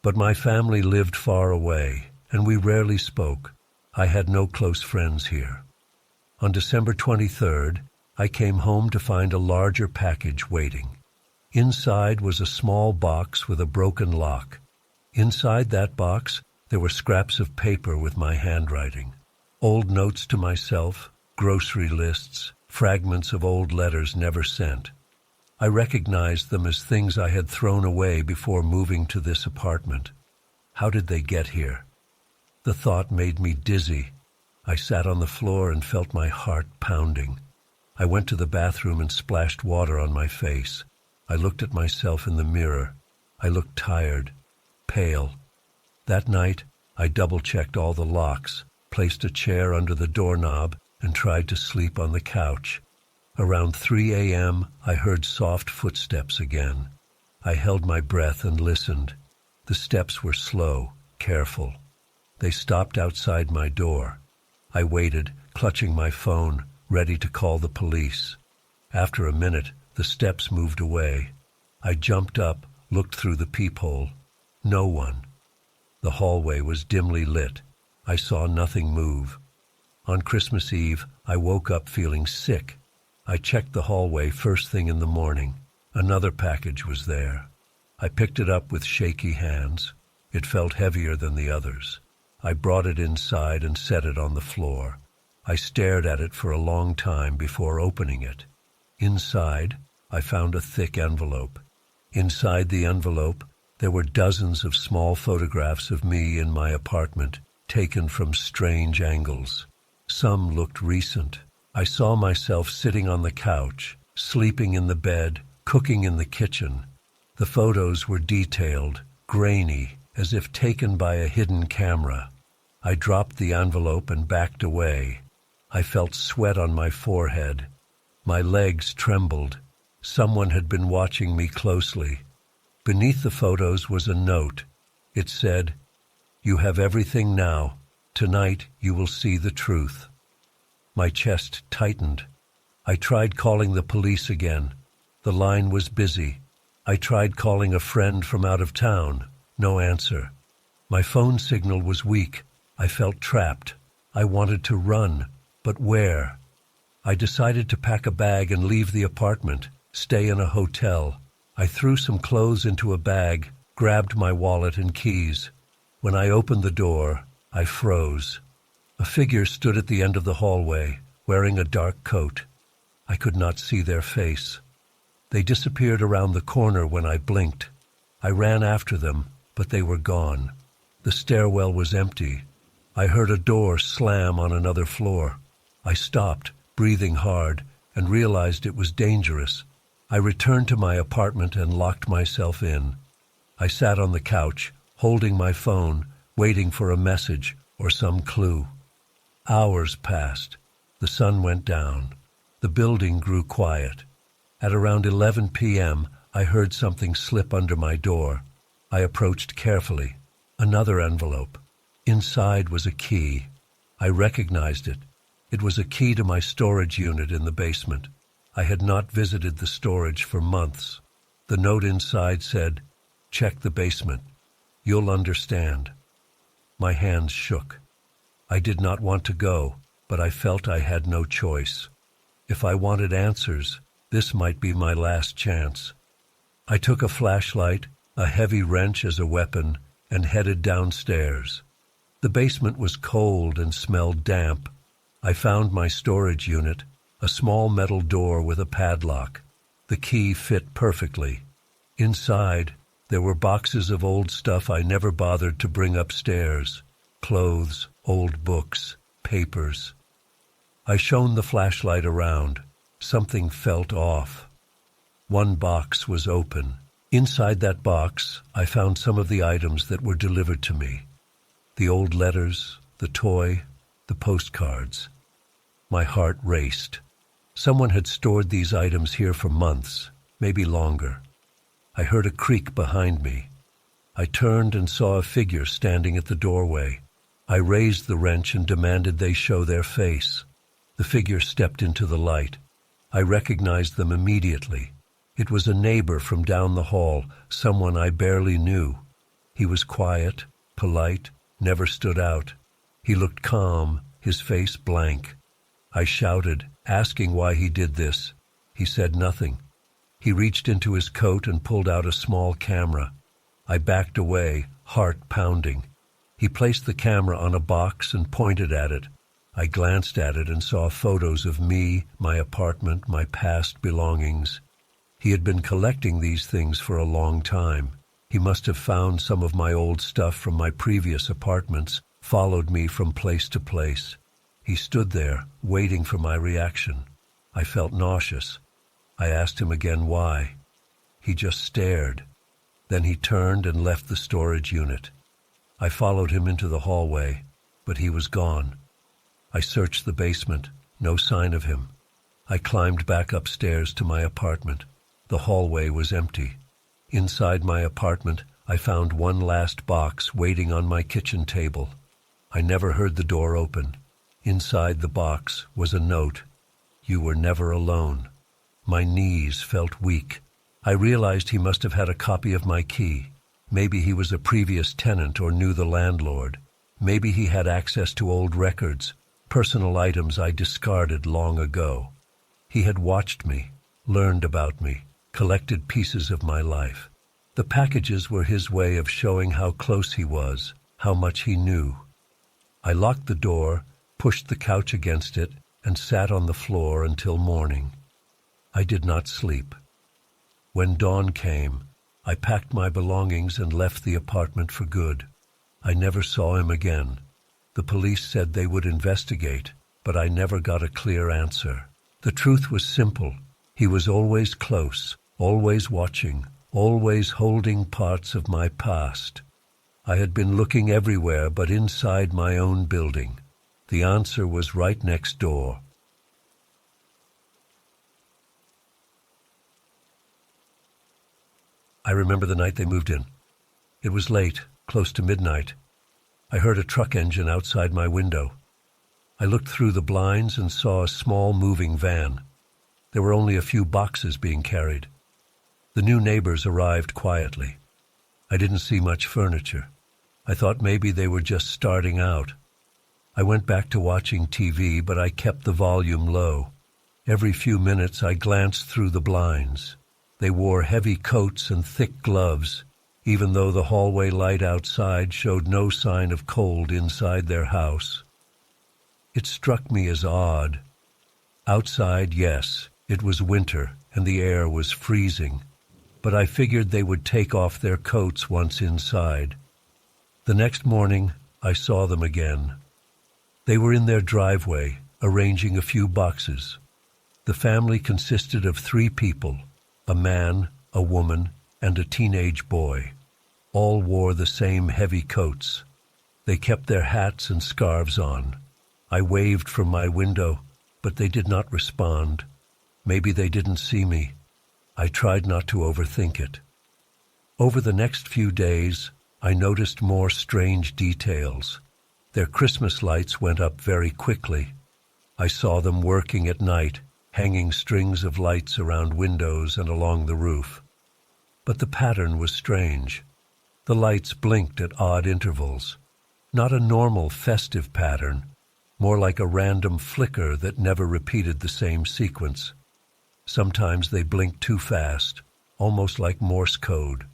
But my family lived far away, and we rarely spoke. I had no close friends here. On December 23rd, I came home to find a larger package waiting. Inside was a small box with a broken lock. Inside that box, there were scraps of paper with my handwriting. Old notes to myself, grocery lists, fragments of old letters never sent. I recognized them as things I had thrown away before moving to this apartment. How did they get here? The thought made me dizzy. I sat on the floor and felt my heart pounding. I went to the bathroom and splashed water on my face. I looked at myself in the mirror. I looked tired, pale. That night, I double-checked all the locks, placed a chair under the doorknob, and tried to sleep on the couch. Around 3 a.m., I heard soft footsteps again. I held my breath and listened. The steps were slow, careful. They stopped outside my door. I waited, clutching my phone, ready to call the police. After a minute, the steps moved away. I jumped up, looked through the peephole. No one. The hallway was dimly lit. I saw nothing move. On Christmas Eve, I woke up feeling sick. I checked the hallway first thing in the morning. Another package was there. I picked it up with shaky hands. It felt heavier than the others. I brought it inside and set it on the floor. I stared at it for a long time before opening it. Inside, I found a thick envelope. Inside the envelope, there were dozens of small photographs of me in my apartment, taken from strange angles. Some looked recent. I saw myself sitting on the couch, sleeping in the bed, cooking in the kitchen. The photos were detailed, grainy, as if taken by a hidden camera. I dropped the envelope and backed away. I felt sweat on my forehead. My legs trembled. Someone had been watching me closely. Beneath the photos was a note. It said, "You have everything now. Tonight you will see the truth." My chest tightened. I tried calling the police again. The line was busy. I tried calling a friend from out of town. No answer. My phone signal was weak. I felt trapped. I wanted to run, but where? I decided to pack a bag and leave the apartment, stay in a hotel. I threw some clothes into a bag, grabbed my wallet and keys. When I opened the door, I froze. A figure stood at the end of the hallway, wearing a dark coat. I could not see their face. They disappeared around the corner when I blinked. I ran after them, but they were gone. The stairwell was empty. I heard a door slam on another floor. I stopped, breathing hard, and realized it was dangerous. I returned to my apartment and locked myself in. I sat on the couch, holding my phone, waiting for a message or some clue. Hours passed. The sun went down. The building grew quiet. At around 11 p.m., I heard something slip under my door. I approached carefully. Another envelope. Inside was a key. I recognized it. It was a key to my storage unit in the basement. I had not visited the storage for months. The note inside said, "Check the basement. You'll understand." My hands shook. I did not want to go, but I felt I had no choice. If I wanted answers, this might be my last chance. I took a flashlight, a heavy wrench as a weapon, and headed downstairs. The basement was cold and smelled damp. I found my storage unit, a small metal door with a padlock. The key fit perfectly. Inside, there were boxes of old stuff I never bothered to bring upstairs. Clothes, old books, papers. I shone the flashlight around. Something felt off. One box was open. Inside that box, I found some of the items that were delivered to me. The old letters, the toy, the postcards. My heart raced. Someone had stored these items here for months, maybe longer. I heard a creak behind me. I turned and saw a figure standing at the doorway. I raised the wrench and demanded they show their face. The figure stepped into the light. I recognized them immediately. It was a neighbor from down the hall, someone I barely knew. He was quiet, polite, never stood out. He looked calm, his face blank. I shouted, asking why he did this. He said nothing. He reached into his coat and pulled out a small camera. I backed away, heart pounding. He placed the camera on a box and pointed at it. I glanced at it and saw photos of me, my apartment, my past belongings. He had been collecting these things for a long time. He must have found some of my old stuff from my previous apartments, followed me from place to place. He stood there, waiting for my reaction. I felt nauseous. I asked him again why. He just stared. Then he turned and left the storage unit. I followed him into the hallway, but he was gone. I searched the basement, no sign of him. I climbed back upstairs to my apartment. The hallway was empty. Inside my apartment, I found one last box waiting on my kitchen table. I never heard the door open. Inside the box was a note. "You were never alone." My knees felt weak. I realized he must have had a copy of my key. Maybe he was a previous tenant or knew the landlord. Maybe he had access to old records, personal items I discarded long ago. He had watched me, learned about me, collected pieces of my life. The packages were his way of showing how close he was, how much he knew. I locked the door, pushed the couch against it, and sat on the floor until morning. I did not sleep. When dawn came, I packed my belongings and left the apartment for good. I never saw him again. The police said they would investigate, but I never got a clear answer. The truth was simple. He was always close, always watching, always holding parts of my past. I had been looking everywhere but inside my own building. The answer was right next door. I remember the night they moved in. It was late, close to midnight. I heard a truck engine outside my window. I looked through the blinds and saw a small moving van. There were only a few boxes being carried. The new neighbors arrived quietly. I didn't see much furniture. I thought maybe they were just starting out. I went back to watching TV, but I kept the volume low. Every few minutes I glanced through the blinds. They wore heavy coats and thick gloves, even though the hallway light outside showed no sign of cold inside their house. It struck me as odd. Outside, yes, it was winter and the air was freezing, but I figured they would take off their coats once inside. The next morning, I saw them again. They were in their driveway, arranging a few boxes. The family consisted of 3 people, a man, a woman, and a teenage boy. All wore the same heavy coats. They kept their hats and scarves on. I waved from my window, but they did not respond. Maybe they didn't see me. I tried not to overthink it. Over the next few days, I noticed more strange details. Their Christmas lights went up very quickly. I saw them working at night, hanging strings of lights around windows and along the roof. But the pattern was strange. The lights blinked at odd intervals. Not a normal festive pattern, more like a random flicker that never repeated the same sequence. Sometimes they blinked too fast, almost like Morse code.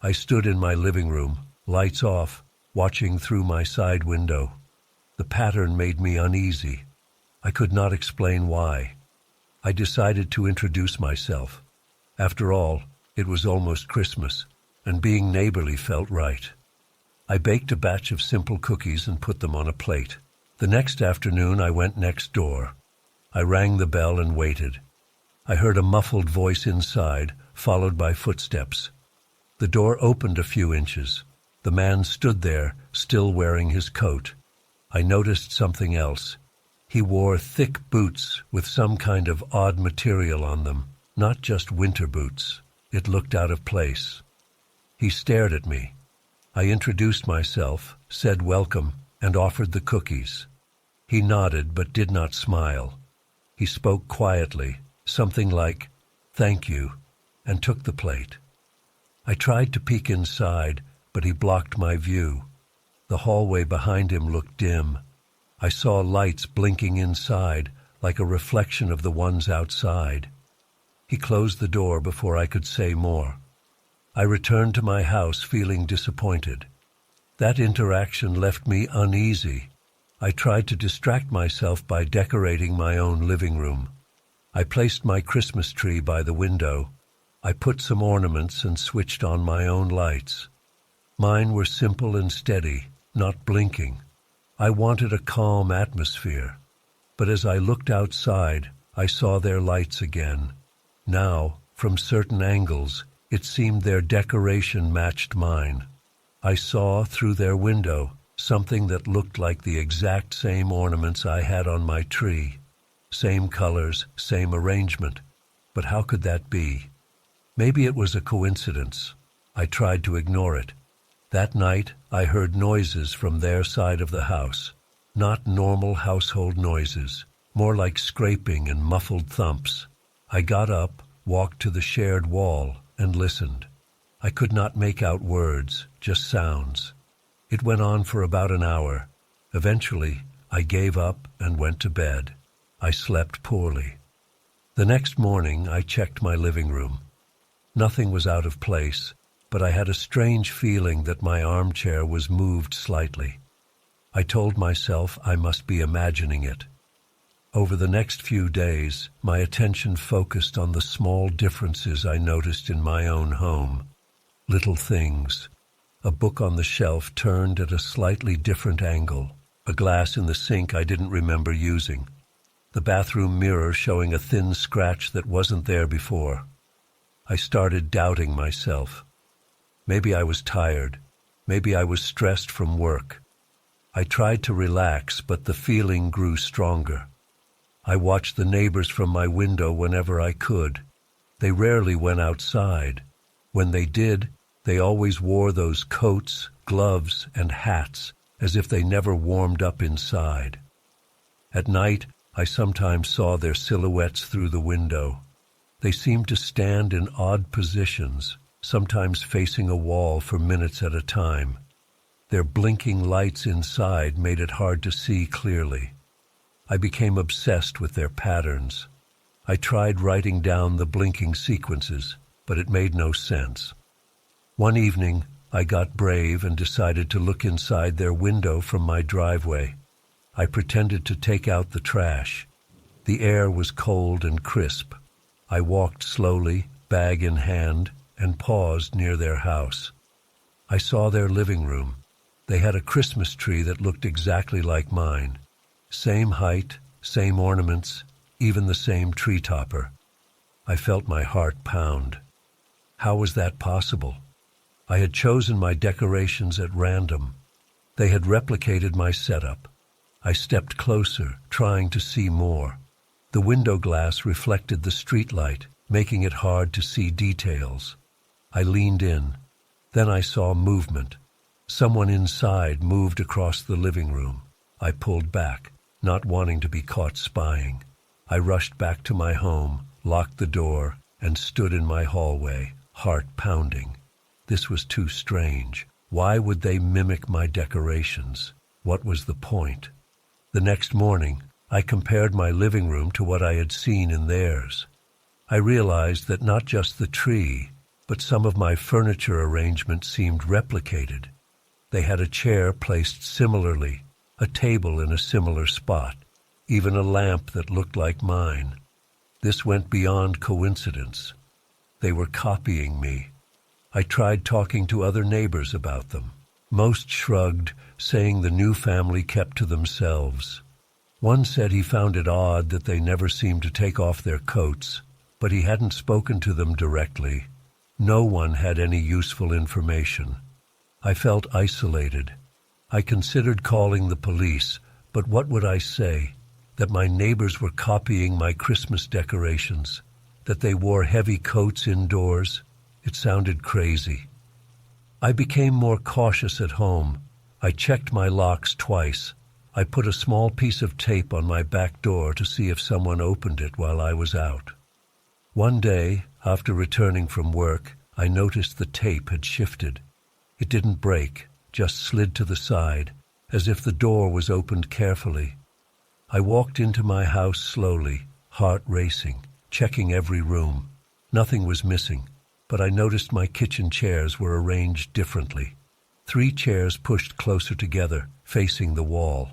I stood in my living room, lights off, watching through my side window. The pattern made me uneasy. I could not explain why. I decided to introduce myself. After all, it was almost Christmas, and being neighborly felt right. I baked a batch of simple cookies and put them on a plate. The next afternoon I went next door. I rang the bell and waited. I heard a muffled voice inside, followed by footsteps. The door opened a few inches. The man stood there, still wearing his coat. I noticed something else. He wore thick boots with some kind of odd material on them, not just winter boots. It looked out of place. He stared at me. I introduced myself, said welcome, and offered the cookies. He nodded but did not smile. He spoke quietly, something like, "Thank you," and took the plate. I tried to peek inside, but he blocked my view. The hallway behind him looked dim. I saw lights blinking inside, like a reflection of the ones outside. He closed the door before I could say more. I returned to my house feeling disappointed. That interaction left me uneasy. I tried to distract myself by decorating my own living room. I placed my Christmas tree by the window. I put some ornaments and switched on my own lights. Mine were simple and steady, not blinking. I wanted a calm atmosphere. But as I looked outside, I saw their lights again. Now, from certain angles, it seemed their decoration matched mine. I saw, through their window, something that looked like the exact same ornaments I had on my tree. Same colors, same arrangement. But how could that be? Maybe it was a coincidence. I tried to ignore it. That night, I heard noises from their side of the house. Not normal household noises, more like scraping and muffled thumps. I got up, walked to the shared wall, and listened. I could not make out words, just sounds. It went on for about an hour. Eventually, I gave up and went to bed. I slept poorly. The next morning, I checked my living room. Nothing was out of place, but I had a strange feeling that my armchair was moved slightly. I told myself I must be imagining it. Over the next few days, my attention focused on the small differences I noticed in my own home. Little things. A book on the shelf turned at a slightly different angle. A glass in the sink I didn't remember using. The bathroom mirror showing a thin scratch that wasn't there before. I started doubting myself. Maybe I was tired. Maybe I was stressed from work. I tried to relax, but the feeling grew stronger. I watched the neighbors from my window whenever I could. They rarely went outside. When they did, they always wore those coats, gloves, and hats as if they never warmed up inside. At night, I sometimes saw their silhouettes through the window. They seemed to stand in odd positions, sometimes facing a wall for minutes at a time. Their blinking lights inside made it hard to see clearly. I became obsessed with their patterns. I tried writing down the blinking sequences, but it made no sense. One evening, I got brave and decided to look inside their window from my driveway. I pretended to take out the trash. The air was cold and crisp. I walked slowly, bag in hand, and paused near their house. I saw their living room. They had a Christmas tree that looked exactly like mine. Same height, same ornaments, even the same tree topper. I felt my heart pound. How was that possible? I had chosen my decorations at random. They had replicated my setup. I stepped closer, trying to see more. The window glass reflected the streetlight, making it hard to see details. I leaned in. Then I saw movement. Someone inside moved across the living room. I pulled back, not wanting to be caught spying. I rushed back to my home, locked the door, and stood in my hallway, heart pounding. This was too strange. Why would they mimic my decorations? What was the point? The next morning, I compared my living room to what I had seen in theirs. I realized that not just the tree, but some of my furniture arrangement seemed replicated. They had a chair placed similarly, a table in a similar spot, even a lamp that looked like mine. This went beyond coincidence. They were copying me. I tried talking to other neighbors about them. Most shrugged, saying the new family kept to themselves. One said he found it odd that they never seemed to take off their coats, but he hadn't spoken to them directly. No one had any useful information. I felt isolated. I considered calling the police, but what would I say? That my neighbors were copying my Christmas decorations? That they wore heavy coats indoors? It sounded crazy. I became more cautious at home. I checked my locks twice. I put a small piece of tape on my back door to see if someone opened it while I was out. One day, after returning from work, I noticed the tape had shifted. It didn't break, just slid to the side, as if the door was opened carefully. I walked into my house slowly, heart racing, checking every room. Nothing was missing, but I noticed my kitchen chairs were arranged differently. 3 chairs pushed closer together, facing the wall.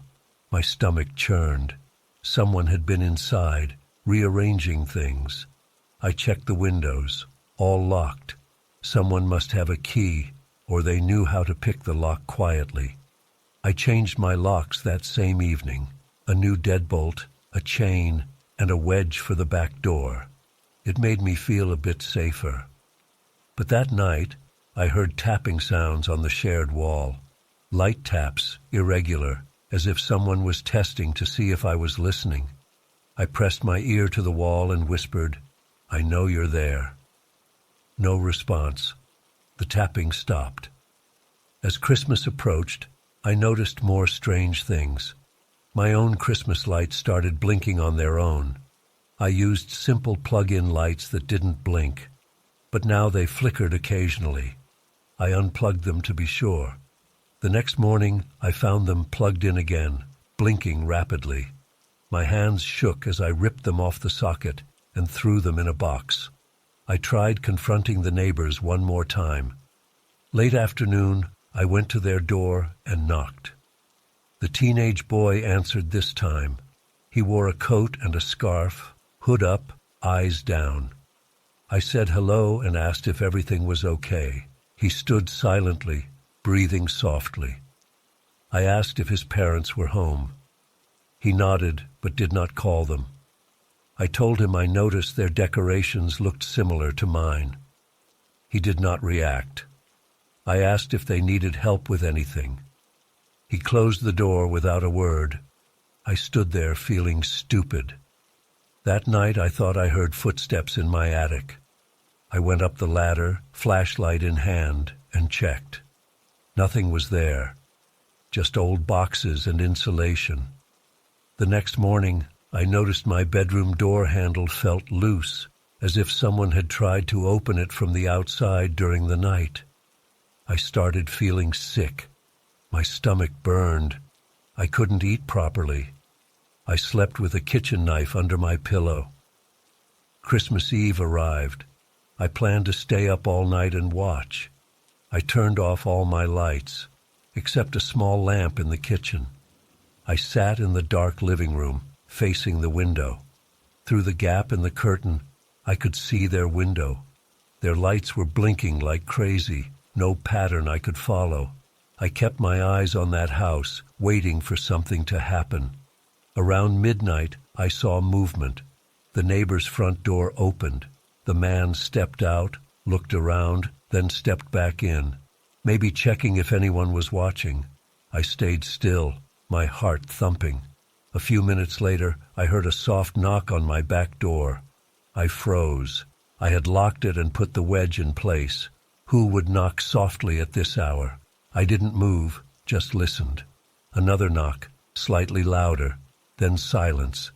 My stomach churned. Someone had been inside, rearranging things. I checked the windows, all locked. Someone must have a key, or they knew how to pick the lock quietly. I changed my locks that same evening. A new deadbolt, a chain, and a wedge for the back door. It made me feel a bit safer. But that night, I heard tapping sounds on the shared wall. Light taps, irregular, as if someone was testing to see if I was listening. I pressed my ear to the wall and whispered, "I know you're there." No response. The tapping stopped. As Christmas approached, I noticed more strange things. My own Christmas lights started blinking on their own. I used simple plug-in lights that didn't blink, but now they flickered occasionally. I unplugged them to be sure. The next morning, I found them plugged in again, blinking rapidly. My hands shook as I ripped them off the socket and threw them in a box. I tried confronting the neighbors one more time. Late afternoon, I went to their door and knocked. The teenage boy answered this time. He wore a coat and a scarf, hood up, eyes down. I said hello and asked if everything was okay. He stood silently, breathing softly. I asked if his parents were home. He nodded, but did not call them. I told him I noticed their decorations looked similar to mine. He did not react. I asked if they needed help with anything. He closed the door without a word. I stood there feeling stupid. That night I thought I heard footsteps in my attic. I went up the ladder, flashlight in hand, and checked. Nothing was there, just old boxes and insulation. The next morning, I noticed my bedroom door handle felt loose, as if someone had tried to open it from the outside during the night. I started feeling sick. My stomach burned. I couldn't eat properly. I slept with a kitchen knife under my pillow. Christmas Eve arrived. I planned to stay up all night and watch. I turned off all my lights, except a small lamp in the kitchen. I sat in the dark living room, facing the window. Through the gap in the curtain, I could see their window. Their lights were blinking like crazy, no pattern I could follow. I kept my eyes on that house, waiting for something to happen. Around midnight, I saw movement. The neighbor's front door opened. The man stepped out, looked around, then stepped back in, maybe checking if anyone was watching. I stayed still, my heart thumping. A few minutes later, I heard a soft knock on my back door. I froze. I had locked it and put the wedge in place. Who would knock softly at this hour? I didn't move, just listened. Another knock, slightly louder, then silence.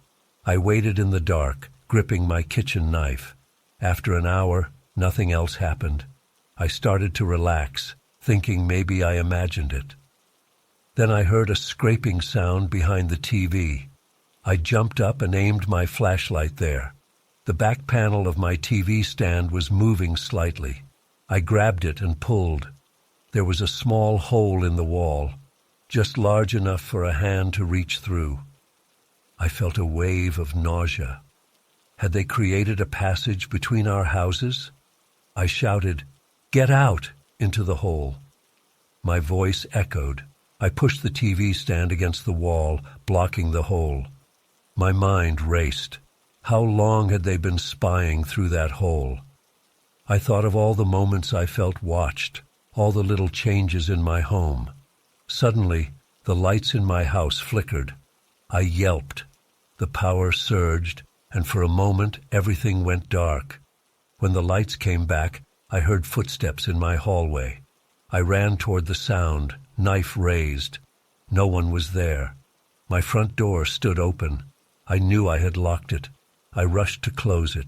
I waited in the dark, gripping my kitchen knife. After an hour, nothing else happened. I started to relax, thinking maybe I imagined it. Then I heard a scraping sound behind the TV. I jumped up and aimed my flashlight there. The back panel of my TV stand was moving slightly. I grabbed it and pulled. There was a small hole in the wall, just large enough for a hand to reach through. I felt a wave of nausea. Had they created a passage between our houses? I shouted, "Get out!" into the hole. My voice echoed. I pushed the TV stand against the wall, blocking the hole. My mind raced. How long had they been spying through that hole? I thought of all the moments I felt watched, all the little changes in my home. Suddenly, the lights in my house flickered. I yelped. The power surged, and for a moment everything went dark. When the lights came back, I heard footsteps in my hallway. I ran toward the sound, knife raised. No one was there. My front door stood open. I knew I had locked it. I rushed to close it.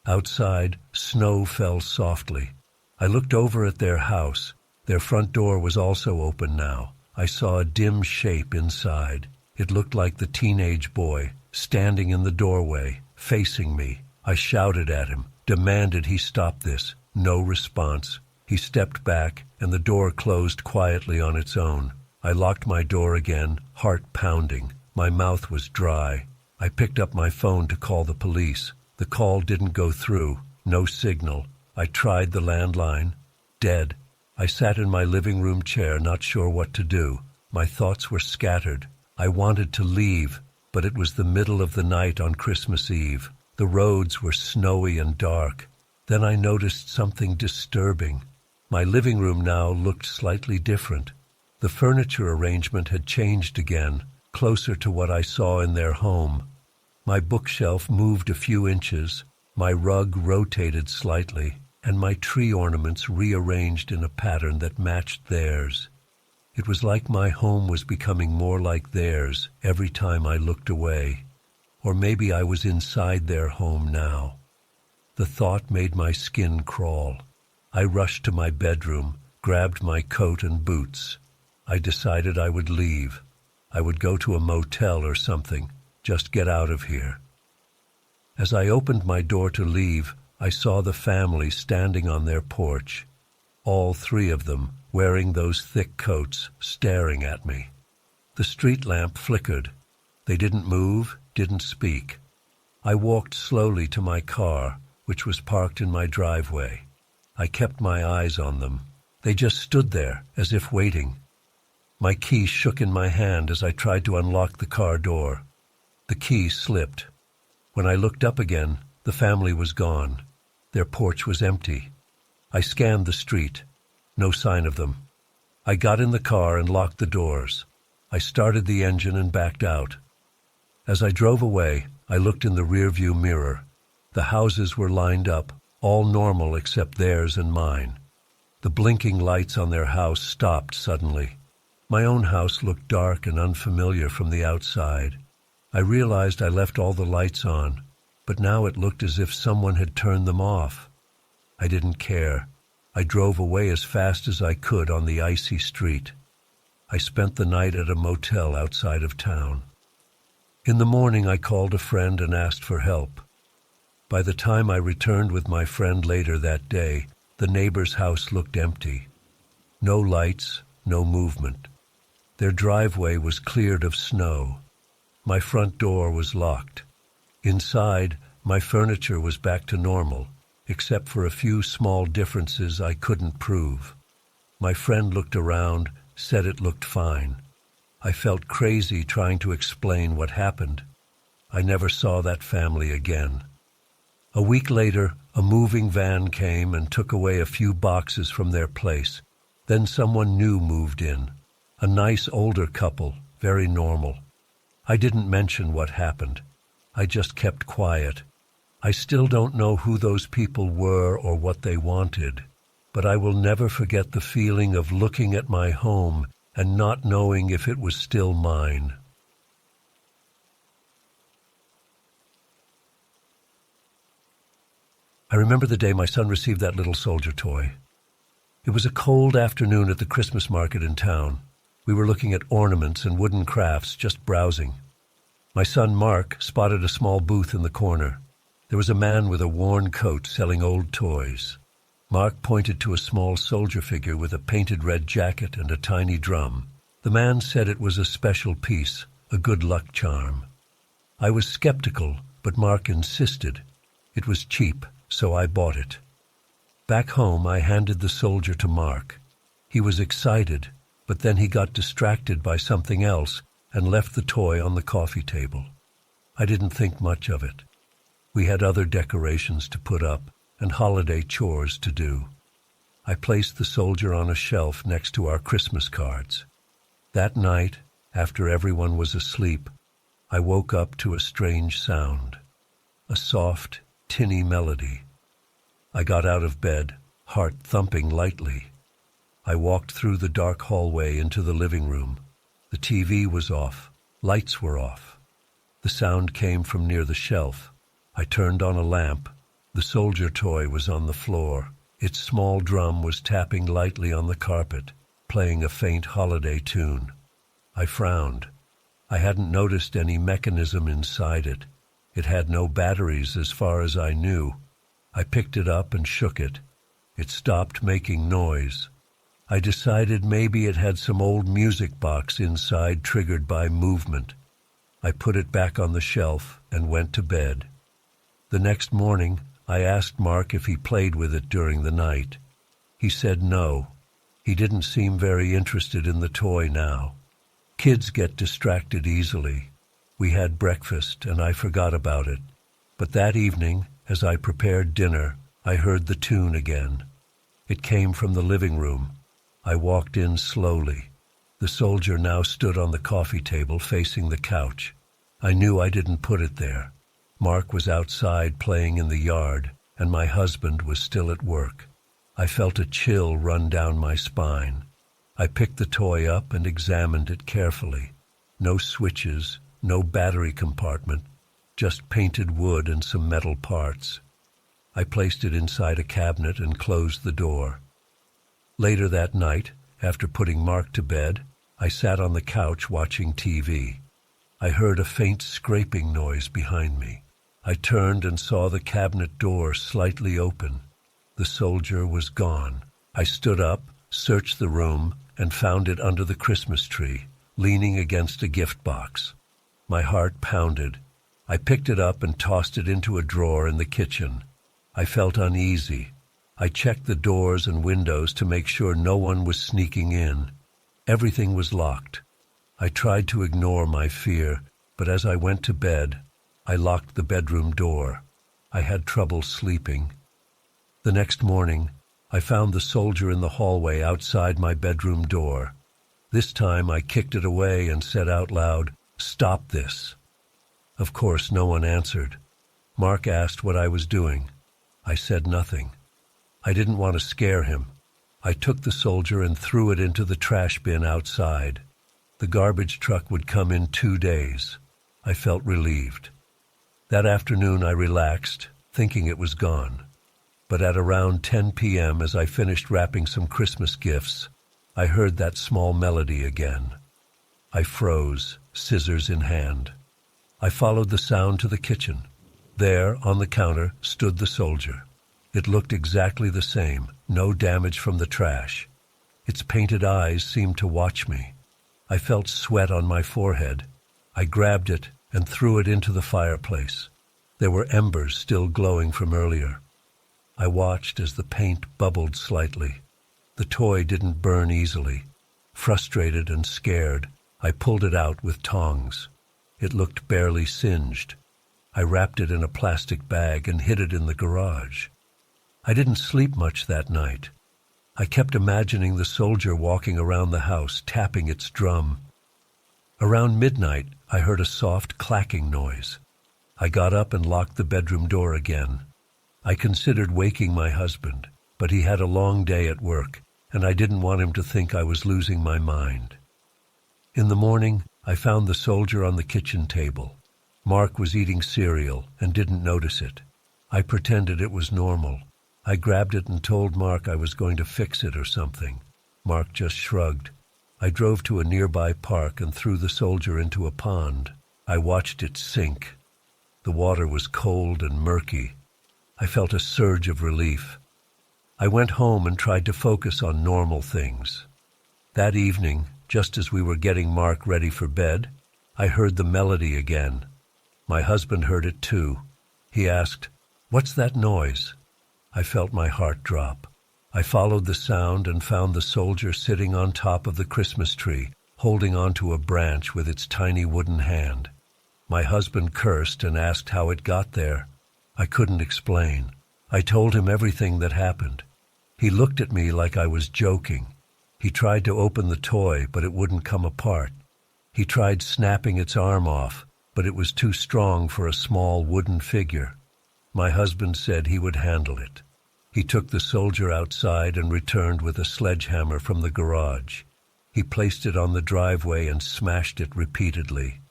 Outside, snow fell softly. I looked over at their house. Their front door was also open now. I saw a dim shape inside. It looked like the teenage boy, standing in the doorway, facing me. I shouted at him, demanded he stop this. No response. He stepped back, and the door closed quietly on its own. I locked my door again, heart pounding. My mouth was dry. I picked up my phone to call the police. The call didn't go through. No signal. I tried the landline. Dead. I sat in my living room chair, not sure what to do. My thoughts were scattered. I wanted to leave, but it was the middle of the night on Christmas Eve. The roads were snowy and dark. Then I noticed something disturbing. My living room now looked slightly different. The furniture arrangement had changed again, closer to what I saw in their home. My bookshelf moved a few inches, my rug rotated slightly, and my tree ornaments rearranged in a pattern that matched theirs. It was like my home was becoming more like theirs every time I looked away. Or maybe I was inside their home now. The thought made my skin crawl. I rushed to my bedroom, grabbed my coat and boots. I decided I would leave. I would go to a motel or something, just get out of here. As I opened my door to leave, I saw the family standing on their porch. All three of them, wearing those thick coats, staring at me. The street lamp flickered. They didn't move, didn't speak. I walked slowly to my car, which was parked in my driveway. I kept my eyes on them. They just stood there, as if waiting. My key shook in my hand as I tried to unlock the car door. The key slipped. When I looked up again, the family was gone. Their porch was empty. I scanned the street. No sign of them. I got in the car and locked the doors. I started the engine and backed out. As I drove away, I looked in the rearview mirror. The houses were lined up, all normal except theirs and mine. The blinking lights on their house stopped suddenly. My own house looked dark and unfamiliar from the outside. I realized I left all the lights on, but now it looked as if someone had turned them off. I didn't care. I drove away as fast as I could on the icy street. I spent the night at a motel outside of town. In the morning, I called a friend and asked for help. By the time I returned with my friend later that day, the neighbor's house looked empty. No lights, no movement. Their driveway was cleared of snow. My front door was locked. Inside, my furniture was back to normal, except for a few small differences I couldn't prove. My friend looked around, said it looked fine. I felt crazy trying to explain what happened. I never saw that family again. A week later, a moving van came and took away a few boxes from their place. Then someone new moved in. A nice older couple, very normal. I didn't mention what happened. I just kept quiet. I still don't know who those people were or what they wanted, but I will never forget the feeling of looking at my home and not knowing if it was still mine. I remember the day my son received that little soldier toy. It was a cold afternoon at the Christmas market in town. We were looking at ornaments and wooden crafts, just browsing. My son Mark spotted a small booth in the corner. There was a man with a worn coat selling old toys. Mark pointed to a small soldier figure with a painted red jacket and a tiny drum. The man said it was a special piece, a good luck charm. I was skeptical, but Mark insisted. It was cheap, so I bought it. Back home, I handed the soldier to Mark. He was excited, but then he got distracted by something else and left the toy on the coffee table. I didn't think much of it. We had other decorations to put up and holiday chores to do. I placed the soldier on a shelf next to our Christmas cards. That night, after everyone was asleep, I woke up to a strange sound, a soft, tinny melody. I got out of bed, heart thumping lightly. I walked through the dark hallway into the living room. The TV was off, lights were off. The sound came from near the shelf. I turned on a lamp. The soldier toy was on the floor. Its small drum was tapping lightly on the carpet, playing a faint holiday tune. I frowned. I hadn't noticed any mechanism inside it. It had no batteries as far as I knew. I picked it up and shook it. It stopped making noise. I decided maybe it had some old music box inside triggered by movement. I put it back on the shelf and went to bed. The next morning, I asked Mark if he played with it during the night. He said no. He didn't seem very interested in the toy now. Kids get distracted easily. We had breakfast, and I forgot about it. But that evening, as I prepared dinner, I heard the tune again. It came from the living room. I walked in slowly. The soldier now stood on the coffee table facing the couch. I knew I didn't put it there. Mark was outside playing in the yard, and my husband was still at work. I felt a chill run down my spine. I picked the toy up and examined it carefully. No switches, no battery compartment, just painted wood and some metal parts. I placed it inside a cabinet and closed the door. Later that night, after putting Mark to bed, I sat on the couch watching TV. I heard a faint scraping noise behind me. I turned and saw the cabinet door slightly open. The soldier was gone. I stood up, searched the room, and found it under the Christmas tree, leaning against a gift box. My heart pounded. I picked it up and tossed it into a drawer in the kitchen. I felt uneasy. I checked the doors and windows to make sure no one was sneaking in. Everything was locked. I tried to ignore my fear, but as I went to bed, I locked the bedroom door. I had trouble sleeping. The next morning, I found the soldier in the hallway outside my bedroom door. This time I kicked it away and said out loud, "Stop this." Of course, no one answered. Mark asked what I was doing. I said nothing. I didn't want to scare him. I took the soldier and threw it into the trash bin outside. The garbage truck would come in 2 days. I felt relieved. That afternoon I relaxed, thinking it was gone. But at around 10 p.m., as I finished wrapping some Christmas gifts, I heard that small melody again. I froze, scissors in hand. I followed the sound to the kitchen. There, on the counter, stood the soldier. It looked exactly the same, no damage from the trash. Its painted eyes seemed to watch me. I felt sweat on my forehead. I grabbed it and threw it into the fireplace. There were embers still glowing from earlier. I watched as the paint bubbled slightly. The toy didn't burn easily. Frustrated and scared, I pulled it out with tongs. It looked barely singed. I wrapped it in a plastic bag and hid it in the garage. I didn't sleep much that night. I kept imagining the soldier walking around the house, tapping its drum. Around midnight, I heard a soft clacking noise. I got up and locked the bedroom door again. I considered waking my husband, but he had a long day at work, and I didn't want him to think I was losing my mind. In the morning, I found the soldier on the kitchen table. Mark was eating cereal and didn't notice it. I pretended it was normal. I grabbed it and told Mark I was going to fix it or something. Mark just shrugged. I drove to a nearby park and threw the soldier into a pond. I watched it sink. The water was cold and murky. I felt a surge of relief. I went home and tried to focus on normal things. That evening, just as we were getting Mark ready for bed, I heard the melody again. My husband heard it too. He asked, "What's that noise?" I felt my heart drop. I followed the sound and found the soldier sitting on top of the Christmas tree, holding onto a branch with its tiny wooden hand. My husband cursed and asked how it got there. I couldn't explain. I told him everything that happened. He looked at me like I was joking. He tried to open the toy, but it wouldn't come apart. He tried snapping its arm off, but it was too strong for a small wooden figure. My husband said he would handle it. He took the soldier outside and returned with a sledgehammer from the garage. He placed it on the driveway and smashed it repeatedly.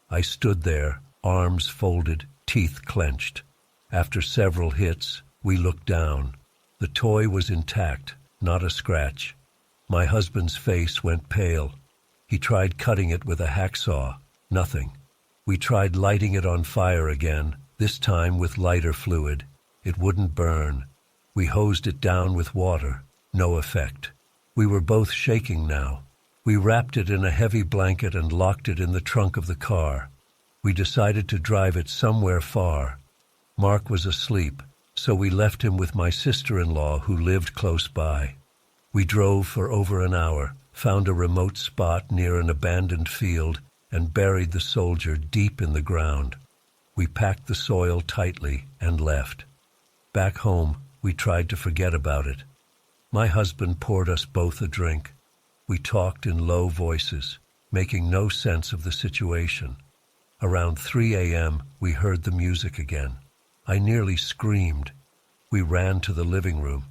I stood there, arms folded, teeth clenched. After several hits, we looked down. The toy was intact, not a scratch. My husband's face went pale. He tried cutting it with a hacksaw. Nothing. We tried lighting it on fire again, this time with lighter fluid. It wouldn't burn. We hosed it down with water. No effect. We were both shaking now. We wrapped it in a heavy blanket and locked it in the trunk of the car. We decided to drive it somewhere far. Mark was asleep, so we left him with my sister-in-law who lived close by. We drove for over an hour, found a remote spot near an abandoned field, and buried the soldier deep in the ground. We packed the soil tightly and left. Back home, we tried to forget about it. My husband poured us both a drink. We talked in low voices, making no sense of the situation. Around 3 a.m., we heard the music again. I nearly screamed. We ran to the living room.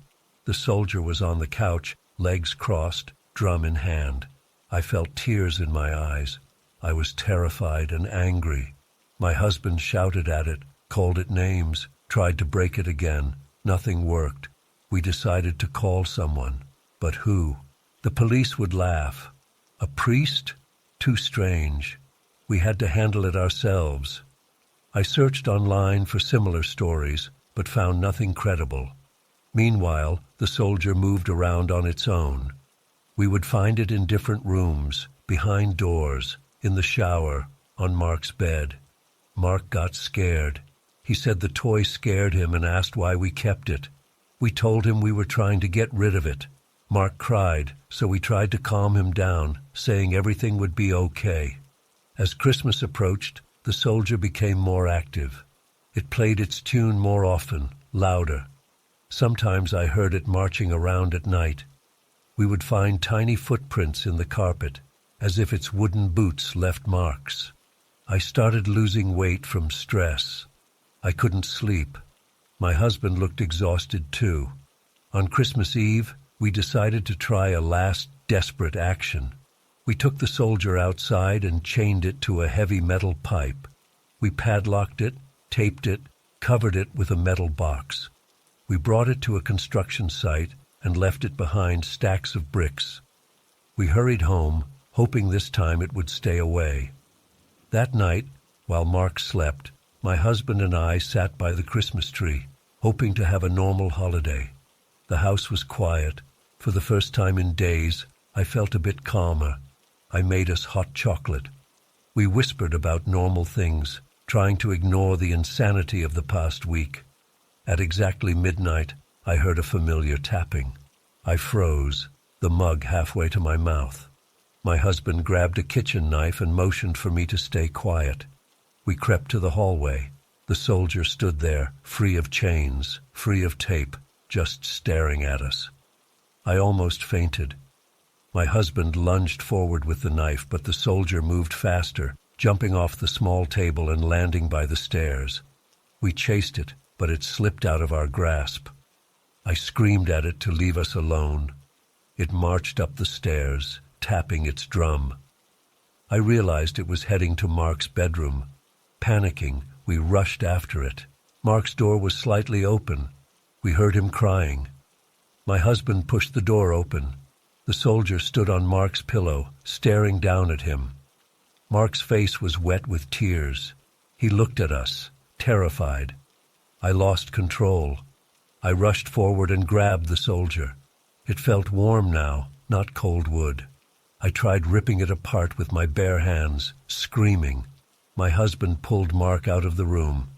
The soldier was on the couch, legs crossed, drum in hand. I felt tears in my eyes. I was terrified and angry. My husband shouted at it, called it names, tried to break it again. Nothing worked. We decided to call someone. But who? The police would laugh. A priest? Too strange. We had to handle it ourselves. I searched online for similar stories, but found nothing credible. Meanwhile, the soldier moved around on its own. We would find it in different rooms, behind doors, in the shower, on Mark's bed. Mark got scared. He said the toy scared him and asked why we kept it. We told him we were trying to get rid of it. Mark cried, so we tried to calm him down, saying everything would be okay. As Christmas approached, the soldier became more active. It played its tune more often, louder. Sometimes I heard it marching around at night. We would find tiny footprints in the carpet, as if its wooden boots left marks. I started losing weight from stress. I couldn't sleep. My husband looked exhausted too. On Christmas Eve, we decided to try a last desperate action. We took the soldier outside and chained it to a heavy metal pipe. We padlocked it, taped it, covered it with a metal box. We brought it to a construction site and left it behind stacks of bricks. We hurried home, hoping this time it would stay away. That night, while Mark slept, my husband and I sat by the Christmas tree, hoping to have a normal holiday. The house was quiet. For the first time in days, I felt a bit calmer. I made us hot chocolate. We whispered about normal things, trying to ignore the insanity of the past week. At exactly midnight, I heard a familiar tapping. I froze, the mug halfway to my mouth. My husband grabbed a kitchen knife and motioned for me to stay quiet. We crept to the hallway. The soldier stood there, free of chains, free of tape, just staring at us. I almost fainted. My husband lunged forward with the knife, but the soldier moved faster, jumping off the small table and landing by the stairs. We chased it, but it slipped out of our grasp. I screamed at it to leave us alone. It marched up the stairs, tapping its drum. I realized it was heading to Mark's bedroom. Panicking, we rushed after it. Mark's door was slightly open. We heard him crying. My husband pushed the door open. The soldier stood on Mark's pillow, staring down at him. Mark's face was wet with tears. He looked at us, terrified. I lost control. I rushed forward and grabbed the soldier. It felt warm now, not cold wood. I tried ripping it apart with my bare hands, screaming. My husband pulled Mark out of the room.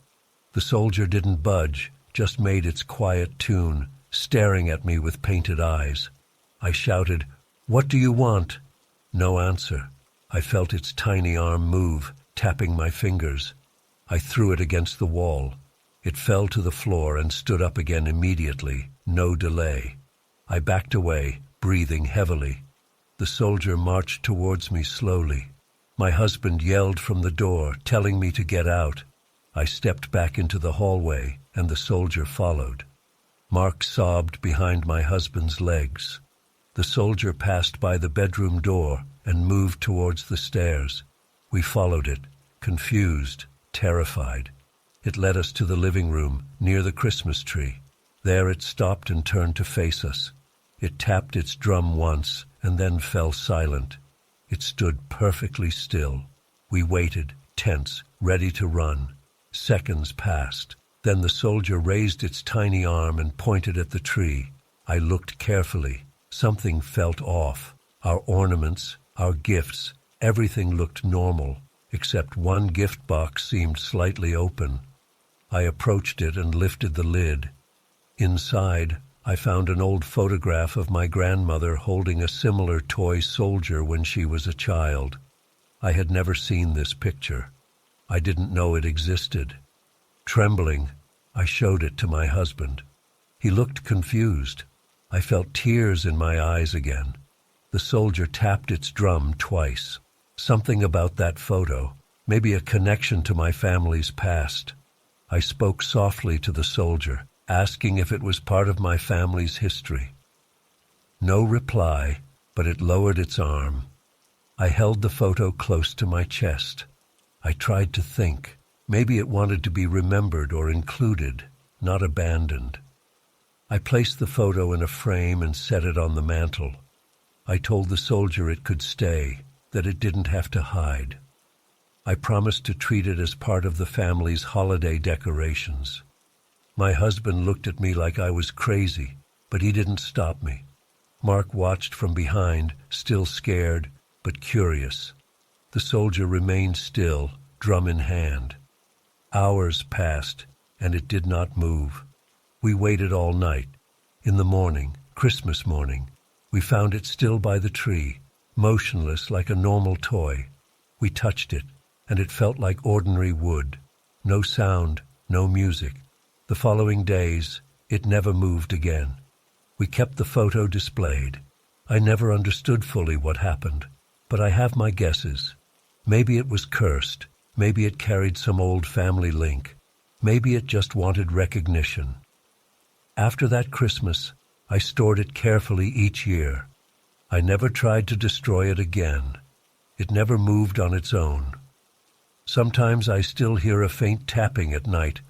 The soldier didn't budge, just made its quiet tune, staring at me with painted eyes. I shouted, "What do you want?" No answer. I felt its tiny arm move, tapping my fingers. I threw it against the wall. It fell to the floor and stood up again immediately, no delay. I backed away, breathing heavily. The soldier marched towards me slowly. My husband yelled from the door, telling me to get out. I stepped back into the hallway, and the soldier followed. Mark sobbed behind my husband's legs. The soldier passed by the bedroom door and moved towards the stairs. We followed it, confused, terrified. It led us to the living room, near the Christmas tree. There it stopped and turned to face us. It tapped its drum once and then fell silent. It stood perfectly still. We waited, tense, ready to run. Seconds passed. Then the soldier raised its tiny arm and pointed at the tree. I looked carefully. Something felt off. Our ornaments, our gifts, everything looked normal, except one gift box seemed slightly open. I approached it and lifted the lid. Inside, I found an old photograph of my grandmother holding a similar toy soldier when she was a child. I had never seen this picture. I didn't know it existed. Trembling, I showed it to my husband. He looked confused. I felt tears in my eyes again. The soldier tapped its drum twice. Something about that photo, maybe a connection to my family's past. I spoke softly to the soldier, asking if it was part of my family's history. No reply, but it lowered its arm. I held the photo close to my chest. I tried to think. Maybe it wanted to be remembered or included, not abandoned. I placed the photo in a frame and set it on the mantel. I told the soldier it could stay, that it didn't have to hide. I promised to treat it as part of the family's holiday decorations. My husband looked at me like I was crazy, but he didn't stop me. Mark watched from behind, still scared, but curious. The soldier remained still, drum in hand. Hours passed, and it did not move. We waited all night. In the morning, Christmas morning, we found it still by the tree, motionless like a normal toy. We touched it, and it felt like ordinary wood. No sound, no music. The following days, it never moved again. We kept the photo displayed. I never understood fully what happened, but I have my guesses. Maybe it was cursed. Maybe it carried some old family link. Maybe it just wanted recognition. After that Christmas, I stored it carefully each year. I never tried to destroy it again. It never moved on its own. Sometimes I still hear a faint tapping at night,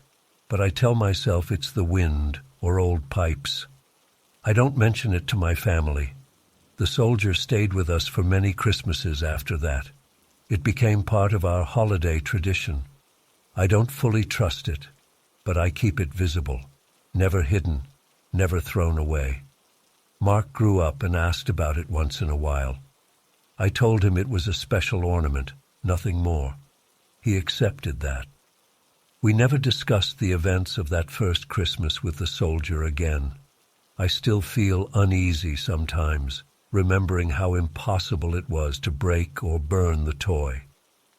but I tell myself it's the wind or old pipes. I don't mention it to my family. The soldier stayed with us for many Christmases after that. It became part of our holiday tradition. I don't fully trust it, but I keep it visible, never hidden, never thrown away. Mark grew up and asked about it once in a while. I told him it was a special ornament, nothing more. He accepted that. We never discussed the events of that first Christmas with the soldier again. I still feel uneasy sometimes, remembering how impossible it was to break or burn the toy,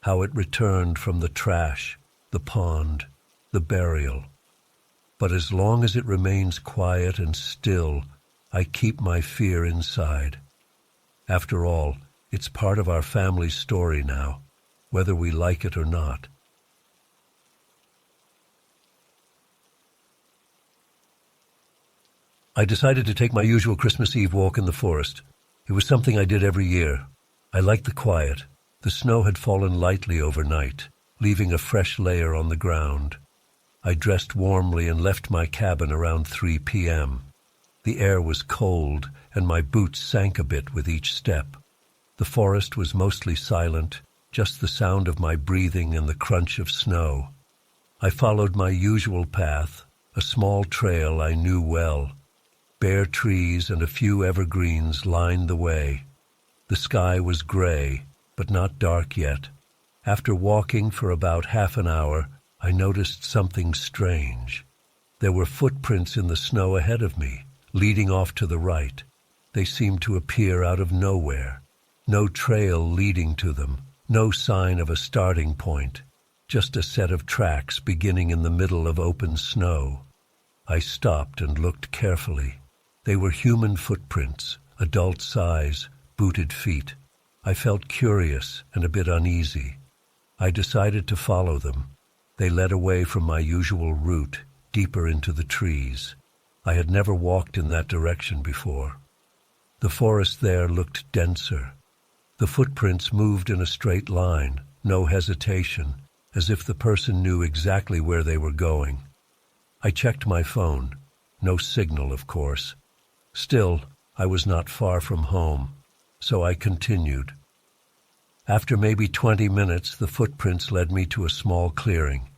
how it returned from the trash, the pond, the burial. But as long as it remains quiet and still, I keep my fear inside. After all, it's part of our family's story now, whether we like it or not. I decided to take my usual Christmas Eve walk in the forest. It was something I did every year. I liked the quiet. The snow had fallen lightly overnight, leaving a fresh layer on the ground. I dressed warmly and left my cabin around 3 p.m. The air was cold, and my boots sank a bit with each step. The forest was mostly silent, just the sound of my breathing and the crunch of snow. I followed my usual path, a small trail I knew well. Bare trees and a few evergreens lined the way. The sky was gray, but not dark yet. After walking for about half an hour, I noticed something strange. There were footprints in the snow ahead of me, leading off to the right. They seemed to appear out of nowhere. No trail leading to them, no sign of a starting point, just a set of tracks beginning in the middle of open snow. I stopped and looked carefully. They were human footprints, adult size, booted feet. I felt curious and a bit uneasy. I decided to follow them. They led away from my usual route, deeper into the trees. I had never walked in that direction before. The forest there looked denser. The footprints moved in a straight line, no hesitation, as if the person knew exactly where they were going. I checked my phone. No signal, of course. Still, I was not far from home, so I continued. After maybe 20 minutes, the footprints led me to a small clearing.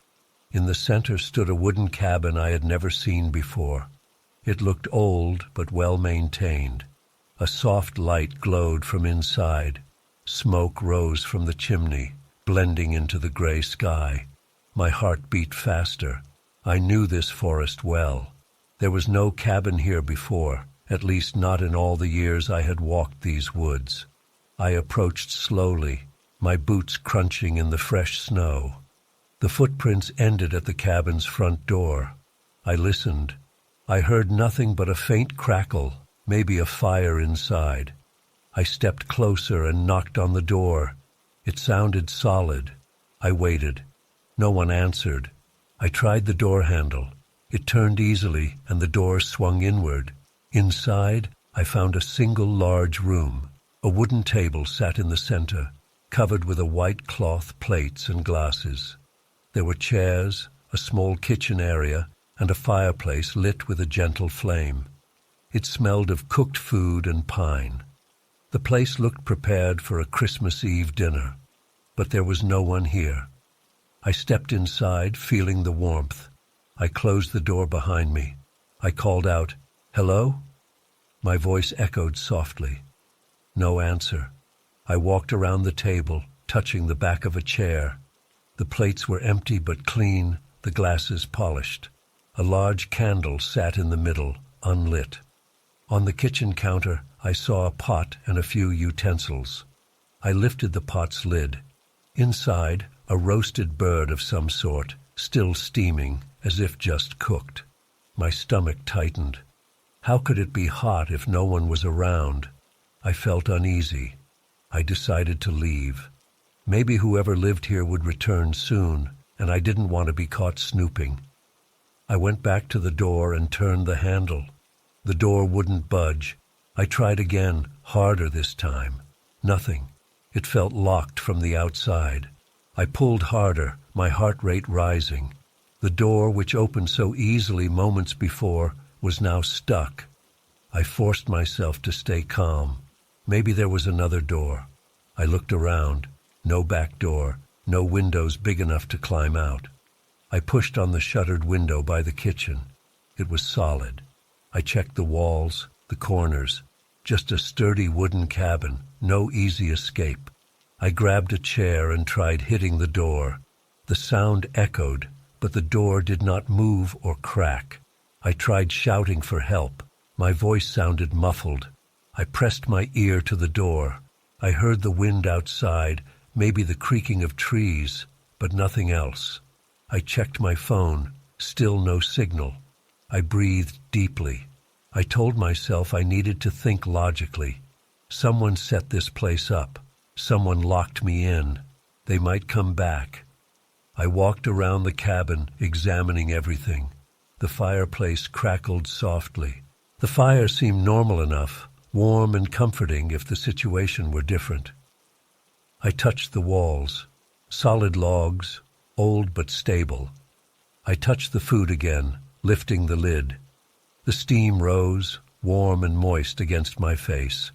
In the center stood a wooden cabin I had never seen before. It looked old but well-maintained. A soft light glowed from inside. Smoke rose from the chimney, blending into the gray sky. My heart beat faster. I knew this forest well. There was no cabin here before, at least not in all the years I had walked these woods. I approached slowly, my boots crunching in the fresh snow. The footprints ended at the cabin's front door. I listened. I heard nothing but a faint crackle, maybe a fire inside. I stepped closer and knocked on the door. It sounded solid. I waited. No one answered. I tried the door handle. It turned easily, and the door swung inward. Inside, I found a single large room. A wooden table sat in the center, covered with a white cloth, plates and glasses. There were chairs, a small kitchen area, and a fireplace lit with a gentle flame. It smelled of cooked food and pine. The place looked prepared for a Christmas Eve dinner, but there was no one here. I stepped inside, feeling the warmth. I closed the door behind me. I called out, "Hello?" My voice echoed softly. No answer. I walked around the table, touching the back of a chair. The plates were empty but clean, the glasses polished. A large candle sat in the middle, unlit. On the kitchen counter, I saw a pot and a few utensils. I lifted the pot's lid. Inside, a roasted bird of some sort, still steaming, as if just cooked. My stomach tightened. How could it be hot if no one was around? I felt uneasy. I decided to leave. Maybe whoever lived here would return soon, and I didn't want to be caught snooping. I went back to the door and turned the handle. The door wouldn't budge. I tried again, harder this time. Nothing. It felt locked from the outside. I pulled harder, my heart rate rising. The door, which opened so easily moments before, was now stuck. I forced myself to stay calm. Maybe there was another door. I looked around. No back door, no windows big enough to climb out. I pushed on the shuttered window by the kitchen. It was solid. I checked the walls, the corners. Just a sturdy wooden cabin, no easy escape. I grabbed a chair and tried hitting the door. The sound echoed, but the door did not move or crack. I tried shouting for help. My voice sounded muffled. I pressed my ear to the door. I heard the wind outside, maybe the creaking of trees, but nothing else. I checked my phone, still no signal. I breathed deeply. I told myself I needed to think logically. Someone set this place up. Someone locked me in. They might come back. I walked around the cabin, examining everything. The fireplace crackled softly. The fire seemed normal enough, warm and comforting if the situation were different. I touched the walls. Solid logs, old but stable. I touched the food again, lifting the lid. The steam rose, warm and moist against my face.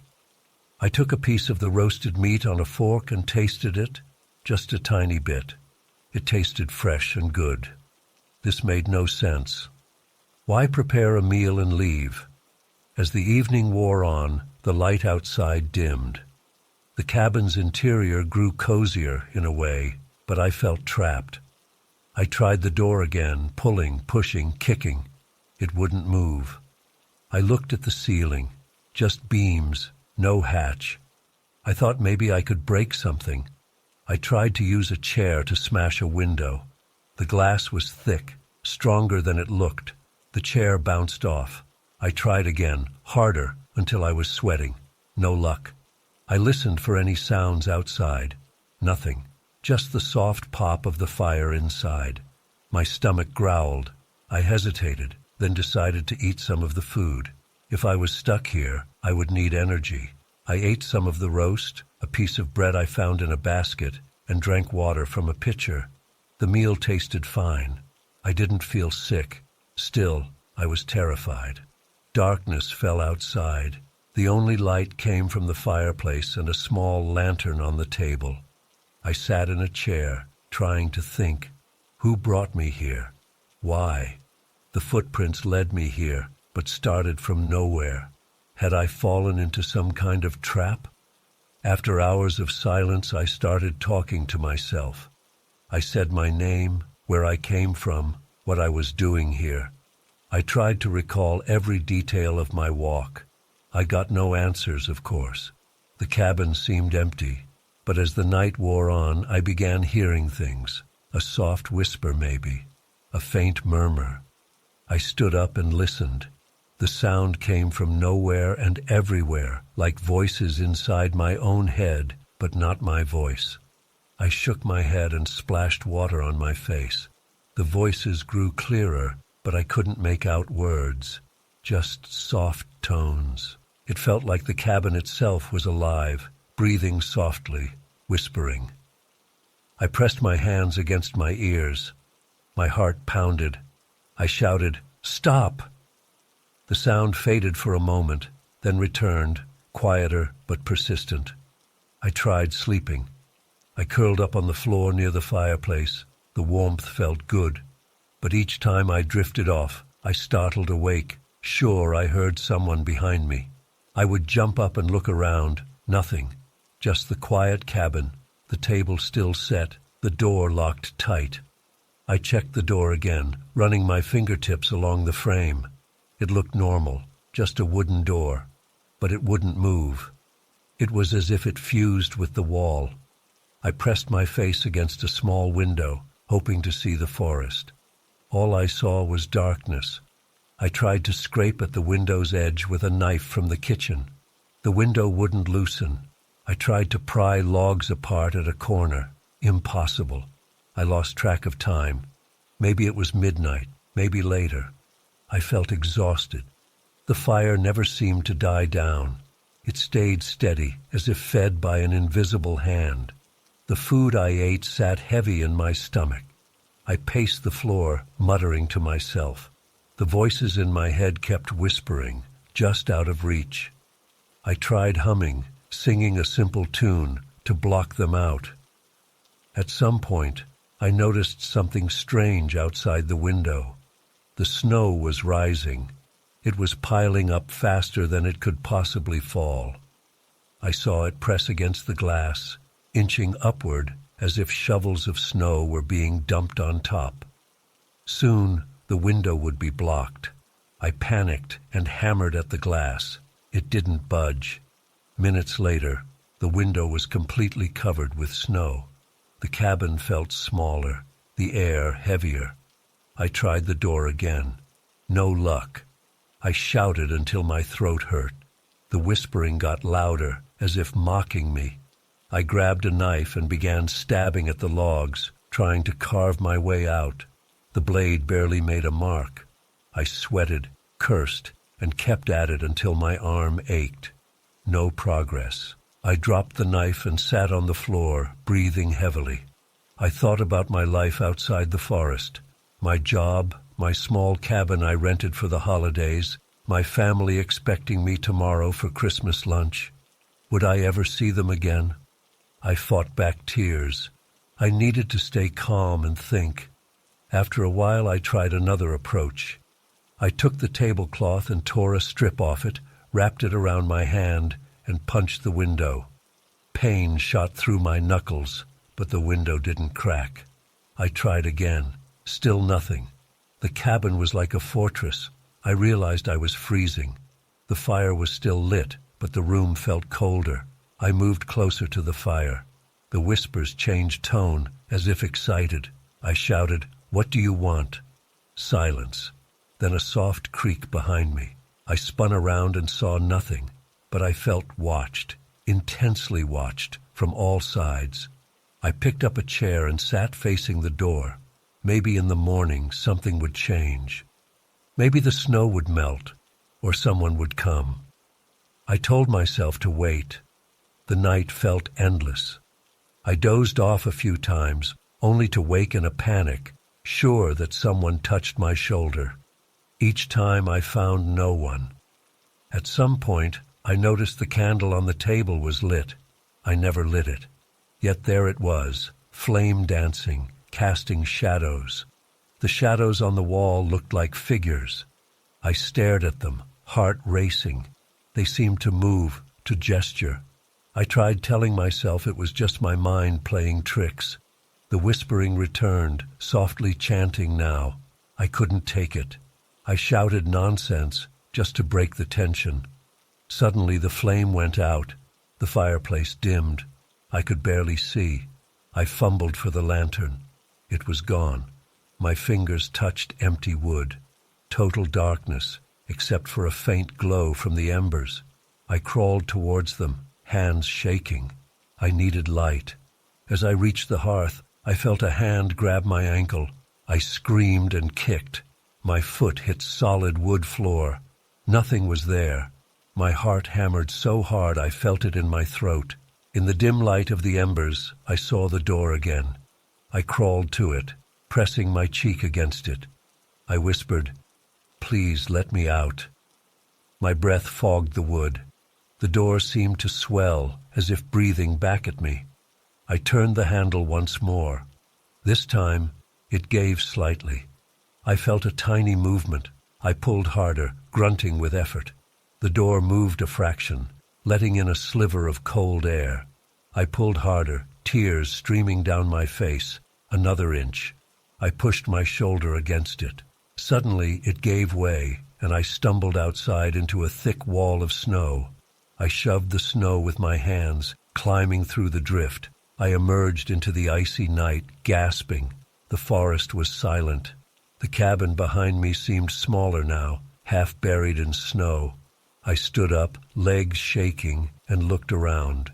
I took a piece of the roasted meat on a fork and tasted it, just a tiny bit. It tasted fresh and good. This made no sense. Why prepare a meal and leave? As the evening wore on, the light outside dimmed. The cabin's interior grew cozier in a way, but I felt trapped. I tried the door again, pulling, pushing, kicking. It wouldn't move. I looked at the ceiling, just beams, no hatch. I thought maybe I could break something. I tried to use a chair to smash a window. The glass was thick, stronger than it looked. The chair bounced off. I tried again, harder, until I was sweating. No luck. I listened for any sounds outside. Nothing. Just the soft pop of the fire inside. My stomach growled. I hesitated, then decided to eat some of the food. If I was stuck here, I would need energy. I ate some of the roast, a piece of bread I found in a basket, and drank water from a pitcher. The meal tasted fine. I didn't feel sick. Still, I was terrified. Darkness fell outside. The only light came from the fireplace and a small lantern on the table. I sat in a chair, trying to think. Who brought me here? Why? The footprints led me here, but started from nowhere. Had I fallen into some kind of trap? After hours of silence, I started talking to myself. I said my name, where I came from, what I was doing here. I tried to recall every detail of my walk. I got no answers, of course. The cabin seemed empty. But as the night wore on, I began hearing things. A soft whisper, maybe. A faint murmur. I stood up and listened. The sound came from nowhere and everywhere, like voices inside my own head, but not my voice. I shook my head and splashed water on my face. The voices grew clearer, but I couldn't make out words. Just soft tones. It felt like the cabin itself was alive, breathing softly, whispering. I pressed my hands against my ears. My heart pounded. I shouted, "Stop!" The sound faded for a moment, then returned, quieter but persistent. I tried sleeping. I curled up on the floor near the fireplace. The warmth felt good. But each time I drifted off, I startled awake, sure I heard someone behind me. I would jump up and look around. Nothing. Just the quiet cabin, the table still set, the door locked tight. I checked the door again, running my fingertips along the frame. It looked normal, just a wooden door, but it wouldn't move. It was as if it fused with the wall. I pressed my face against a small window, hoping to see the forest. All I saw was darkness. I tried to scrape at the window's edge with a knife from the kitchen. The window wouldn't loosen. I tried to pry logs apart at a corner. Impossible. I lost track of time. Maybe it was midnight. Maybe later. I felt exhausted. The fire never seemed to die down. It stayed steady, as if fed by an invisible hand. The food I ate sat heavy in my stomach. I paced the floor, muttering to myself. The voices in my head kept whispering, just out of reach. I tried humming, singing a simple tune, to block them out. At some point, I noticed something strange outside the window. The snow was rising. It was piling up faster than it could possibly fall. I saw it press against the glass, inching upward as if shovels of snow were being dumped on top. Soon, the window would be blocked. I panicked and hammered at the glass. It didn't budge. Minutes later, the window was completely covered with snow. The cabin felt smaller, the air heavier. I tried the door again. No luck. I shouted until my throat hurt. The whispering got louder, as if mocking me. I grabbed a knife and began stabbing at the logs, trying to carve my way out. The blade barely made a mark. I sweated, cursed, and kept at it until my arm ached. No progress. I dropped the knife and sat on the floor, breathing heavily. I thought about my life outside the forest, my job, my small cabin I rented for the holidays, my family expecting me tomorrow for Christmas lunch. Would I ever see them again? I fought back tears. I needed to stay calm and think. After a while, I tried another approach. I took the tablecloth and tore a strip off it, wrapped it around my hand, and punched the window. Pain shot through my knuckles, but the window didn't crack. I tried again. Still nothing. The cabin was like a fortress. I realized I was freezing. The fire was still lit, but the room felt colder. I moved closer to the fire. The whispers changed tone, as if excited. I shouted, "What do you want?" Silence. Then a soft creak behind me. I spun around and saw nothing, but I felt watched, intensely watched, from all sides. I picked up a chair and sat facing the door. Maybe in the morning something would change. Maybe the snow would melt, or someone would come. I told myself to wait. The night felt endless. I dozed off a few times, only to wake in a panic, sure that someone touched my shoulder. Each time I found no one. At some point, I noticed the candle on the table was lit. I never lit it. Yet there it was, flame dancing, casting shadows. The shadows on the wall looked like figures. I stared at them, heart racing. They seemed to move, to gesture. I tried telling myself it was just my mind playing tricks. The whispering returned, softly chanting now. I couldn't take it. I shouted nonsense, just to break the tension. Suddenly the flame went out. The fireplace dimmed. I could barely see. I fumbled for the lantern. It was gone. My fingers touched empty wood. Total darkness, except for a faint glow from the embers. I crawled towards them, hands shaking. I needed light. As I reached the hearth, I felt a hand grab my ankle. I screamed and kicked. My foot hit solid wood floor. Nothing was there. My heart hammered so hard I felt it in my throat. In the dim light of the embers, I saw the door again. I crawled to it, pressing my cheek against it. I whispered, "Please let me out." My breath fogged the wood. The door seemed to swell, as if breathing back at me. I turned the handle once more. This time, it gave slightly. I felt a tiny movement. I pulled harder, grunting with effort. The door moved a fraction, letting in a sliver of cold air. I pulled harder, tears streaming down my face. Another inch. I pushed my shoulder against it. Suddenly, it gave way, and I stumbled outside into a thick wall of snow. I shoved the snow with my hands, climbing through the drift. I emerged into the icy night, gasping. The forest was silent. The cabin behind me seemed smaller now, half buried in snow. I stood up, legs shaking, and looked around.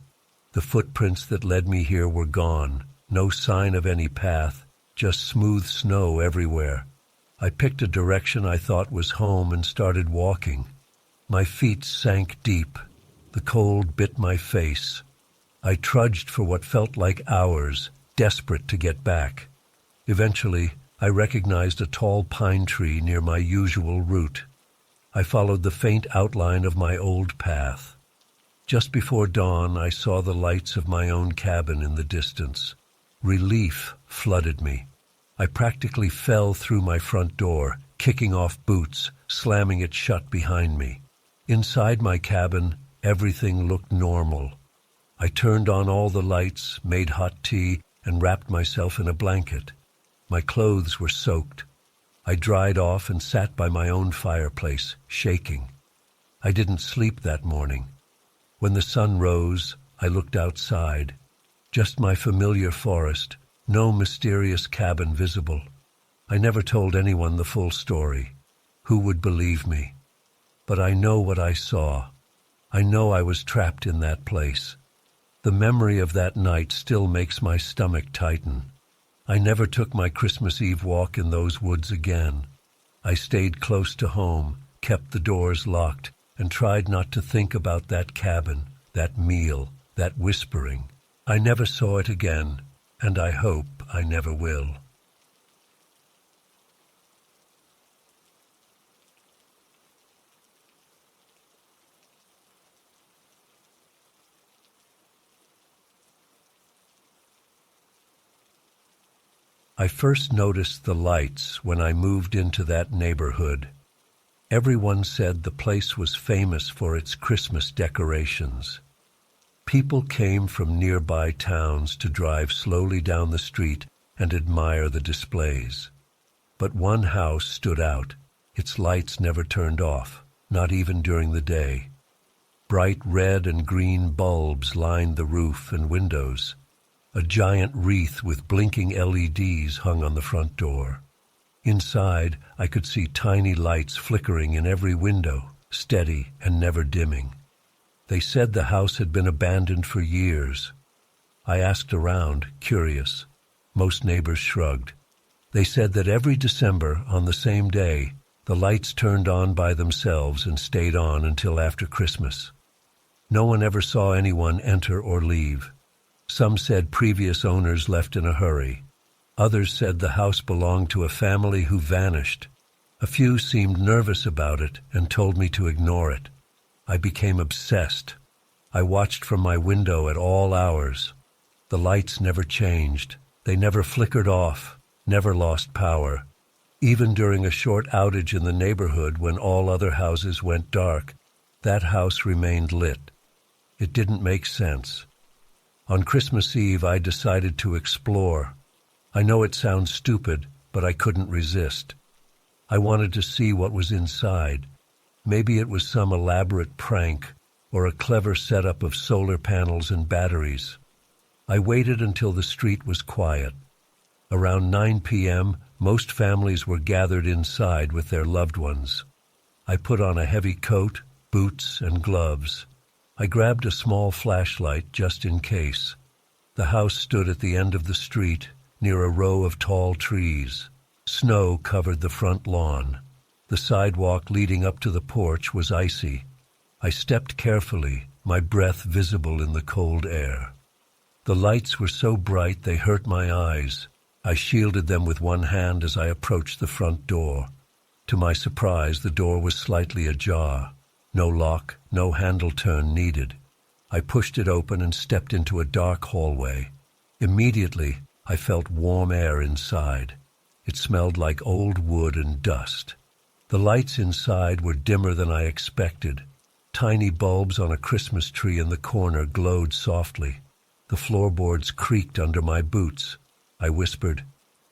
The footprints that led me here were gone. No sign of any path, just smooth snow everywhere. I picked a direction I thought was home and started walking. My feet sank deep. The cold bit my face. I trudged for what felt like hours, desperate to get back. Eventually, I recognized a tall pine tree near my usual route. I followed the faint outline of my old path. Just before dawn, I saw the lights of my own cabin in the distance. Relief flooded me. I practically fell through my front door, kicking off boots, slamming it shut behind me. Inside my cabin, everything looked normal. I turned on all the lights, made hot tea, and wrapped myself in a blanket. My clothes were soaked. I dried off and sat by my own fireplace, shaking. I didn't sleep that morning. When the sun rose, I looked outside. Just my familiar forest, no mysterious cabin visible. I never told anyone the full story. Who would believe me? But I know what I saw. I know I was trapped in that place. The memory of that night still makes my stomach tighten. I never took my Christmas Eve walk in those woods again. I stayed close to home, kept the doors locked, and tried not to think about that cabin, that meal, that whispering. I never saw it again, and I hope I never will. I first noticed the lights when I moved into that neighborhood. Everyone said the place was famous for its Christmas decorations. People came from nearby towns to drive slowly down the street and admire the displays. But one house stood out. Its lights never turned off, not even during the day. Bright red and green bulbs lined the roof and windows. A giant wreath with blinking LEDs hung on the front door. Inside, I could see tiny lights flickering in every window, steady and never dimming. They said the house had been abandoned for years. I asked around, curious. Most neighbors shrugged. They said that every December, on the same day, the lights turned on by themselves and stayed on until after Christmas. No one ever saw anyone enter or leave. Some said previous owners left in a hurry. Others said the house belonged to a family who vanished. A few seemed nervous about it and told me to ignore it. I became obsessed. I watched from my window at all hours. The lights never changed. They never flickered off, never lost power. Even during a short outage in the neighborhood when all other houses went dark, that house remained lit. It didn't make sense. On Christmas Eve, I decided to explore. I know it sounds stupid, but I couldn't resist. I wanted to see what was inside. Maybe it was some elaborate prank or a clever setup of solar panels and batteries. I waited until the street was quiet. Around 9 p.m., most families were gathered inside with their loved ones. I put on a heavy coat, boots, and gloves. I grabbed a small flashlight just in case. The house stood at the end of the street, near a row of tall trees. Snow covered the front lawn. The sidewalk leading up to the porch was icy. I stepped carefully, my breath visible in the cold air. The lights were so bright they hurt my eyes. I shielded them with one hand as I approached the front door. To my surprise, the door was slightly ajar. No lock, no handle turn needed. I pushed it open and stepped into a dark hallway. Immediately, I felt warm air inside. It smelled like old wood and dust. The lights inside were dimmer than I expected. Tiny bulbs on a Christmas tree in the corner glowed softly. The floorboards creaked under my boots. I whispered,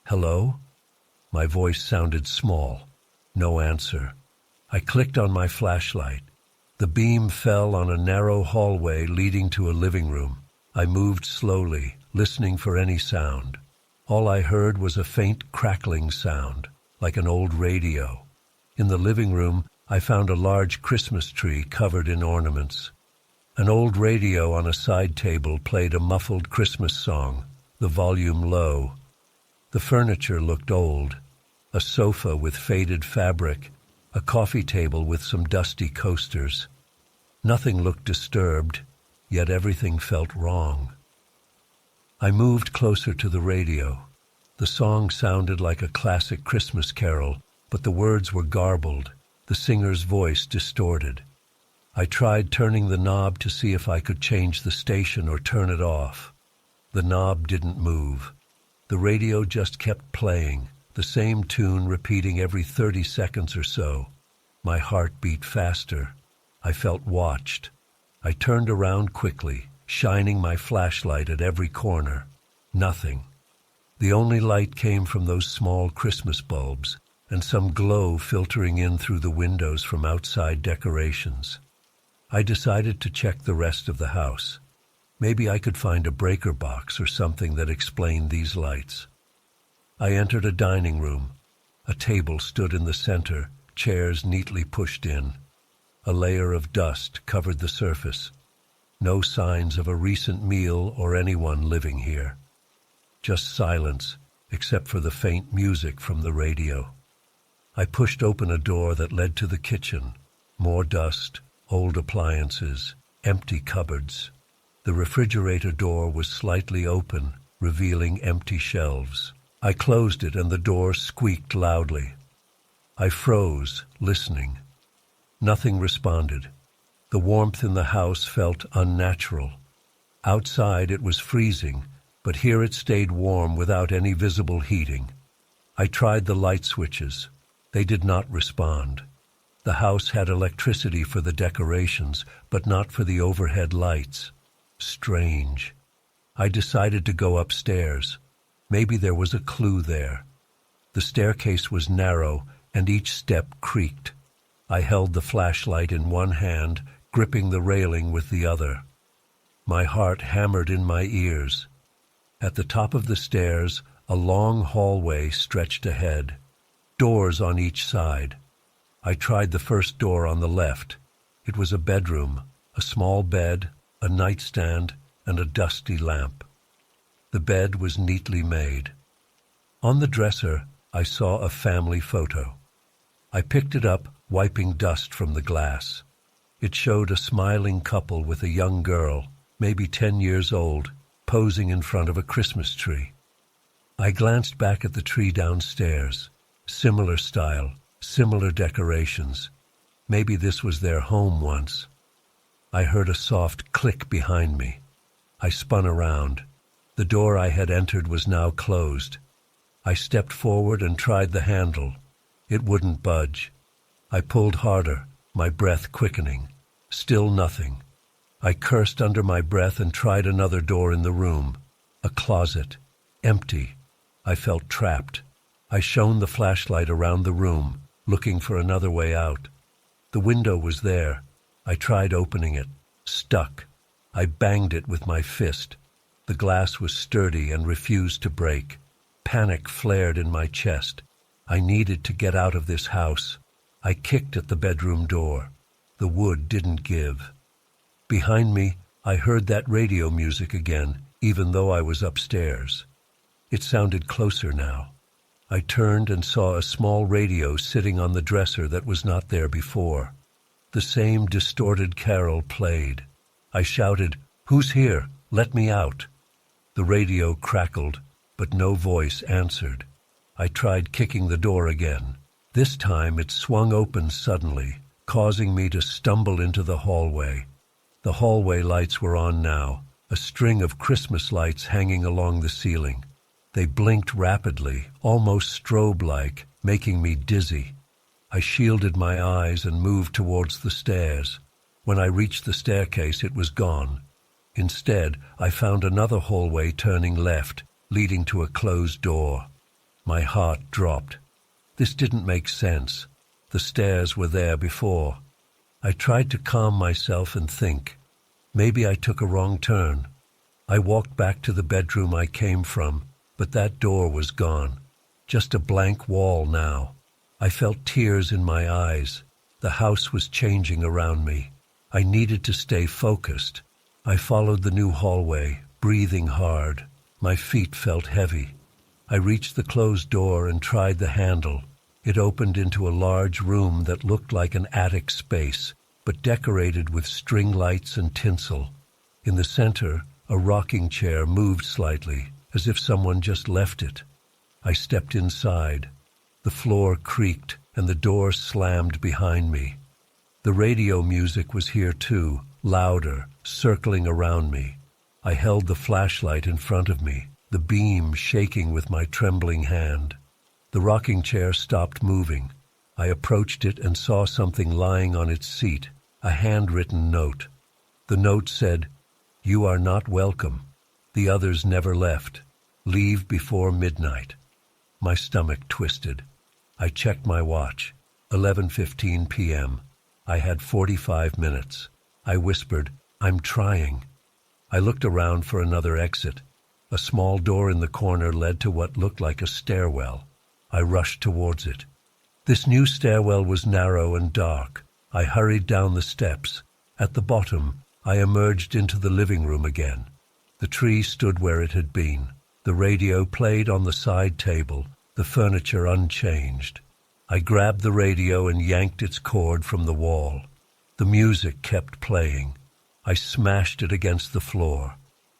"Hello?" My voice sounded small. No answer. I clicked on my flashlight. The beam fell on a narrow hallway leading to a living room. I moved slowly, listening for any sound. All I heard was a faint crackling sound, like an old radio. In the living room, I found a large Christmas tree covered in ornaments. An old radio on a side table played a muffled Christmas song, the volume low. The furniture looked old. a sofa with faded fabric, a coffee table with some dusty coasters. Nothing looked disturbed, yet everything felt wrong. I moved closer to the radio. The song sounded like a classic Christmas carol, but the words were garbled, the singer's voice distorted. I tried turning the knob to see if I could change the station or turn it off. The knob didn't move. The radio just kept playing, the same tune repeating every 30 seconds or so. My heart beat faster. I felt watched. I turned around quickly, shining my flashlight at every corner. Nothing. The only light came from those small Christmas bulbs and some glow filtering in through the windows from outside decorations. I decided to check the rest of the house. Maybe I could find a breaker box or something that explained these lights. I entered a dining room. A table stood in the center, chairs neatly pushed in. A layer of dust covered the surface. No signs of a recent meal or anyone living here. Just silence, except for the faint music from the radio. I pushed open a door that led to the kitchen. More dust, old appliances, empty cupboards. The refrigerator door was slightly open, revealing empty shelves. I closed it and the door squeaked loudly. I froze, listening. Nothing responded. The warmth in the house felt unnatural. Outside it was freezing, but here it stayed warm without any visible heating. I tried the light switches. They did not respond. The house had electricity for the decorations, but not for the overhead lights. Strange. I decided to go upstairs. Maybe there was a clue there. The staircase was narrow, and each step creaked. I held the flashlight in one hand, gripping the railing with the other. My heart hammered in my ears. At the top of the stairs, a long hallway stretched ahead. Doors on each side. I tried the first door on the left. It was a bedroom, a small bed, a nightstand, and a dusty lamp. The bed was neatly made. On the dresser, I saw a family photo. I picked it up, wiping dust from the glass. It showed a smiling couple with a young girl, maybe 10 years old, posing in front of a Christmas tree. I glanced back at the tree downstairs. Similar style, similar decorations. Maybe this was their home once. I heard a soft click behind me. I spun around. The door I had entered was now closed. I stepped forward and tried the handle. It wouldn't budge. I pulled harder, my breath quickening. Still nothing. I cursed under my breath and tried another door in the room. A closet. Empty. I felt trapped. I shone the flashlight around the room, looking for another way out. The window was there. I tried opening it. Stuck. I banged it with my fist. The glass was sturdy and refused to break. Panic flared in my chest. I needed to get out of this house. I kicked at the bedroom door. The wood didn't give. Behind me, I heard that radio music again, even though I was upstairs. It sounded closer now. I turned and saw a small radio sitting on the dresser that was not there before. The same distorted carol played. I shouted, "Who's here? Let me out." The radio crackled, but no voice answered. I tried kicking the door again. This time it swung open suddenly, causing me to stumble into the hallway. The hallway lights were on now, a string of Christmas lights hanging along the ceiling. They blinked rapidly, almost strobe-like, making me dizzy. I shielded my eyes and moved towards the stairs. When I reached the staircase, it was gone. Instead, I found another hallway turning left, leading to a closed door. My heart dropped. This didn't make sense. The stairs were there before. I tried to calm myself and think. Maybe I took a wrong turn. I walked back to the bedroom I came from, but that door was gone. Just a blank wall now. I felt tears in my eyes. The house was changing around me. I needed to stay focused. I followed the new hallway, breathing hard. My feet felt heavy. I reached the closed door and tried the handle. It opened into a large room that looked like an attic space, but decorated with string lights and tinsel. In the center, a rocking chair moved slightly, as if someone just left it. I stepped inside. The floor creaked, and the door slammed behind me. The radio music was here too, louder, circling around me. I held the flashlight in front of me, the beam shaking with my trembling hand. The rocking chair stopped moving. I approached it and saw something lying on its seat, a handwritten note. The note said, "You are not welcome. The others never left. Leave before midnight." My stomach twisted. I checked my watch. 11:15 p.m. I had 45 minutes. I whispered, "I'm trying." I looked around for another exit. A small door in the corner led to what looked like a stairwell. I rushed towards it. This new stairwell was narrow and dark. I hurried down the steps. At the bottom, I emerged into the living room again. The tree stood where it had been. The radio played on the side table, the furniture unchanged. I grabbed the radio and yanked its cord from the wall. The music kept playing. I smashed it against the floor.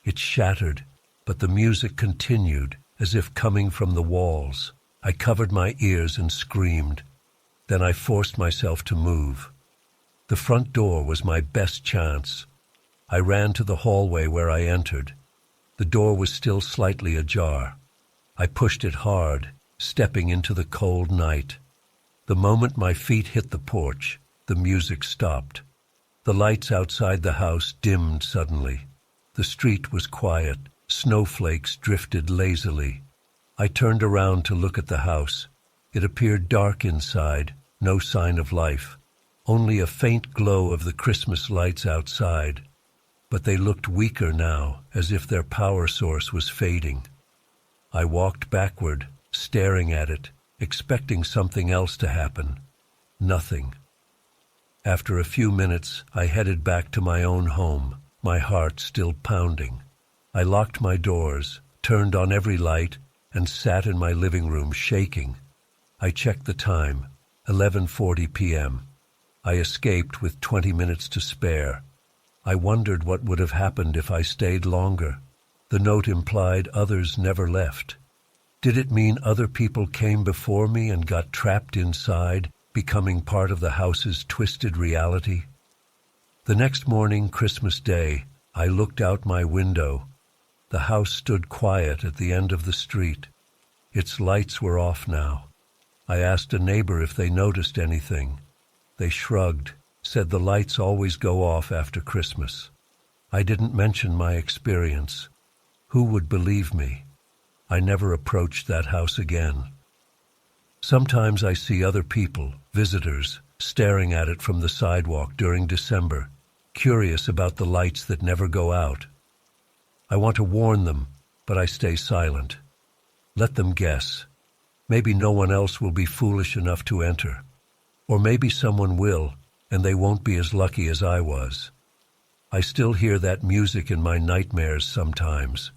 It shattered, but the music continued, as if coming from the walls. I covered my ears and screamed. Then I forced myself to move. The front door was my best chance. I ran to the hallway where I entered. The door was still slightly ajar. I pushed it hard, stepping into the cold night. The moment my feet hit the porch, the music stopped. The lights outside the house dimmed suddenly. The street was quiet. Snowflakes drifted lazily. I turned around to look at the house. It appeared dark inside, no sign of life. Only a faint glow of the Christmas lights outside. But they looked weaker now, as if their power source was fading. I walked backward, staring at it, expecting something else to happen. Nothing. After a few minutes, I headed back to my own home, my heart still pounding. I locked my doors, turned on every light, and sat in my living room shaking. I checked the time, 11:40 p.m. I escaped with 20 minutes to spare. I wondered what would have happened if I stayed longer. The note implied others never left. Did it mean other people came before me and got trapped inside, becoming part of the house's twisted reality? The next morning, Christmas Day, I looked out my window. The house stood quiet at the end of the street. Its lights were off now. I asked a neighbor if they noticed anything. They shrugged, said the lights always go off after Christmas. I didn't mention my experience. Who would believe me? I never approached that house again. Sometimes I see other people, visitors, staring at it from the sidewalk during December, curious about the lights that never go out. I want to warn them, but I stay silent. Let them guess. Maybe no one else will be foolish enough to enter. Or maybe someone will, and they won't be as lucky as I was. I still hear that music in my nightmares sometimes.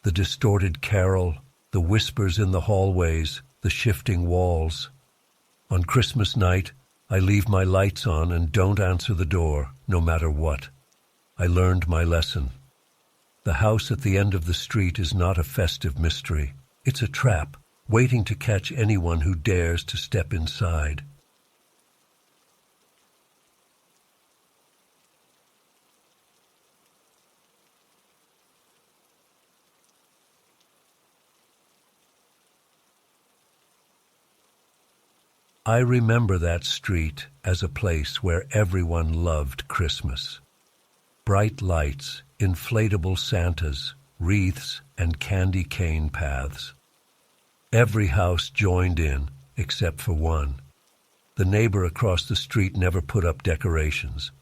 The distorted carol, the whispers in the hallways, the shifting walls. On Christmas night, I leave my lights on and don't answer the door, no matter what. I learned my lesson. The house at the end of the street is not a festive mystery. It's a trap, waiting to catch anyone who dares to step inside. I remember that street as a place where everyone loved Christmas. Bright lights, inflatable Santas, wreaths, and candy cane paths. Every house joined in, except for one. The neighbor across the street never put up decorations.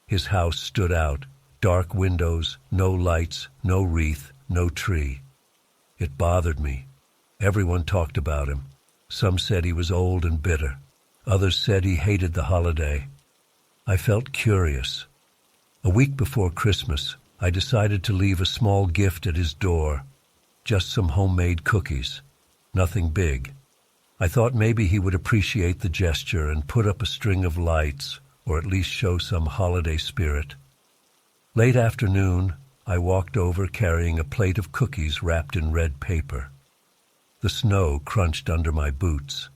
His house stood out, dark windows, no lights, no wreath, no tree. It bothered me. Everyone talked about him. Some said he was old and bitter. Others said he hated the holiday. I felt curious. A week before Christmas, I decided to leave a small gift at his door, just some homemade cookies. Nothing big. I thought maybe he would appreciate the gesture and put up a string of lights, or at least show some holiday spirit. Late afternoon, I walked over carrying a plate of cookies wrapped in red paper. The snow crunched under my boots.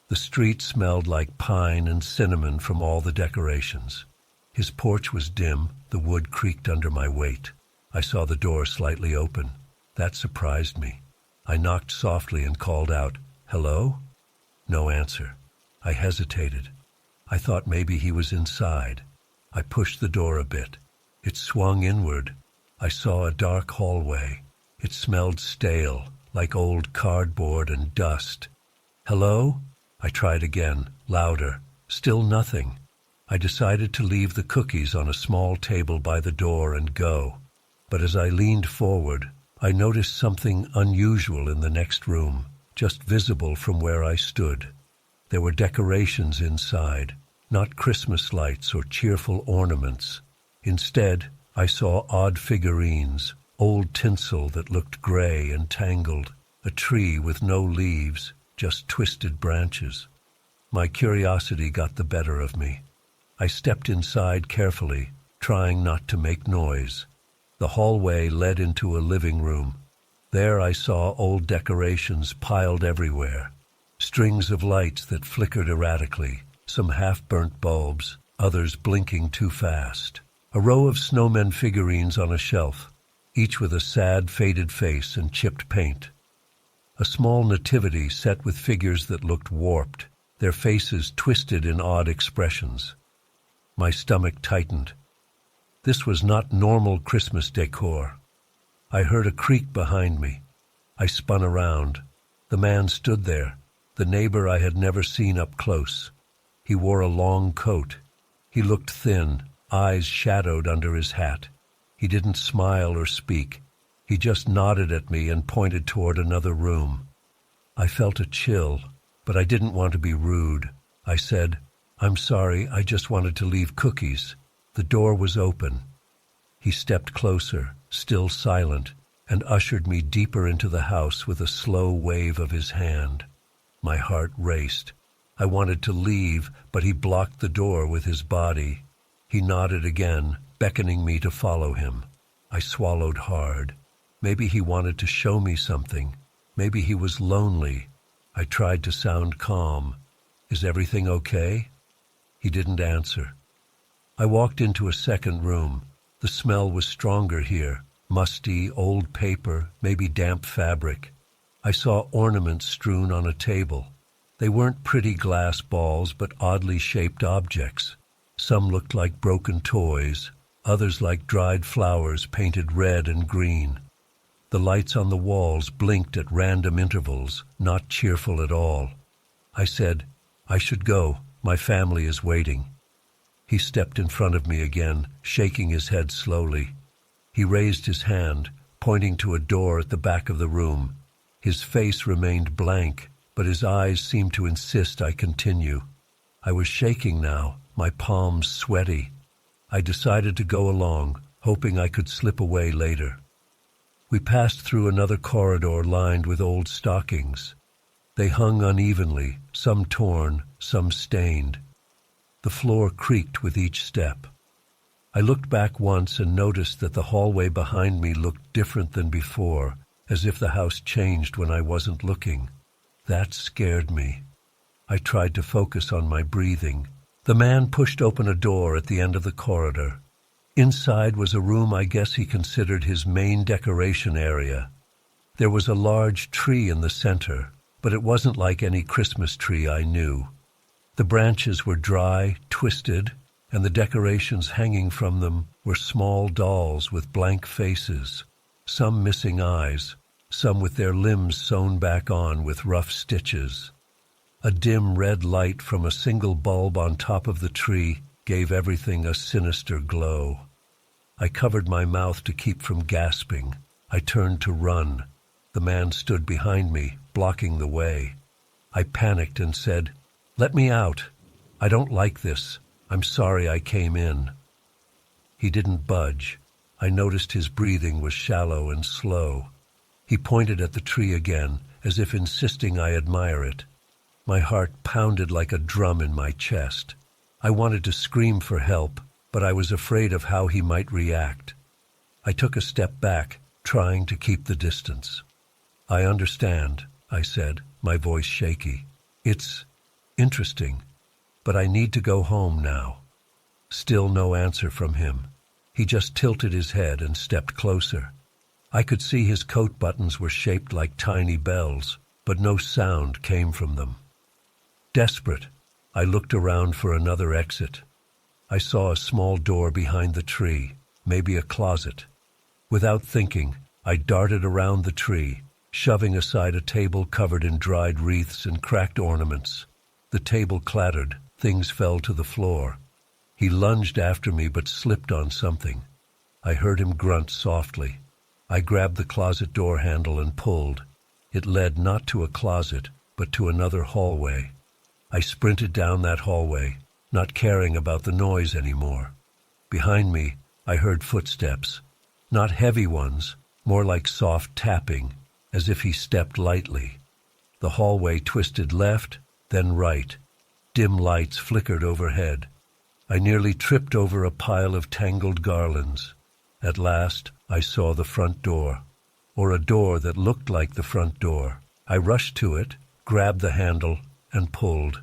The street smelled like pine and cinnamon from all the decorations. His porch was dim, the wood creaked under my weight. I saw the door slightly open. That surprised me. I knocked softly and called out, "Hello?" No answer. I hesitated. I thought maybe he was inside. I pushed the door a bit. It swung inward. I saw a dark hallway. It smelled stale, like old cardboard and dust. "Hello?" I tried again, louder. Still nothing. I decided to leave the cookies on a small table by the door and go. But as I leaned forward, I noticed something unusual in the next room, just visible from where I stood. There were decorations inside, not Christmas lights or cheerful ornaments. Instead, I saw odd figurines, old tinsel that looked gray and tangled, a tree with no leaves, just twisted branches. My curiosity got the better of me. I stepped inside carefully, trying not to make noise. The hallway led into a living room. There I saw old decorations piled everywhere, strings of lights that flickered erratically, some half-burnt bulbs, others blinking too fast. A row of snowmen figurines on a shelf, each with a sad, faded face and chipped paint. A small nativity set with figures that looked warped, their faces twisted in odd expressions. My stomach tightened. This was not normal Christmas decor. I heard a creak behind me. I spun around. The man stood there, the neighbor I had never seen up close. He wore a long coat. He looked thin, eyes shadowed under his hat. He didn't smile or speak. He just nodded at me and pointed toward another room. I felt a chill, but I didn't want to be rude. I said, "I'm sorry, I just wanted to leave cookies." The door was open. He stepped closer, still silent, and ushered me deeper into the house with a slow wave of his hand. My heart raced. I wanted to leave, but he blocked the door with his body. He nodded again, beckoning me to follow him. I swallowed hard. Maybe he wanted to show me something. Maybe he was lonely. I tried to sound calm. "Is everything okay?" He didn't answer. I walked into a second room. The smell was stronger here. Musty, old paper, maybe damp fabric. I saw ornaments strewn on a table. They weren't pretty glass balls, but oddly shaped objects. Some looked like broken toys, others like dried flowers painted red and green. The lights on the walls blinked at random intervals, not cheerful at all. I said, "I should go. My family is waiting." He stepped in front of me again, shaking his head slowly. He raised his hand, pointing to a door at the back of the room. His face remained blank, but his eyes seemed to insist I continue. I was shaking now, my palms sweaty. I decided to go along, hoping I could slip away later. We passed through another corridor lined with old stockings. They hung unevenly, some torn, some stained. The floor creaked with each step. I looked back once and noticed that the hallway behind me looked different than before, as if the house changed when I wasn't looking. That scared me. I tried to focus on my breathing. The man pushed open a door at the end of the corridor. Inside was a room I guess he considered his main decoration area. There was a large tree in the center, but it wasn't like any Christmas tree I knew. The branches were dry, twisted, and the decorations hanging from them were small dolls with blank faces, some missing eyes, some with their limbs sewn back on with rough stitches. A dim red light from a single bulb on top of the tree gave everything a sinister glow. I covered my mouth to keep from gasping. I turned to run. The man stood behind me, blocking the way. I panicked and said, "Let me out. I don't like this. I'm sorry I came in." He didn't budge. I noticed his breathing was shallow and slow. He pointed at the tree again, as if insisting I admire it. My heart pounded like a drum in my chest. I wanted to scream for help, but I was afraid of how he might react. I took a step back, trying to keep the distance. "I understand," I said, my voice shaky. "It's interesting, but I need to go home now." Still no answer from him. He just tilted his head and stepped closer. I could see his coat buttons were shaped like tiny bells, but no sound came from them. Desperate, I looked around for another exit. I saw a small door behind the tree, maybe a closet. Without thinking, I darted around the tree, shoving aside a table covered in dried wreaths and cracked ornaments. The table clattered, things fell to the floor. He lunged after me but slipped on something. I heard him grunt softly. I grabbed the closet door handle and pulled. It led not to a closet, but to another hallway. I sprinted down that hallway, not caring about the noise anymore. Behind me, I heard footsteps. Not heavy ones, more like soft tapping, as if he stepped lightly. The hallway twisted left, then right. Dim lights flickered overhead. I nearly tripped over a pile of tangled garlands. At last, I saw the front door, or a door that looked like the front door. I rushed to it, grabbed the handle, and pulled.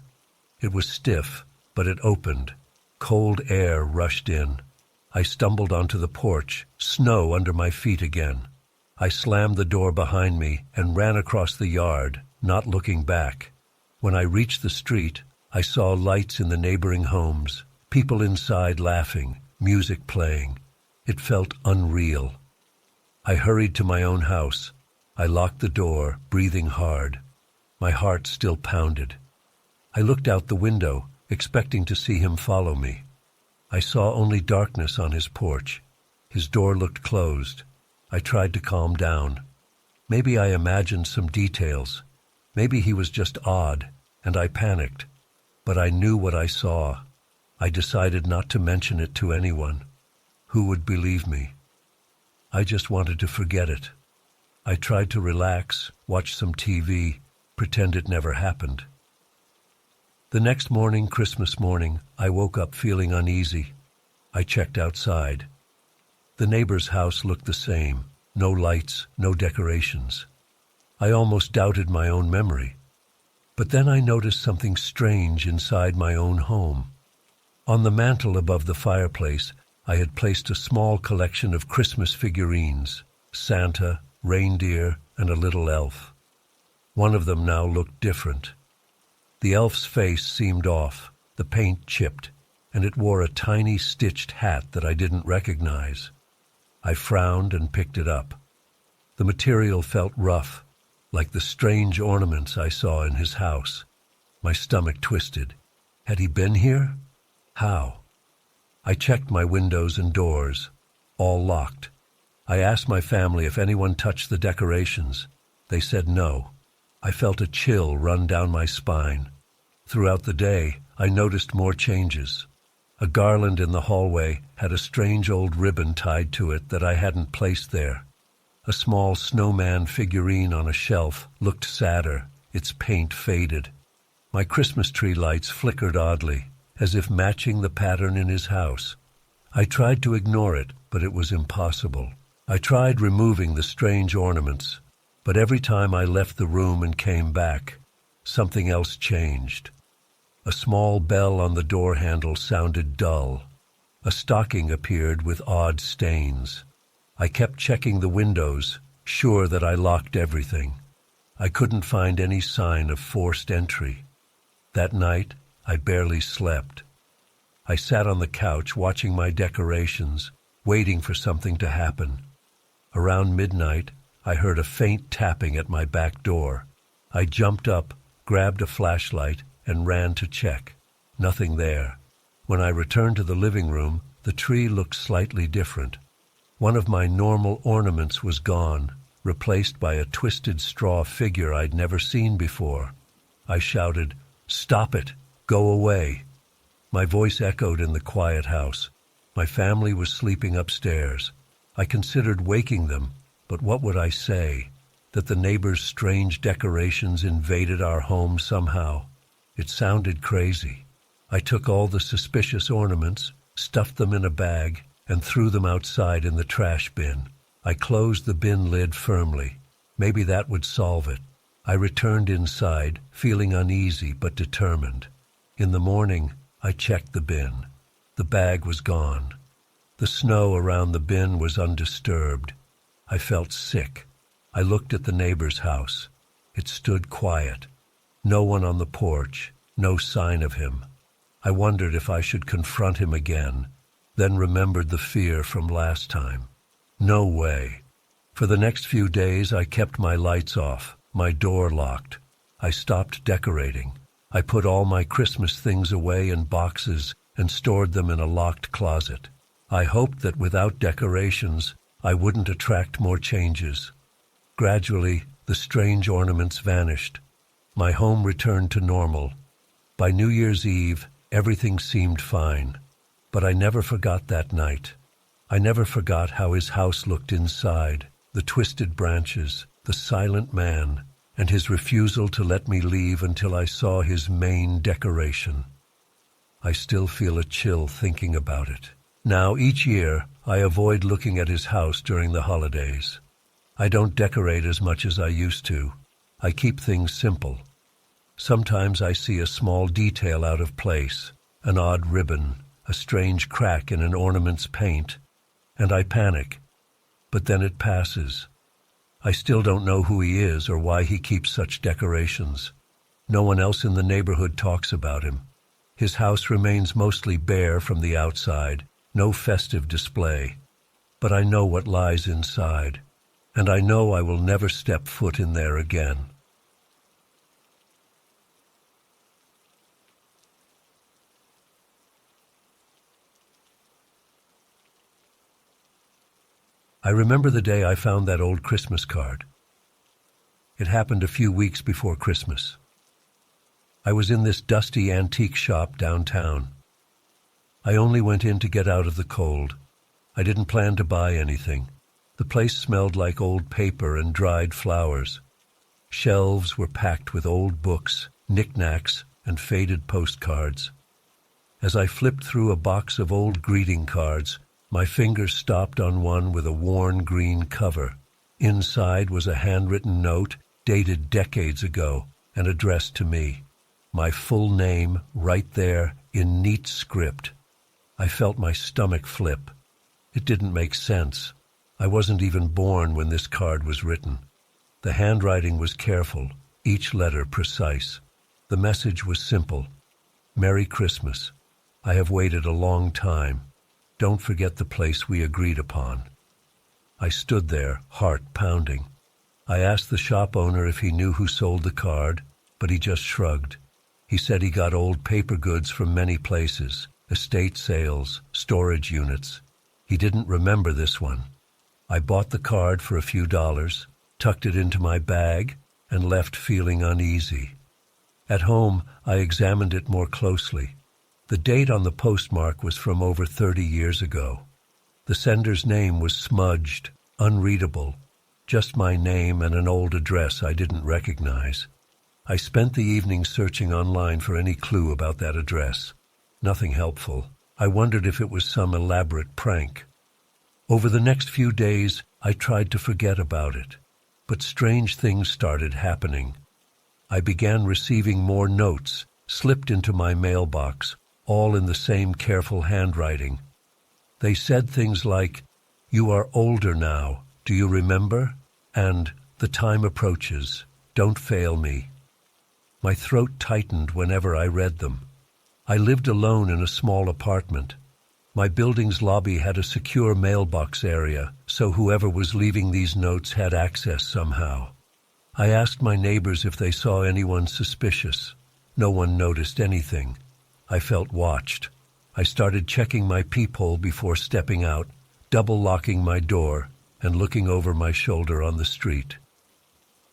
It was stiff, but it opened. Cold air rushed in. I stumbled onto the porch, snow under my feet again. I slammed the door behind me and ran across the yard, not looking back. When I reached the street, I saw lights in the neighboring homes, people inside laughing, music playing. It felt unreal. I hurried to my own house. I locked the door, breathing hard. My heart still pounded. I looked out the window, expecting to see him follow me. I saw only darkness on his porch. His door looked closed. I tried to calm down. Maybe I imagined some details. Maybe he was just odd, and I panicked. But I knew what I saw. I decided not to mention it to anyone. Who would believe me? I just wanted to forget it. I tried to relax, watch some TV, pretend it never happened. The next morning, Christmas morning, I woke up feeling uneasy. I checked outside. The neighbor's house looked the same. No lights, no decorations. I almost doubted my own memory. But then I noticed something strange inside my own home. On the mantel above the fireplace, I had placed a small collection of Christmas figurines, Santa, reindeer, and a little elf. One of them now looked different. The elf's face seemed off, the paint chipped, and it wore a tiny stitched hat that I didn't recognize. I frowned and picked it up. The material felt rough, like the strange ornaments I saw in his house. My stomach twisted. Had he been here? How? I checked my windows and doors, all locked. I asked my family if anyone touched the decorations. They said no. I felt a chill run down my spine. Throughout the day, I noticed more changes. A garland in the hallway had a strange old ribbon tied to it that I hadn't placed there. A small snowman figurine on a shelf looked sadder, its paint faded. My Christmas tree lights flickered oddly, as if matching the pattern in his house. I tried to ignore it, but it was impossible. I tried removing the strange ornaments, but every time I left the room and came back, something else changed. A small bell on the door handle sounded dull. A stocking appeared with odd stains. I kept checking the windows, sure that I locked everything. I couldn't find any sign of forced entry. That night, I barely slept. I sat on the couch watching my decorations, waiting for something to happen. Around midnight, I heard a faint tapping at my back door. I jumped up, grabbed a flashlight, and ran to check. Nothing there. When I returned to the living room, the tree looked slightly different. One of my normal ornaments was gone, replaced by a twisted straw figure I'd never seen before. I shouted, "Stop it! Go away!" My voice echoed in the quiet house. My family was sleeping upstairs. I considered waking them, but what would I say? that the neighbors' strange decorations invaded our home somehow. It sounded crazy. I took all the suspicious ornaments, stuffed them in a bag, and threw them outside in the trash bin. I closed the bin lid firmly. Maybe that would solve it. I returned inside, feeling uneasy but determined. In the morning, I checked the bin. The bag was gone. The snow around the bin was undisturbed. I felt sick. I looked at the neighbor's house. It stood quiet. No one on the porch, no sign of him. I wondered if I should confront him again, then remembered the fear from last time. No way. For the next few days, I kept my lights off, my door locked. I stopped decorating. I put all my Christmas things away in boxes and stored them in a locked closet. I hoped that without decorations, I wouldn't attract more changes. Gradually, the strange ornaments vanished. My home returned to normal. By New Year's Eve, everything seemed fine. But I never forgot that night. I never forgot how his house looked inside, the twisted branches, the silent man, and his refusal to let me leave until I saw his main decoration. I still feel a chill thinking about it. Now, each year, I avoid looking at his house during the holidays. I don't decorate as much as I used to. I keep things simple. Sometimes I see a small detail out of place, an odd ribbon, a strange crack in an ornament's paint, and I panic. But then it passes. I still don't know who he is or why he keeps such decorations. No one else in the neighborhood talks about him. His house remains mostly bare from the outside, no festive display. But I know what lies inside, and I know I will never step foot in there again. I remember the day I found that old Christmas card. It happened a few weeks before Christmas. I was in this dusty antique shop downtown. I only went in to get out of the cold. I didn't plan to buy anything. The place smelled like old paper and dried flowers. Shelves were packed with old books, knickknacks, and faded postcards. As I flipped through a box of old greeting cards, my fingers stopped on one with a worn green cover. Inside was a handwritten note dated decades ago and addressed to me. My full name right there in neat script. I felt my stomach flip. It didn't make sense. I wasn't even born when this card was written. The handwriting was careful, each letter precise. The message was simple. Merry Christmas. I have waited a long time. Don't forget the place we agreed upon. I stood there, heart pounding. I asked the shop owner if he knew who sold the card, but he just shrugged. He said he got old paper goods from many places, estate sales, storage units. He didn't remember this one. I bought the card for a few dollars, tucked it into my bag, and left feeling uneasy. At home, I examined it more closely. The date on the postmark was from over 30 years ago. The sender's name was smudged, unreadable, just my name and an old address I didn't recognize. I spent the evening searching online for any clue about that address. Nothing helpful. I wondered if it was some elaborate prank. Over the next few days, I tried to forget about it, but strange things started happening. I began receiving more notes, slipped into my mailbox, all in the same careful handwriting. They said things like, "You are older now, do you remember?" And, "The time approaches, don't fail me." My throat tightened whenever I read them. I lived alone in a small apartment. My building's lobby had a secure mailbox area, so whoever was leaving these notes had access somehow. I asked my neighbors if they saw anyone suspicious. No one noticed anything. I felt watched. I started checking my peephole before stepping out, double-locking my door, and looking over my shoulder on the street.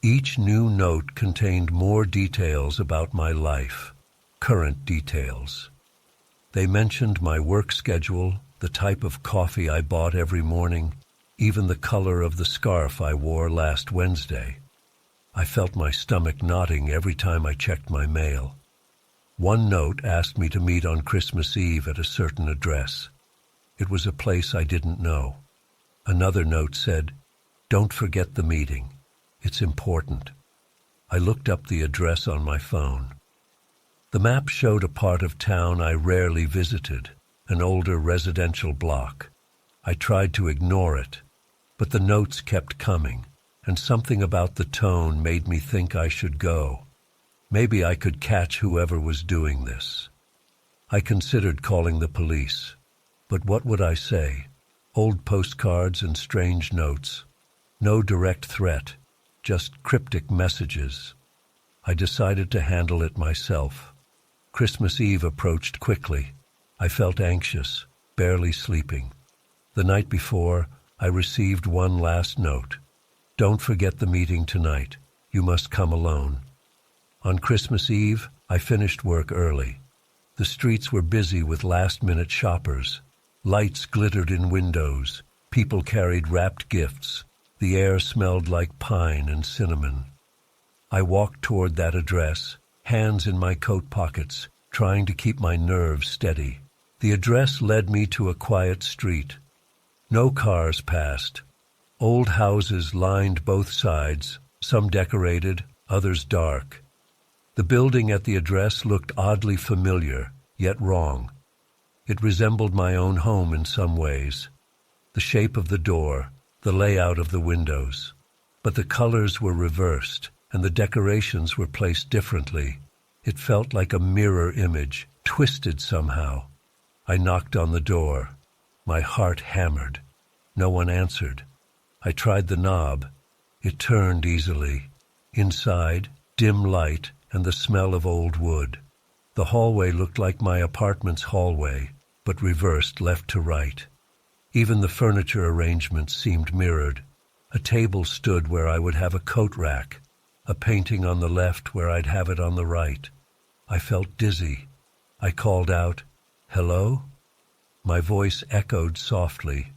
Each new note contained more details about my life, current details. They mentioned my work schedule, the type of coffee I bought every morning, even the color of the scarf I wore last Wednesday. I felt my stomach knotting every time I checked my mail. One note asked me to meet on Christmas Eve at a certain address. It was a place I didn't know. Another note said, "Don't forget the meeting. It's important." I looked up the address on my phone. The map showed a part of town I rarely visited, an older residential block. I tried to ignore it, but the notes kept coming, and something about the tone made me think I should go. Maybe I could catch whoever was doing this. I considered calling the police, but what would I say? Old postcards and strange notes. No direct threat, just cryptic messages. I decided to handle it myself. Christmas Eve approached quickly. I felt anxious, barely sleeping. The night before, I received one last note. "Don't forget the meeting tonight. You must come alone." On Christmas Eve, I finished work early. The streets were busy with last-minute shoppers. Lights glittered in windows. People carried wrapped gifts. The air smelled like pine and cinnamon. I walked toward that address, hands in my coat pockets, trying to keep my nerves steady. The address led me to a quiet street. No cars passed. Old houses lined both sides, some decorated, others dark. The building at the address looked oddly familiar, yet wrong. It resembled my own home in some ways. The shape of the door, the layout of the windows. But the colors were reversed, and the decorations were placed differently. It felt like a mirror image, twisted somehow. I knocked on the door. My heart hammered. No one answered. I tried the knob. It turned easily. Inside, dim light and the smell of old wood. The hallway looked like my apartment's hallway, but reversed left to right. Even the furniture arrangements seemed mirrored. A table stood where I would have a coat rack, a painting on the left where I'd have it on the right. I felt dizzy. I called out, "Hello?" My voice echoed softly.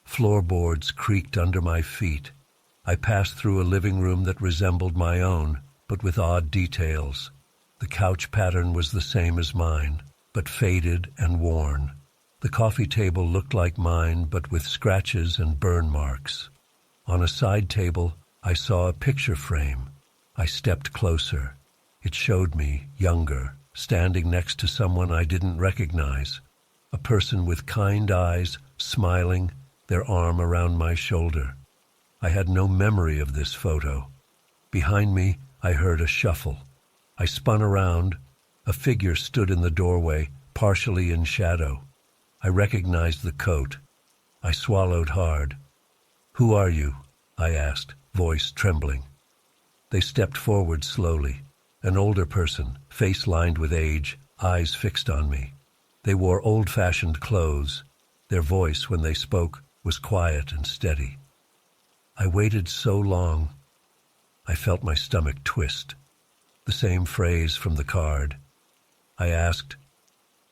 Floorboards creaked under my feet. I passed through a living room that resembled my own, but with odd details. The couch pattern was the same as mine, but faded and worn. The coffee table looked like mine, but with scratches and burn marks. On a side table, I saw a picture frame. I stepped closer. It showed me, younger, standing next to someone I didn't recognize. A person with kind eyes, smiling, their arm around my shoulder. I had no memory of this photo. Behind me, I heard a shuffle. I spun around. A figure stood in the doorway, partially in shadow. I recognized the coat. I swallowed hard. "Who are you?" I asked, voice trembling. They stepped forward slowly. An older person, face lined with age, eyes fixed on me. They wore old-fashioned clothes. Their voice, when they spoke, was quiet and steady. I waited so long. I felt my stomach twist. The same phrase from the card. I asked,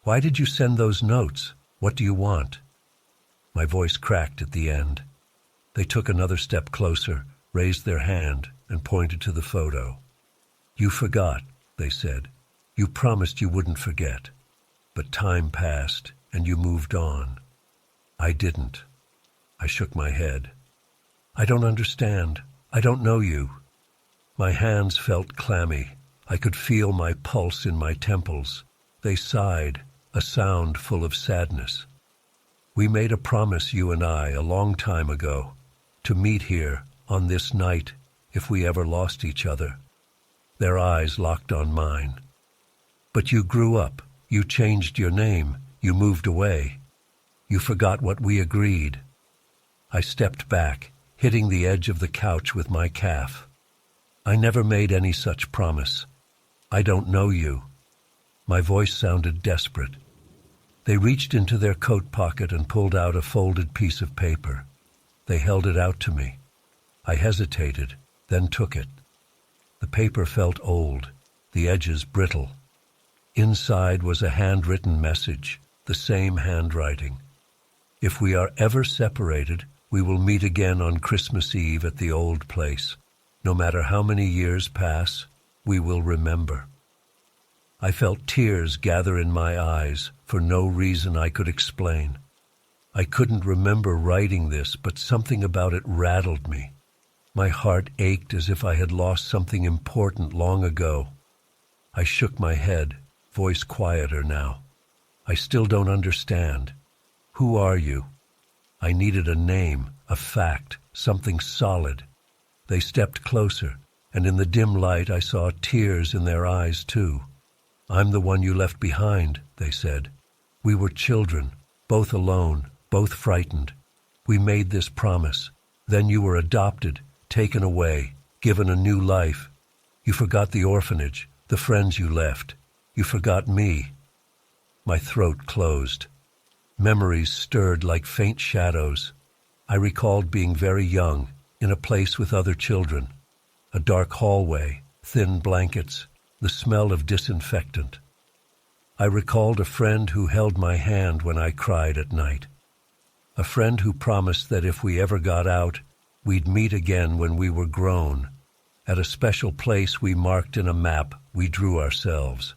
"Why did you send those notes? What do you want?" My voice cracked at the end. They took another step closer, raised their hand, and pointed to the photo. "You forgot," they said. "You promised you wouldn't forget. But time passed, and you moved on." I didn't. I shook my head. "I don't understand. I don't know you." My hands felt clammy. I could feel my pulse in my temples. They sighed, a sound full of sadness. "We made a promise, you and I, a long time ago, to meet here, on this night, if we ever lost each other." Their eyes locked on mine. "But you grew up. You changed your name. You moved away. You forgot what we agreed." I stepped back, hitting the edge of the couch with my calf. "I never made any such promise. I don't know you." My voice sounded desperate. They reached into their coat pocket and pulled out a folded piece of paper. They held it out to me. I hesitated, then took it. The paper felt old, the edges brittle. Inside was a handwritten message, the same handwriting. "If we are ever separated, we will meet again on Christmas Eve at the old place. No matter how many years pass, we will remember. I felt tears gather in my eyes for no reason I could explain. I couldn't remember writing this, but something about it rattled me. My heart ached as if I had lost something important long ago. I shook my head, voice quieter now. I still don't understand. Who are you? I needed a name, a fact, something solid. They stepped closer, and in the dim light I saw tears in their eyes too. I'm the one you left behind, they said. We were children, both alone, both frightened. We made this promise. Then you were adopted, taken away, given a new life. You forgot the orphanage, the friends you left. You forgot me. My throat closed. Memories stirred like faint shadows. I recalled being very young, in a place with other children. A dark hallway, thin blankets, the smell of disinfectant. I recalled a friend who held my hand when I cried at night. A friend who promised that if we ever got out, we'd meet again when we were grown, at a special place we marked in a map we drew ourselves.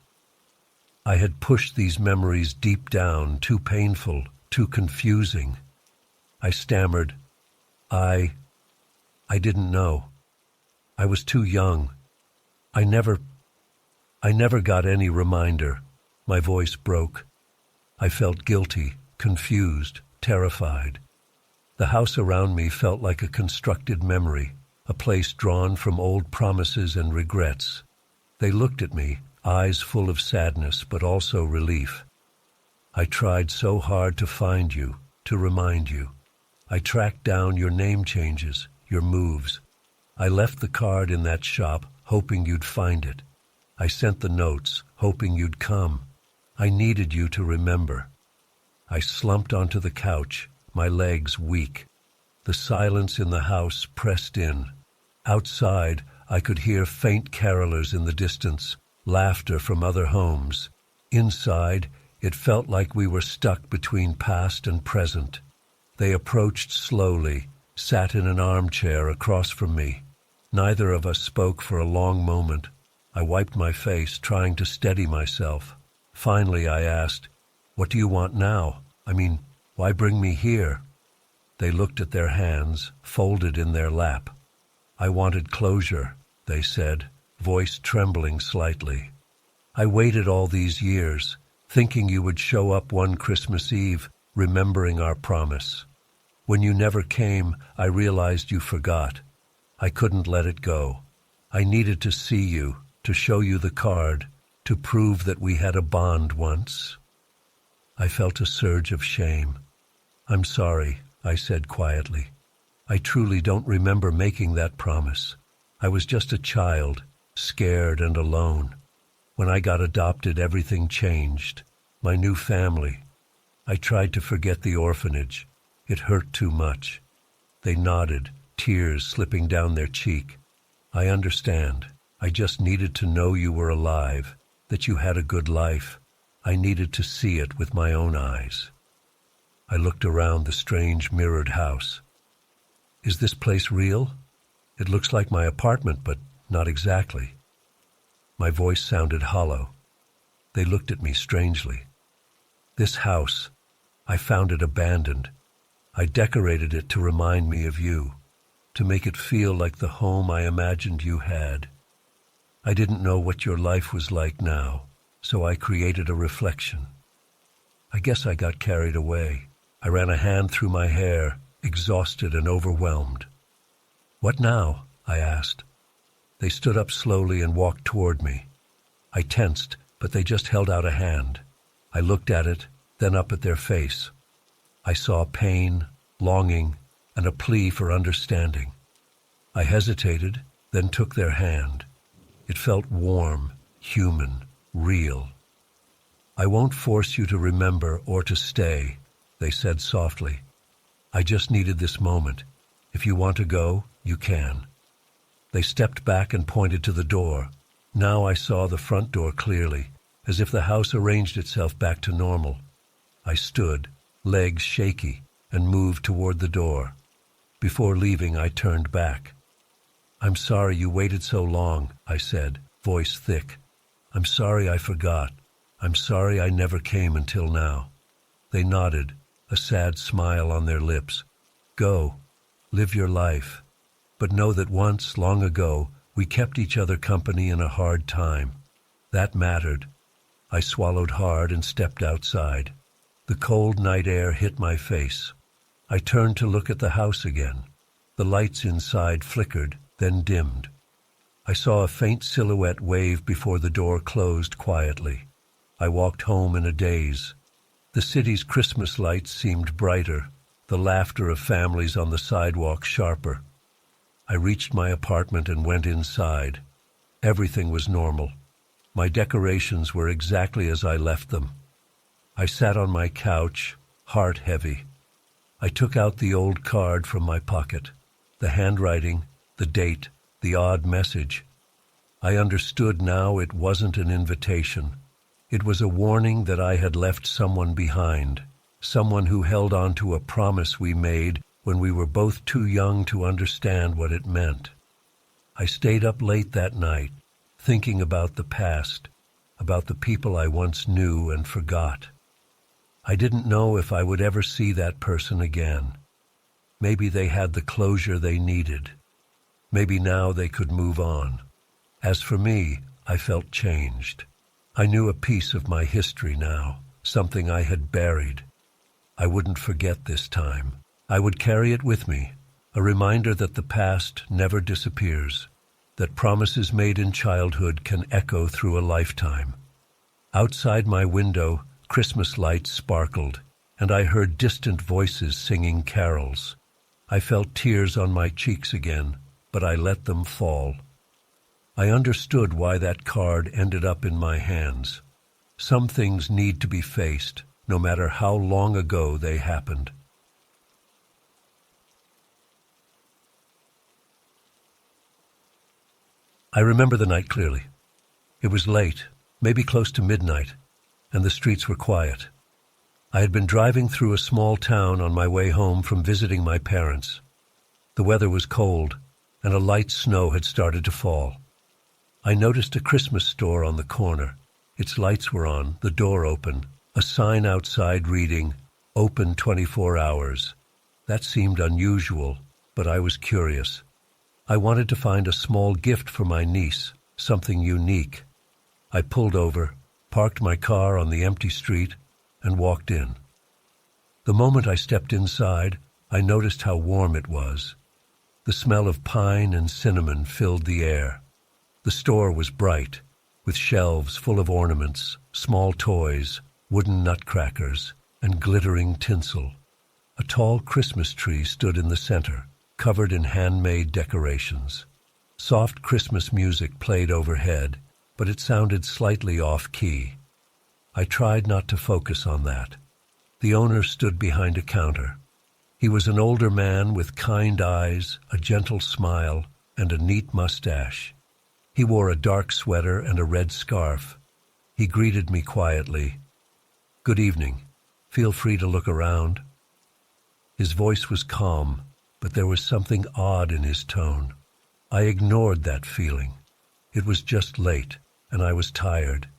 I had pushed these memories deep down, too painful, too confusing. I stammered, I didn't know. I was too young. I never got any reminder. My voice broke. I felt guilty, confused, terrified. The house around me felt like a constructed memory, a place drawn from old promises and regrets. They looked at me, eyes full of sadness but also relief. I tried so hard to find you, to remind you. I tracked down your name changes, your moves. I left the card in that shop, hoping you'd find it. I sent the notes, hoping you'd come. I needed you to remember. I slumped onto the couch, my legs weak. The silence in the house pressed in. Outside, I could hear faint carolers in the distance, laughter from other homes. Inside, it felt like we were stuck between past and present. They approached slowly, sat in an armchair across from me. Neither of us spoke for a long moment. I wiped my face, trying to steady myself. Finally, I asked, "What do you want now? Why bring me here?" They looked at their hands, folded in their lap. "I wanted closure," they said, voice trembling slightly. "I waited all these years, thinking you would show up one Christmas Eve, remembering our promise. When you never came, I realized you forgot. I couldn't let it go. I needed to see you, to show you the card, to prove that we had a bond once." I felt a surge of shame. "I'm sorry," I said quietly. "I truly don't remember making that promise. I was just a child, scared and alone. When I got adopted, everything changed. My new family. I tried to forget the orphanage. It hurt too much." They nodded, tears slipping down their cheek. "I understand. I just needed to know you were alive, that you had a good life. I needed to see it with my own eyes." I looked around the strange mirrored house. "Is this place real? It looks like my apartment, but not exactly." My voice sounded hollow. They looked at me strangely. "This house, I found it abandoned. I decorated it to remind me of you, to make it feel like the home I imagined you had. I didn't know what your life was like now, so I created a reflection. I guess I got carried away. I ran a hand through my hair, exhausted and overwhelmed." "What now?" I asked. They stood up slowly and walked toward me. I tensed, but they just held out a hand. I looked at it, then up at their face. I saw pain, longing, and a plea for understanding. I hesitated, then took their hand. It felt warm, human, real. "I won't force you to remember or to stay," they said softly. "I just needed this moment. If you want to go, you can." They stepped back and pointed to the door. Now I saw the front door clearly, as if the house arranged itself back to normal. I stood, legs shaky, and moved toward the door. Before leaving, I turned back. "I'm sorry you waited so long," I said, voice thick. "I'm sorry I forgot. I'm sorry I never came until now." They nodded, a sad smile on their lips. "Go, live your life. But know that once, long ago, we kept each other company in a hard time. That mattered." I swallowed hard and stepped outside. The cold night air hit my face. I turned to look at the house again. The lights inside flickered, then dimmed. I saw a faint silhouette wave before the door closed quietly. I walked home in a daze. The city's Christmas lights seemed brighter, the laughter of families on the sidewalk sharper. I reached my apartment and went inside. Everything was normal. My decorations were exactly as I left them. I sat on my couch, heart heavy. I took out the old card from my pocket, the handwriting, the date, the odd message. I understood now it wasn't an invitation. It was a warning that I had left someone behind, someone who held on to a promise we made when we were both too young to understand what it meant. I stayed up late that night, thinking about the past, about the people I once knew and forgot. I didn't know if I would ever see that person again. Maybe they had the closure they needed. Maybe now they could move on. As for me, I felt changed. I knew a piece of my history now, something I had buried. I wouldn't forget this time. I would carry it with me, a reminder that the past never disappears, that promises made in childhood can echo through a lifetime. Outside my window, Christmas lights sparkled, and I heard distant voices singing carols. I felt tears on my cheeks again, but I let them fall. I understood why that card ended up in my hands. Some things need to be faced, no matter how long ago they happened. I remember the night clearly. It was late, maybe close to midnight, and the streets were quiet. I had been driving through a small town on my way home from visiting my parents. The weather was cold, and a light snow had started to fall. I noticed a Christmas store on the corner. Its lights were on, the door open, a sign outside reading, "Open 24 hours." That seemed unusual, but I was curious. I wanted to find a small gift for my niece, something unique. I pulled over, parked my car on the empty street, and walked in. The moment I stepped inside, I noticed how warm it was. The smell of pine and cinnamon filled the air. The store was bright, with shelves full of ornaments, small toys, wooden nutcrackers, and glittering tinsel. A tall Christmas tree stood in the center, covered in handmade decorations. Soft Christmas music played overhead, but it sounded slightly off-key. I tried not to focus on that. The owner stood behind a counter. He was an older man with kind eyes, a gentle smile, and a neat mustache. He wore a dark sweater and a red scarf. He greeted me quietly. "Good evening. Feel free to look around." His voice was calm, but there was something odd in his tone. I ignored that feeling. It was just late, and I was tired.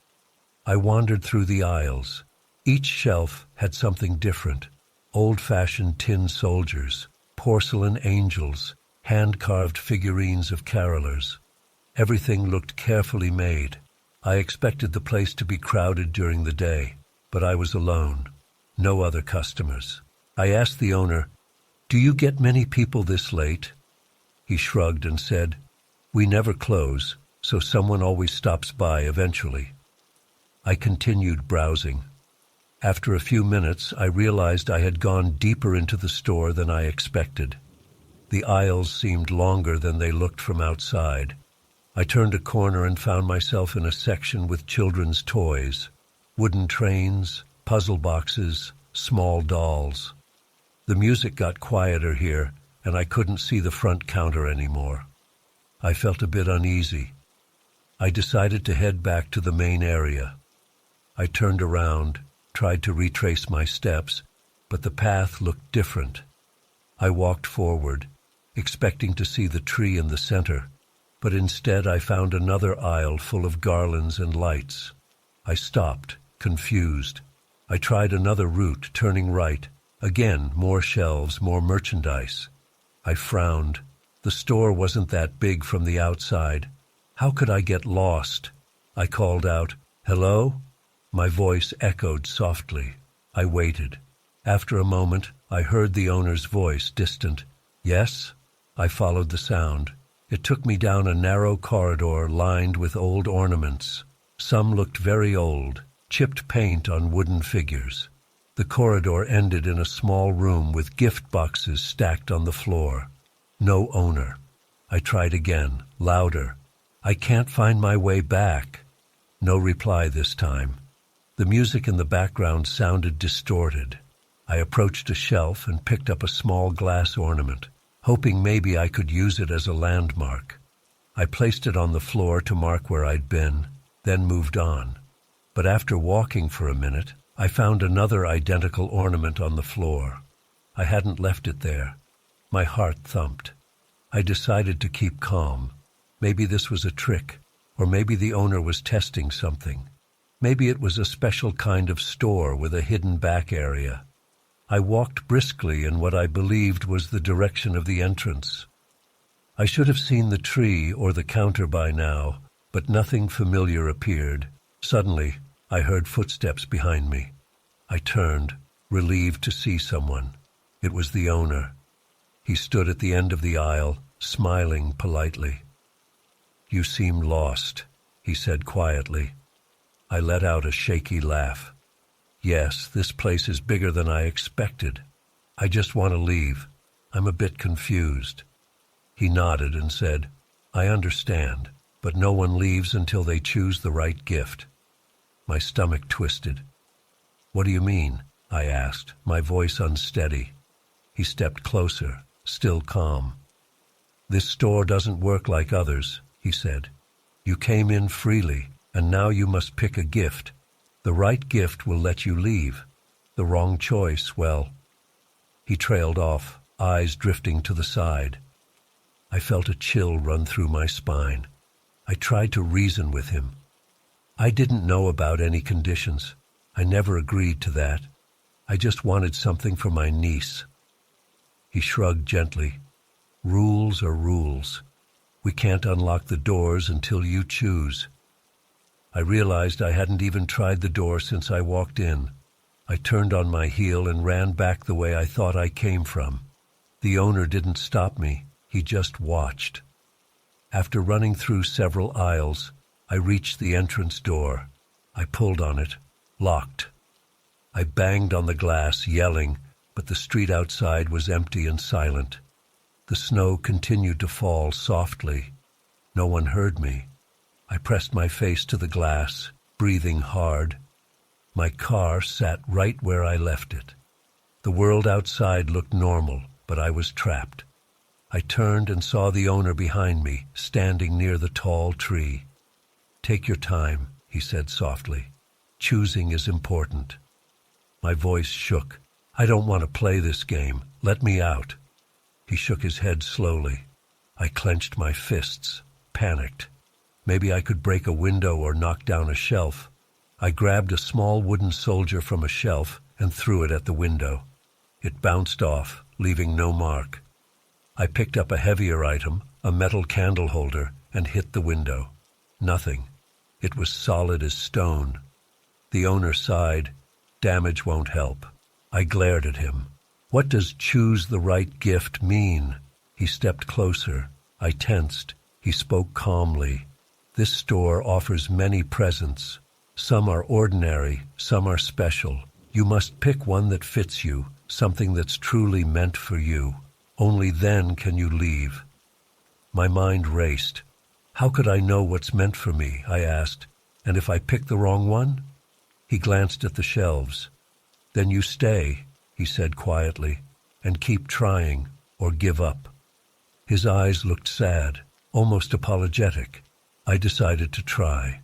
I wandered through the aisles. Each shelf had something different: old-fashioned tin soldiers, porcelain angels, hand-carved figurines of carolers. Everything looked carefully made. I expected the place to be crowded during the day, but I was alone. No other customers. I asked the owner, "Do you get many people this late?" He shrugged and said, "We never close, so someone always stops by eventually." I continued browsing. After a few minutes, I realized I had gone deeper into the store than I expected. The aisles seemed longer than they looked from outside. I turned a corner and found myself in a section with children's toys, wooden trains, puzzle boxes, small dolls. The music got quieter here, and I couldn't see the front counter anymore. I felt a bit uneasy. I decided to head back to the main area. I turned around, tried to retrace my steps, but the path looked different. I walked forward. expecting to see the tree in the center, but instead I found another aisle full of garlands and lights. I stopped, confused. I tried another route, turning right. Again, more shelves, more merchandise. I frowned. The store wasn't that big from the outside. How could I get lost? I called out, "Hello?" My voice echoed softly. I waited. After a moment, I heard the owner's voice, distant. "Yes?" I followed the sound. It took me down a narrow corridor lined with old ornaments. Some looked very old, chipped paint on wooden figures. The corridor ended in a small room with gift boxes stacked on the floor. No owner. I tried again, louder. "I can't find my way back." No reply this time. The music in the background sounded distorted. I approached a shelf and picked up a small glass ornament, hoping maybe I could use it as a landmark. I placed it on the floor to mark where I'd been, then moved on. But after walking for a minute, I found another identical ornament on the floor. I hadn't left it there. My heart thumped. I decided to keep calm. Maybe this was a trick, or maybe the owner was testing something. Maybe it was a special kind of store with a hidden back area. I walked briskly in what I believed was the direction of the entrance. I should have seen the tree or the counter by now, but nothing familiar appeared. Suddenly, I heard footsteps behind me. I turned, relieved to see someone. It was the owner. He stood at the end of the aisle, smiling politely. "You seem lost," he said quietly. I let out a shaky laugh. "Yes, this place is bigger than I expected. I just want to leave. I'm a bit confused." He nodded and said, "I understand, but no one leaves until they choose the right gift." My stomach twisted. "What do you mean?" I asked, my voice unsteady. He stepped closer, still calm. "This store doesn't work like others," he said. "You came in freely, and now you must pick a gift. The right gift will let you leave. The wrong choice, well..." He trailed off, eyes drifting to the side. I felt a chill run through my spine. I tried to reason with him. I didn't know about any conditions. I never agreed to that. I just wanted something for my niece. He shrugged gently. "Rules are rules. We can't unlock the doors until you choose." I realized I hadn't even tried the door since I walked in. I turned on my heel and ran back the way I thought I came from. The owner didn't stop me. He just watched. After running through several aisles, I reached the entrance door. I pulled on it. Locked. I banged on the glass, yelling, but the street outside was empty and silent. The snow continued to fall softly. No one heard me. I pressed my face to the glass, breathing hard. My car sat right where I left it. The world outside looked normal, but I was trapped. I turned and saw the owner behind me, standing near the tall tree. "Take your time," he said softly. "Choosing is important." My voice shook. "I don't want to play this game. Let me out." He shook his head slowly. I clenched my fists, panicked. Maybe I could break a window or knock down a shelf. I grabbed a small wooden soldier from a shelf and threw it at the window. It bounced off, leaving no mark. I picked up a heavier item, a metal candle holder, and hit the window. Nothing. It was solid as stone. The owner sighed. "Damage won't help." I glared at him. "What does choose the right gift mean?" He stepped closer. I tensed. He spoke calmly. "This store offers many presents. Some are ordinary, some are special. You must pick one that fits you, something that's truly meant for you. Only then can you leave." My mind raced. "How could I know what's meant for me?" I asked. "And if I pick the wrong one?" He glanced at the shelves. "Then you stay," he said quietly, "and keep trying, or give up." His eyes looked sad, almost apologetic. I decided to try.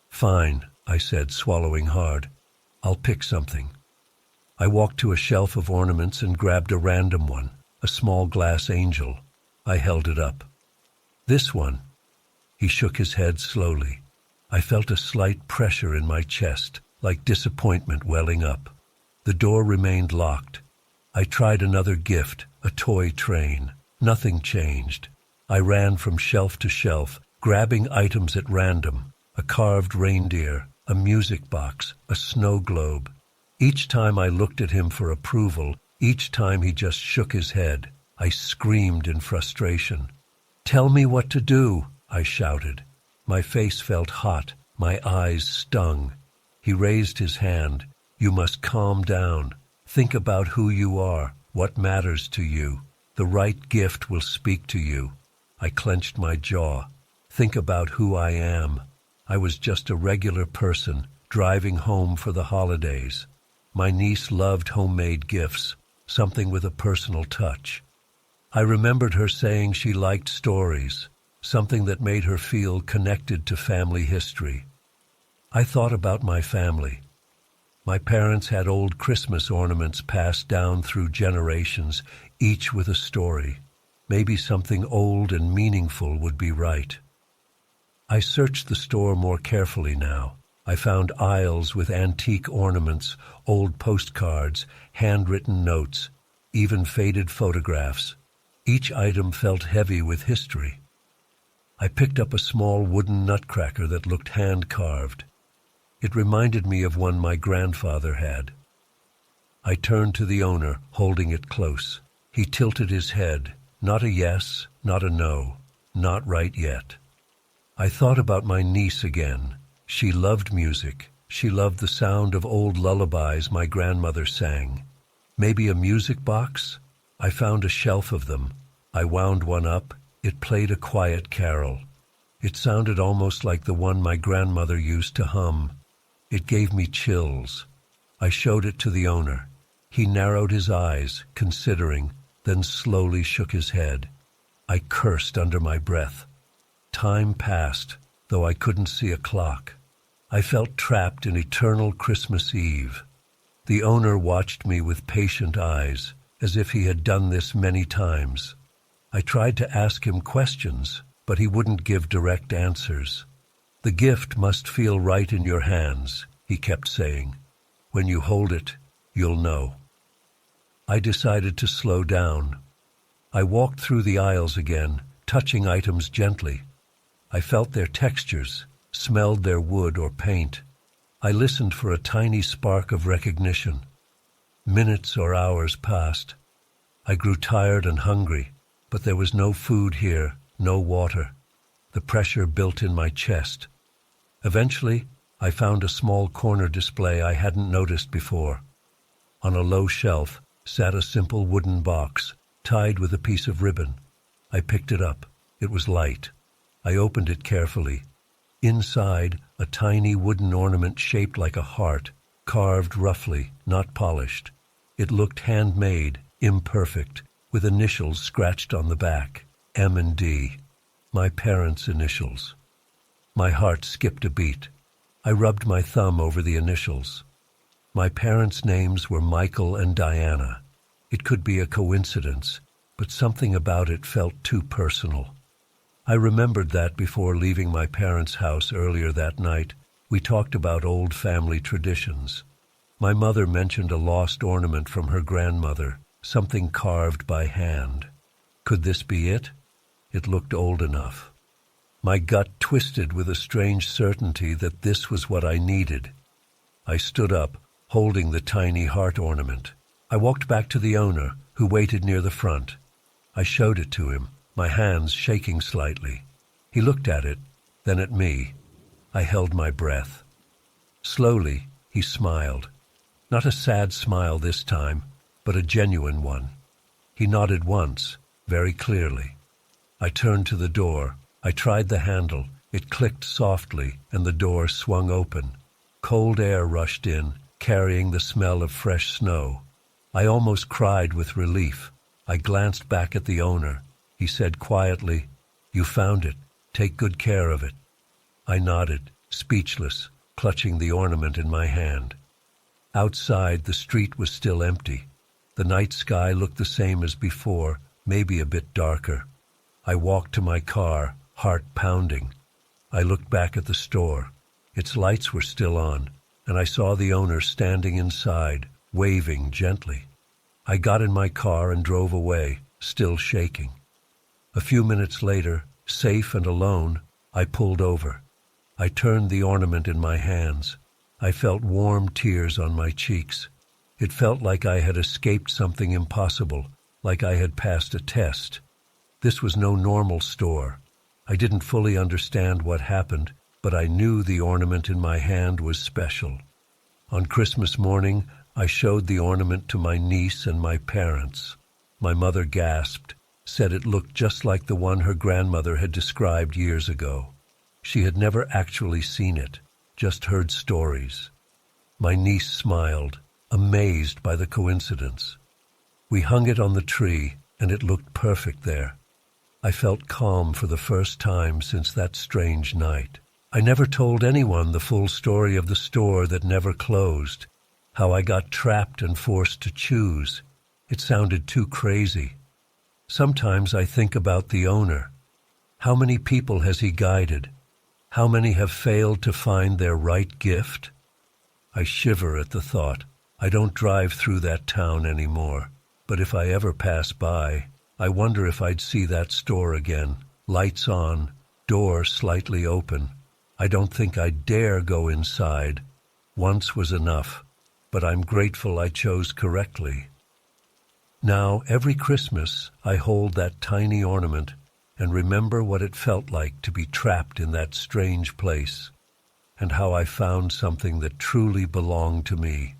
"Fine," I said, swallowing hard. "I'll pick something." I walked to a shelf of ornaments and grabbed a random one, a small glass angel. I held it up. This one. He shook his head slowly. I felt a slight pressure in my chest, like disappointment welling up. The door remained locked. I tried another gift, a toy train. Nothing changed. I ran from shelf to shelf, grabbing items at random, a carved reindeer, a music box, a snow globe. Each time I looked at him for approval, each time he just shook his head. I screamed in frustration. "Tell me what to do," I shouted. My face felt hot, my eyes stung. He raised his hand. "You must calm down. Think about who you are, what matters to you. The right gift will speak to you." I clenched my jaw. Think about who I am. I was just a regular person, driving home for the holidays. My niece loved homemade gifts, something with a personal touch. I remembered her saying she liked stories, something that made her feel connected to family history. I thought about my family. My parents had old Christmas ornaments passed down through generations, each with a story. Maybe something old and meaningful would be right. I searched the store more carefully now. I found aisles with antique ornaments, old postcards, handwritten notes, even faded photographs. Each item felt heavy with history. I picked up a small wooden nutcracker that looked hand-carved. It reminded me of one my grandfather had. I turned to the owner, holding it close. He tilted his head. Not a yes, not a no, not right yet. I thought about my niece again. She loved music. She loved the sound of old lullabies my grandmother sang. Maybe a music box? I found a shelf of them. I wound one up. It played a quiet carol. It sounded almost like the one my grandmother used to hum. It gave me chills. I showed it to the owner. He narrowed his eyes, considering, then slowly shook his head. I cursed under my breath. Time passed, though I couldn't see a clock. I felt trapped in eternal Christmas Eve. The owner watched me with patient eyes, as if he had done this many times. I tried to ask him questions, but he wouldn't give direct answers. "The gift must feel right in your hands," he kept saying. "When you hold it, you'll know." I decided to slow down. I walked through the aisles again, touching items gently. I felt their textures, smelled their wood or paint. I listened for a tiny spark of recognition. Minutes or hours passed. I grew tired and hungry, but there was no food here, no water. The pressure built in my chest. Eventually, I found a small corner display I hadn't noticed before. On a low shelf sat a simple wooden box, tied with a piece of ribbon. I picked it up. It was light. I opened it carefully. Inside, a tiny wooden ornament shaped like a heart, carved roughly, not polished. It looked handmade, imperfect, with initials scratched on the back, M and D, my parents' initials. My heart skipped a beat. I rubbed my thumb over the initials. My parents' names were Michael and Diana. It could be a coincidence, but something about it felt too personal. I remembered that before leaving my parents' house earlier that night, we talked about old family traditions. My mother mentioned a lost ornament from her grandmother, something carved by hand. Could this be it? It looked old enough. My gut twisted with a strange certainty that this was what I needed. I stood up, holding the tiny heart ornament. I walked back to the owner, who waited near the front. I showed it to him, my hands shaking slightly. He looked at it, then at me. I held my breath. Slowly, he smiled. Not a sad smile this time, but a genuine one. He nodded once, very clearly. I turned to the door. I tried the handle. It clicked softly, and the door swung open. Cold air rushed in, carrying the smell of fresh snow. I almost cried with relief. I glanced back at the owner. He said quietly, "You found it. Take good care of it." I nodded, speechless, clutching the ornament in my hand. Outside, the street was still empty. The night sky looked the same as before, maybe a bit darker. I walked to my car, heart pounding. I looked back at the store. Its lights were still on, and I saw the owner standing inside, waving gently. I got in my car and drove away, still shaking. A few minutes later, safe and alone, I pulled over. I turned the ornament in my hands. I felt warm tears on my cheeks. It felt like I had escaped something impossible, like I had passed a test. This was no normal store. I didn't fully understand what happened, but I knew the ornament in my hand was special. On Christmas morning, I showed the ornament to my niece and my parents. My mother gasped, said it looked just like the one her grandmother had described years ago. She had never actually seen it, just heard stories. My niece smiled, amazed by the coincidence. We hung it on the tree, and it looked perfect there. I felt calm for the first time since that strange night. I never told anyone the full story of the store that never closed, how I got trapped and forced to choose. It sounded too crazy. Sometimes I think about the owner. How many people has he guided? How many have failed to find their right gift? I shiver at the thought. I don't drive through that town anymore, but if I ever pass by, I wonder if I'd see that store again. Lights on, door slightly open. I don't think I'd dare go inside. Once was enough, but I'm grateful I chose correctly. Now, every Christmas, I hold that tiny ornament and remember what it felt like to be trapped in that strange place, and how I found something that truly belonged to me.